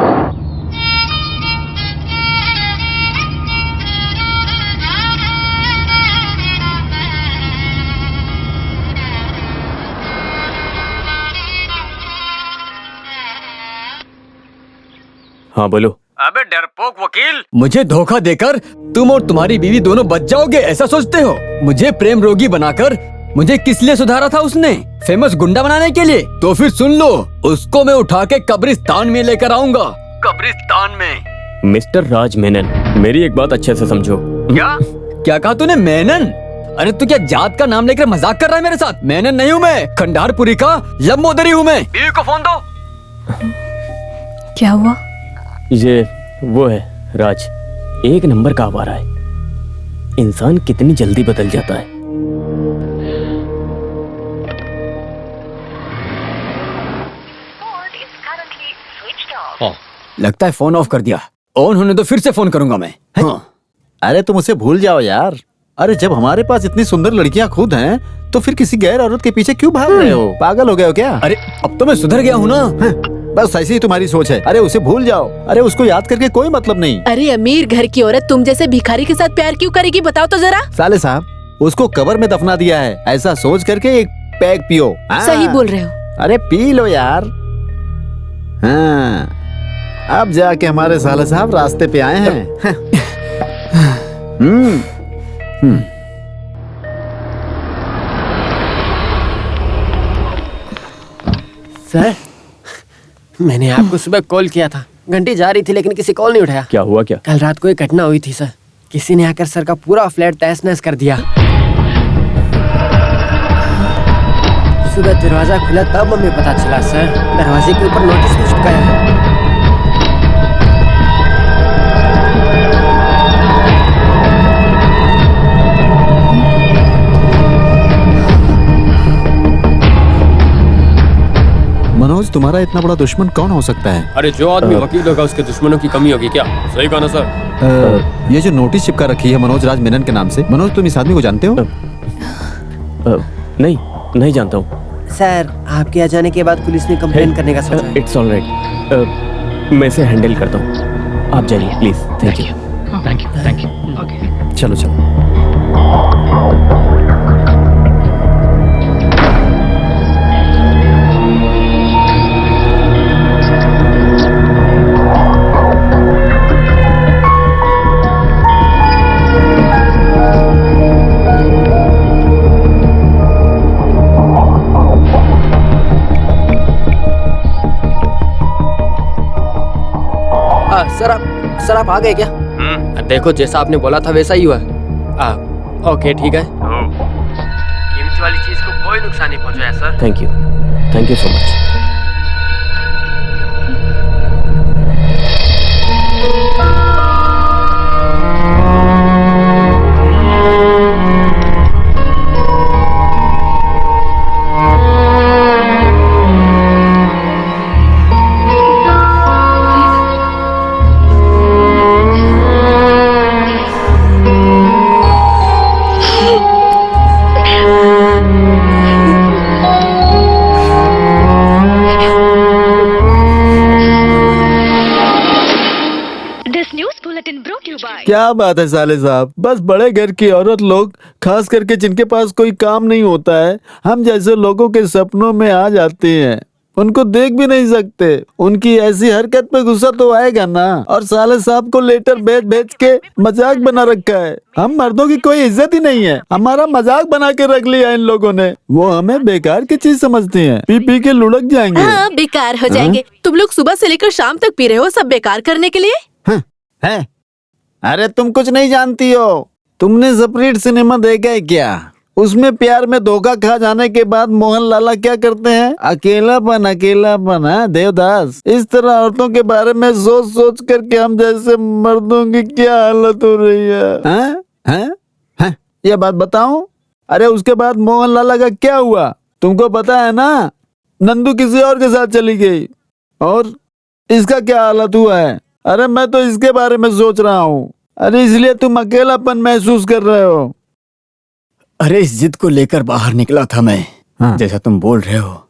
हाँ बोलो। अबे डरपोक वकील, मुझे धोखा देकर तुम और तुम्हारी बीवी दोनों बच जाओगे ऐसा सोचते हो? मुझे प्रेम रोगी बनाकर मुझे किस लिए सुधारा था उसने? फेमस गुंडा बनाने के लिए? तो फिर सुन लो, उसको मैं उठा के कब्रिस्तान में लेकर आऊंगा। कब्रिस्तान में? मिस्टर राज मेनन, मेरी एक बात अच्छे से समझो। क्या कहा तूने? मेनन? अरे तू क्या जात का नाम लेकर मजाक कर रहा है मेरे साथ? मेनन नहीं हूँ मैं, खंडारपुरी का लंबोदरी हूँ मैं। बीवी को फोन दो। क्या हुआ? ये वो है राज, एक नंबर का आवारा है। इंसान कितनी जल्दी बदल जाता है। लगता है फोन ऑफ कर दिया। ऑन होने तो फिर से फोन करूंगा मैं। हाँ। अरे तुम उसे भूल जाओ यार। अरे जब हमारे पास इतनी सुंदर लड़कियां खुद हैं, तो फिर किसी गैर औरत के पीछे क्यों भाग रहे हो? पागल हो गए हो क्या? अरे अब तो मैं सुधर गया हूँ ना। बस ऐसी ही तुम्हारी सोच है। अरे उसे भूल जाओ। अरे उसको याद करके कोई मतलब नहीं। अरे अमीर घर की औरत तुम जैसे भिखारी के साथ प्यार क्यों करेगी, बताओ तो जरा। साले साहब, उसको कब्र में दफना दिया है, ऐसा सोच करके एक पैग पियो। हाँ। सही बोल रहे हो। अरे पी लो यार। हाँ, अब जाके हमारे साले साहब रास्ते पे आए हैं। सर, मैंने आपको सुबह कॉल किया था, घंटी जा रही थी लेकिन किसी कॉल नहीं उठाया। क्या हुआ? क्या कल रात को एक घटना हुई थी सर, किसी ने आकर सर का पूरा फ्लैट तहस नहस कर दिया। सुबह दरवाजा खुला तब हमें पता चला सर, दरवाजे के ऊपर नोटिस भी चिपकाया है। मनोज, तुम्हारा इतना बड़ा दुश्मन कौन हो सकता है? अरे जो आदमी वकील होगा उसके दुश्मनों की कमी होगी क्या? सही कहा ना सर? ये जो नोटिस चिपका रखी है मनोज राज मेनन के नाम से, मनोज तुम इस आदमी को जानते हो? नहीं जानता हूँ। सर, आपके आ जाने के बाद पुलिस ने कंप्लेन करने का सोचा है। इट्स ऑल राइट, मैं इसे हैंडल करता हूँ। आप जाइए please. Thank you. Thank you. Okay. चलो चलो। सर आप आ गए क्या? देखो जैसा आपने बोला था वैसा ही हुआ। ओके ठीक है। कीमती वाली चीज को कोई नुकसान नहीं पहुंचाया sir. Thank you so much. क्या बात है साले साहब, बस बड़े घर की औरत लोग, खास करके जिनके पास कोई काम नहीं होता है, हम जैसे लोगों के सपनों में आ जाते हैं। उनको देख भी नहीं सकते। उनकी ऐसी हरकत पे गुस्सा तो आएगा ना। और साले साहब को लेटर भेज भेज के मजाक बना रखा है। हम मर्दों की कोई इज्जत ही नहीं है, हमारा मजाक बना के रख लिया इन लोगों ने। वो हमें बेकार की चीज समझते हैं, पी पी के लुढ़क जाएंगे। हाँ, बेकार हो जाएंगे। तुम लोग सुबह से लेकर शाम तक पी रहे हो, सब बेकार करने के लिए। है? अरे तुम कुछ नहीं जानती हो। तुमने स्प्रिट सिनेमा देखा है क्या? उसमें प्यार में धोखा खा जाने के बाद मोहन लाला क्या करते हैं? अकेलापन अकेलापन। हाँ देवदास, इस तरह औरतों के बारे में सोच सोच करके हम जैसे मर्दों की क्या हालत हो रही है। हाँ? हाँ? हाँ? ये बात बताऊं? अरे उसके बाद मोहन लाला का क्या हुआ तुमको पता है ना? नंदू किसी और के साथ चली गई। और इसका क्या हालत हुआ है? अरे मैं तो इसके बारे में सोच रहा हूँ। अरे इसलिए तुम अकेलापन महसूस कर रहे हो। अरे इस जिद को लेकर बाहर निकला था मैं। हाँ। जैसा तुम बोल रहे हो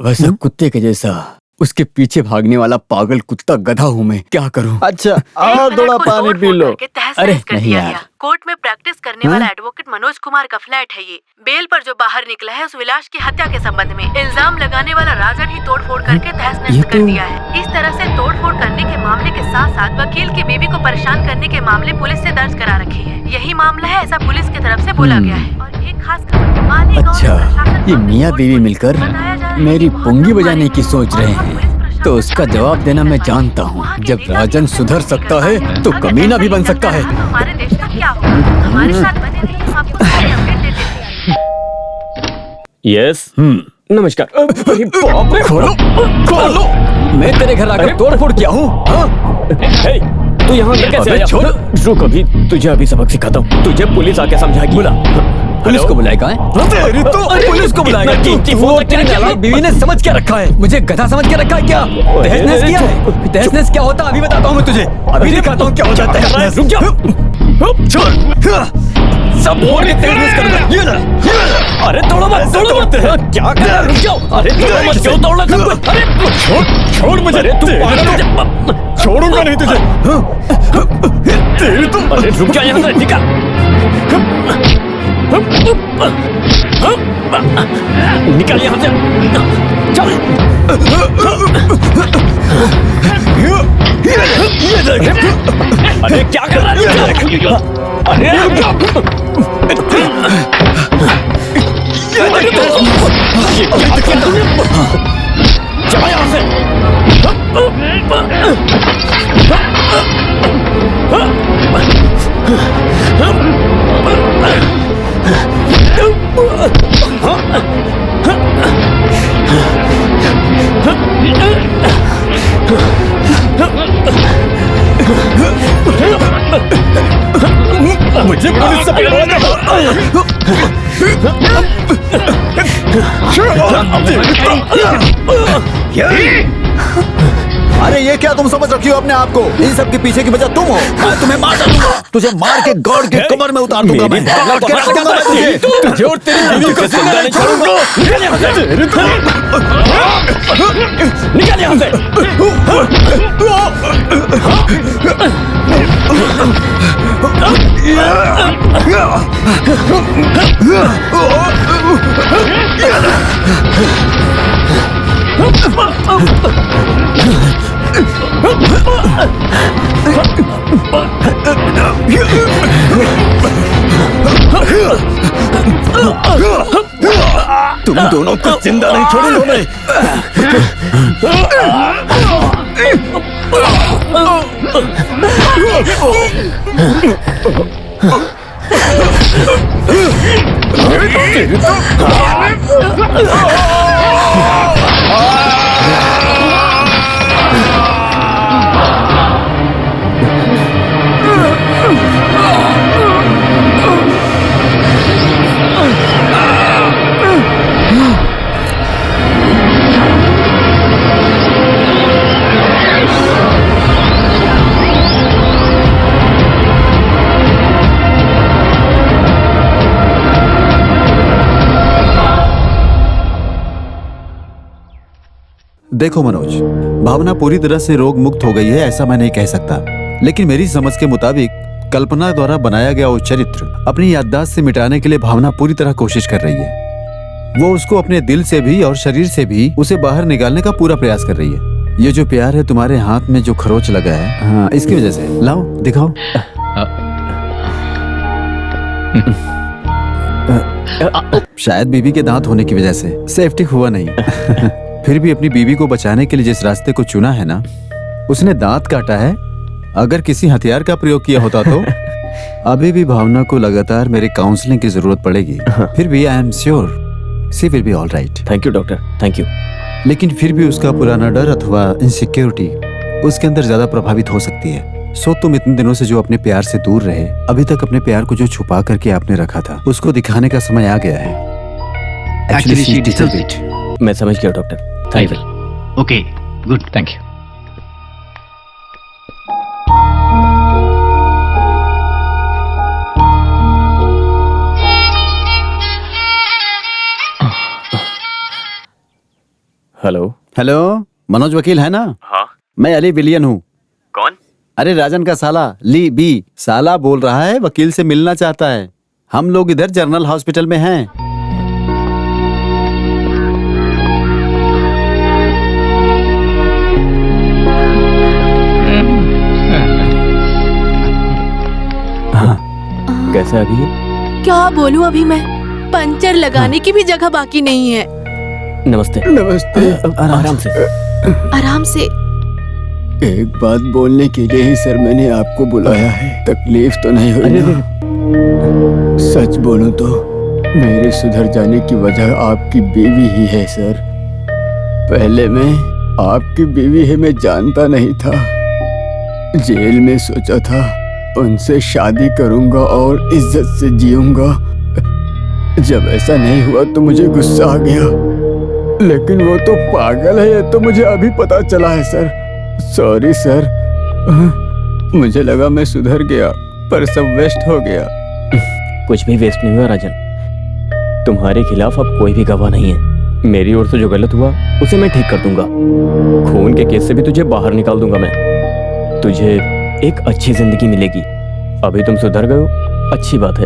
वैसे कुत्ते के जैसा उसके पीछे भागने वाला पागल कुत्ता गधा हूँ मैं, क्या करूँ? अच्छा और थोड़ा पानी पी लो। अरे नहीं यार। कोर्ट में प्रैक्टिस करने वाला एडवोकेट मनोज कुमार का फ्लैट है ये। बेल पर जो बाहर निकला है उस विलास की हत्या के संबंध में इल्जाम लगाने वाला राजन ही तोड़फोड़ करके तहस नहस कर दिया है। इस तरह से तोड़फोड़ करने के मामले के साथ साथ वकील की बीवी को परेशान करने के मामले पुलिस से दर्ज करा रखे हैं। यही मामला है, ऐसा पुलिस की तरफ से बोला गया है। और एक खास खबर, मालेगांव अच्छा, प्रशासन ये और मियाँ कोर्ट बीवी में मिलकर बताया जा रहा है मेरी कि पुंगी वहाँ बजाने की मालेगांव सोच रहे और हैं, पुलिस तो उसका जवाब देना मैं जानता हूँ। जब राजन सुधर सकता है तो कमीना भी बन सकता है। हमारे देश का क्या होगा? हमारे साथ बने रहिए, हम आपको सारी अपडेट देते हैं। यस। नमस्कार। अरे बाप रे। खोलो। मैं तेरे घर आकर तोड़फोड़ किया हूँ। हे, तू यहाँ अंदर कैसे आया? छोड़। रुक अभी, तुझे अभी सबक सिखाता हूँ। तुझे पुलिस आके समझाएगी। बुला। पुलिस को बुलाएगा? तेरी तो पुलिस को बुलाएगा। तेरी नालायक बीवी ने समझ क्या रखा है? मुझे गधा समझ के रखा है क्या? तहस-नहस किया है? तहस-नहस क्या होता है अभी बताता हूँ मैं तुझे। अभी दिखाता हूँ क्या होता है तहस-नहस। रुक जा। छोड़। सब बोल के तहस-नहस करूंगा। ये ना। अरे तोड़ो मत, तोड़ते हैं। क्या कर रहा है? रुक जाओ। अरे तोड़ो मत, क्यों तोड़ना सब कुछ? अरे छोड़ मुझे। अरे तू पागल, छोड़ूंगा नहीं तुझे। तेरी तो। अरे रुक जा यहाँ से, निकल। निकल यहाँ से। चल। अरे क्या कर रहा है? अरे चला यहाँ से। मुझे पुलिस से पकड़वाना। अरे ये क्या तुम समझ रखी हो अपने आप को? इन सब के पीछे की वजह तुम हो। मैं तुम्हें मार डालूंगा, तुझे मार के गॉड के कमर में उतार दूंगा। मैं काट के रख दूंगा मैं तुझे और तेरी बीवी को जिंदा नहीं छोड़ूंगा। निकल यहाँ से। निकल यहाँ से। तुम दोनों को जिंदा नहीं छोड़ूंगा मैं। देखो मनोज, भावना पूरी तरह से रोग मुक्त हो गई है ऐसा मैं नहीं कह सकता, लेकिन मेरी समझ के मुताबिक कल्पना द्वारा बनाया गया वो चरित्र अपनी याददाश्त से मिटाने के लिए भावना पूरी तरह कोशिश कर रही है। वो उसको अपने दिल से भी और शरीर से भी उसे बाहर निकालने का पूरा प्रयास कर रही है। ये जो प्यार है तुम्हारे हाथ में जो खरोच लगा है, हाँ, इसकी वजह से। लाओ दिखाओ। शायद बीबी के दांत होने की वजह से सेफ्टी हुआ नहीं। फिर भी अपनी बीवी को बचाने के लिए जिस रास्ते को चुना है ना, उसने दांत काटा है। अगर किसी हथियार का प्रयोग किया होता तो अभी भी भावना को लगातार मेरी काउंसलिंग की जरूरत पड़ेगी। फिर भी I am sure she will be all right. Thank you doctor, thank you. लेकिन फिर भी उसका पुराना डर अथवा इनसिक्योरिटी उसके अंदर ज्यादा प्रभावित हो सकती है। सो तुम इतने दिनों से जो अपने प्यार से दूर रहे, अभी तक अपने प्यार को जो छुपा करके आपने रखा था, उसको दिखाने का समय आ गया है। Actually, she deserves it. मैं समझ गया doctor, thank you. Okay, good, thank you. Hello. Hello, Manoj वकील है ना? हाँ। मैं अली विलियन हूँ। कौन? अरे राजन का साला ली बी। साला बोल रहा है, वकील से मिलना चाहता है। हम लोग इधर जनरल हॉस्पिटल में हैं। कैसा अभी? क्या बोलूं अभी मैं, पंचर लगाने की भी जगह बाकी नहीं है। नमस्ते। नमस्ते। आराम से। आराम से। एक बात बोलने के लिए ही सर मैंने आपको बुलाया है। तकलीफ तो नहीं हुई ना? सच बोलूं तो मेरे सुधर जाने की वजह आपकी बीवी ही है सर। पहले मैं आपकी बीवी है मैं जानता नहीं था। जेल में सोचा था उनसे शादी करूंगा और इज्जत से जीऊंगा। जब ऐसा नहीं हुआ तो मुझे गुस्सा आ गया, लेकिन वो तो पागल है, ये तो मुझे अभी पता चला है सर। सॉरी सर, मुझे लगा मैं सुधर गया, पर सब वेस्ट हो गया। कुछ भी वेस्ट नहीं हुआ राजन। तुम्हारे खिलाफ अब कोई भी गवाह नहीं है। मेरी ओर से जो गलत हुआ उसे मैं ठीक कर दूंगा। खून के केस से भी तुझे बाहर निकाल दूंगा मैं। तुझे एक अच्छी जिंदगी मिलेगी। अभी तुम सुधर गए हो, अच्छी बात है।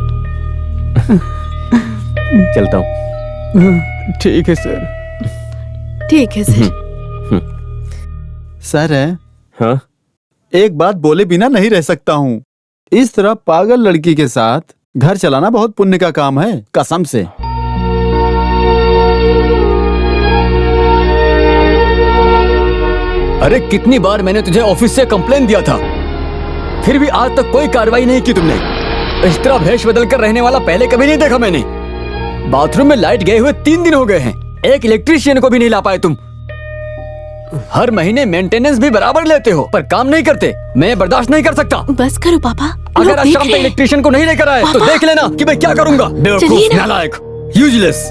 चलता हूँ। ठीक है सर। ठीक है सर। सर है? हाँ? एक बात बोले बिना नहीं रह सकता हूँ। इस तरह पागल लड़की के साथ घर चलाना बहुत पुण्य का काम है, कसम से। अरे कितनी बार मैंने तुझे ऑफिस से कंप्लेन दिया था, फिर भी आज तक कोई कार्रवाई नहीं की तुमने। इस तरह भेष बदल कर रहने वाला पहले कभी नहीं देखा मैंने। बाथरूम में लाइट गए हुए 3 दिन हो गए हैं, एक इलेक्ट्रीशियन को भी नहीं ला पाए तुम। हर महीने मेंटेनेंस भी बराबर लेते हो, पर काम नहीं करते। मैं बर्दाश्त नहीं कर सकता। बस करो पापा, अगर आज शाम तक इलेक्ट्रीशियन को नहीं लेकर आए तो देख लेना कि मैं क्या करूंगा। बेवकूफ, नालायक, यूजलेस।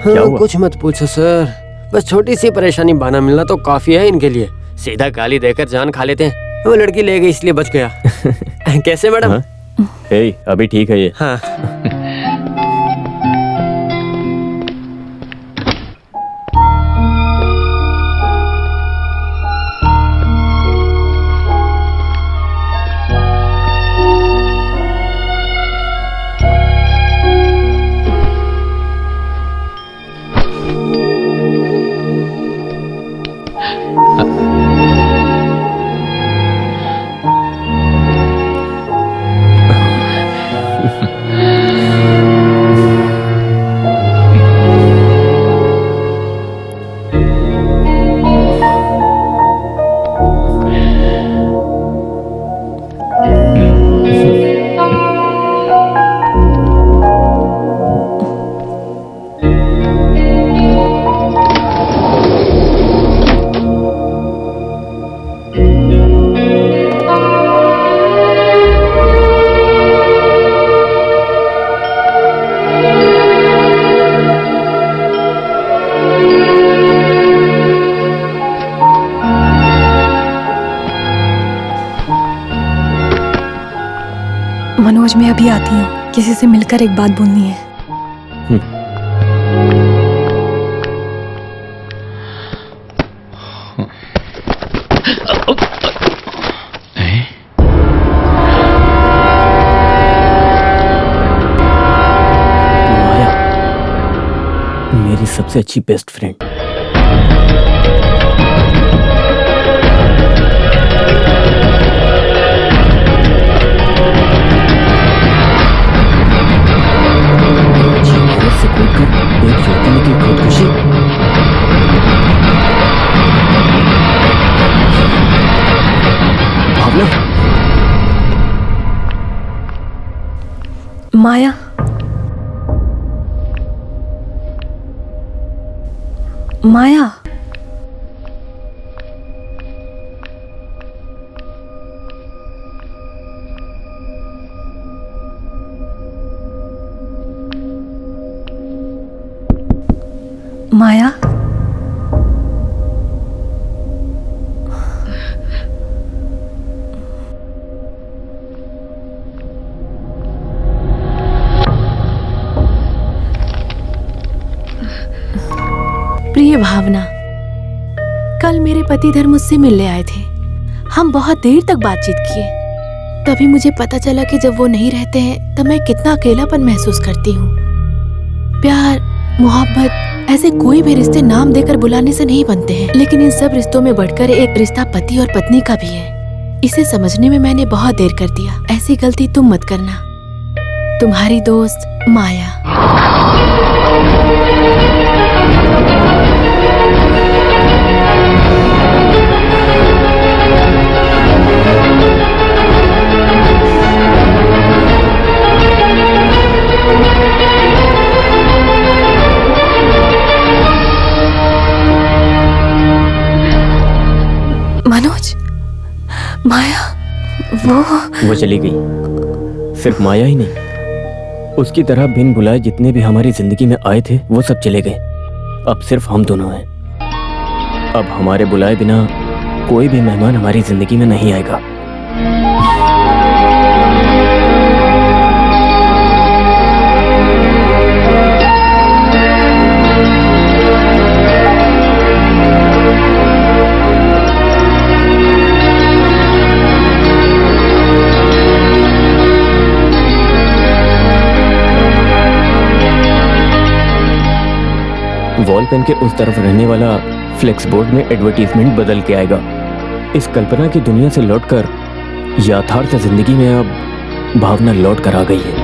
क्या हुआ? कुछ मत पूछो सर, बस छोटी सी परेशानी बहाना मिलना तो काफी है इनके लिए। सीधा गाली देकर जान खा लेते हैं। वो लड़की ले गई इसलिए बच गया। कैसे मैडम? हाँ? अभी ठीक है ये। हाँ। मनोज, मैं अभी आती हूँ, किसी से मिलकर एक बात बोलनी है। माया, मेरी सबसे अच्छी बेस्ट फ्रेंड। एक युवती की खुदकुशी। भावना, माया, माया, माया, प्रिय भावना, कल मेरे पतिधर मुझसे मिलने आए थे। हम बहुत देर तक बातचीत किए। तभी मुझे पता चला कि जब वो नहीं रहते हैं तब मैं कितना अकेलापन महसूस करती हूँ। प्यार, मोहब्बत, ऐसे कोई भी रिश्ते नाम देकर बुलाने से नहीं बनते हैं, लेकिन इन सब रिश्तों में बढ़कर एक रिश्ता पति और पत्नी का भी है। इसे समझने में मैंने बहुत देर कर दिया। ऐसी गलती तुम मत करना। तुम्हारी दोस्त माया। मनोज, माया, वो चली गई। सिर्फ माया ही नहीं, उसकी तरह बिन बुलाए जितने भी हमारी जिंदगी में आए थे वो सब चले गए। अब सिर्फ हम दोनों हैं। अब हमारे बुलाए बिना कोई भी मेहमान हमारी जिंदगी में नहीं आएगा। वॉल पेन के उस तरफ रहने वाला फ्लेक्स बोर्ड में एडवर्टीजमेंट बदल के आएगा। इस कल्पना की दुनिया से लौटकर यथार्थ जिंदगी में अब भावना लौट कर आ गई है।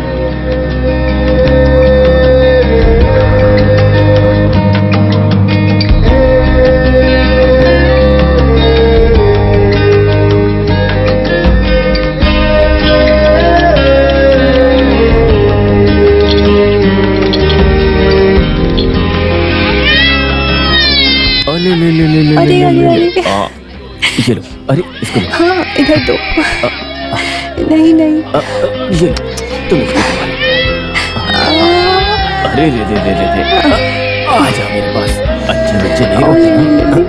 अरे अरे अरे, ये लो। अरे इसको लो। हाँ इधर दो। नहीं नहीं। ये लो, तुम इसको संभालो। अरे रे रे रे रे रे, आ जा मेरे पास। अच्छे बच्चे नहीं रोते ना।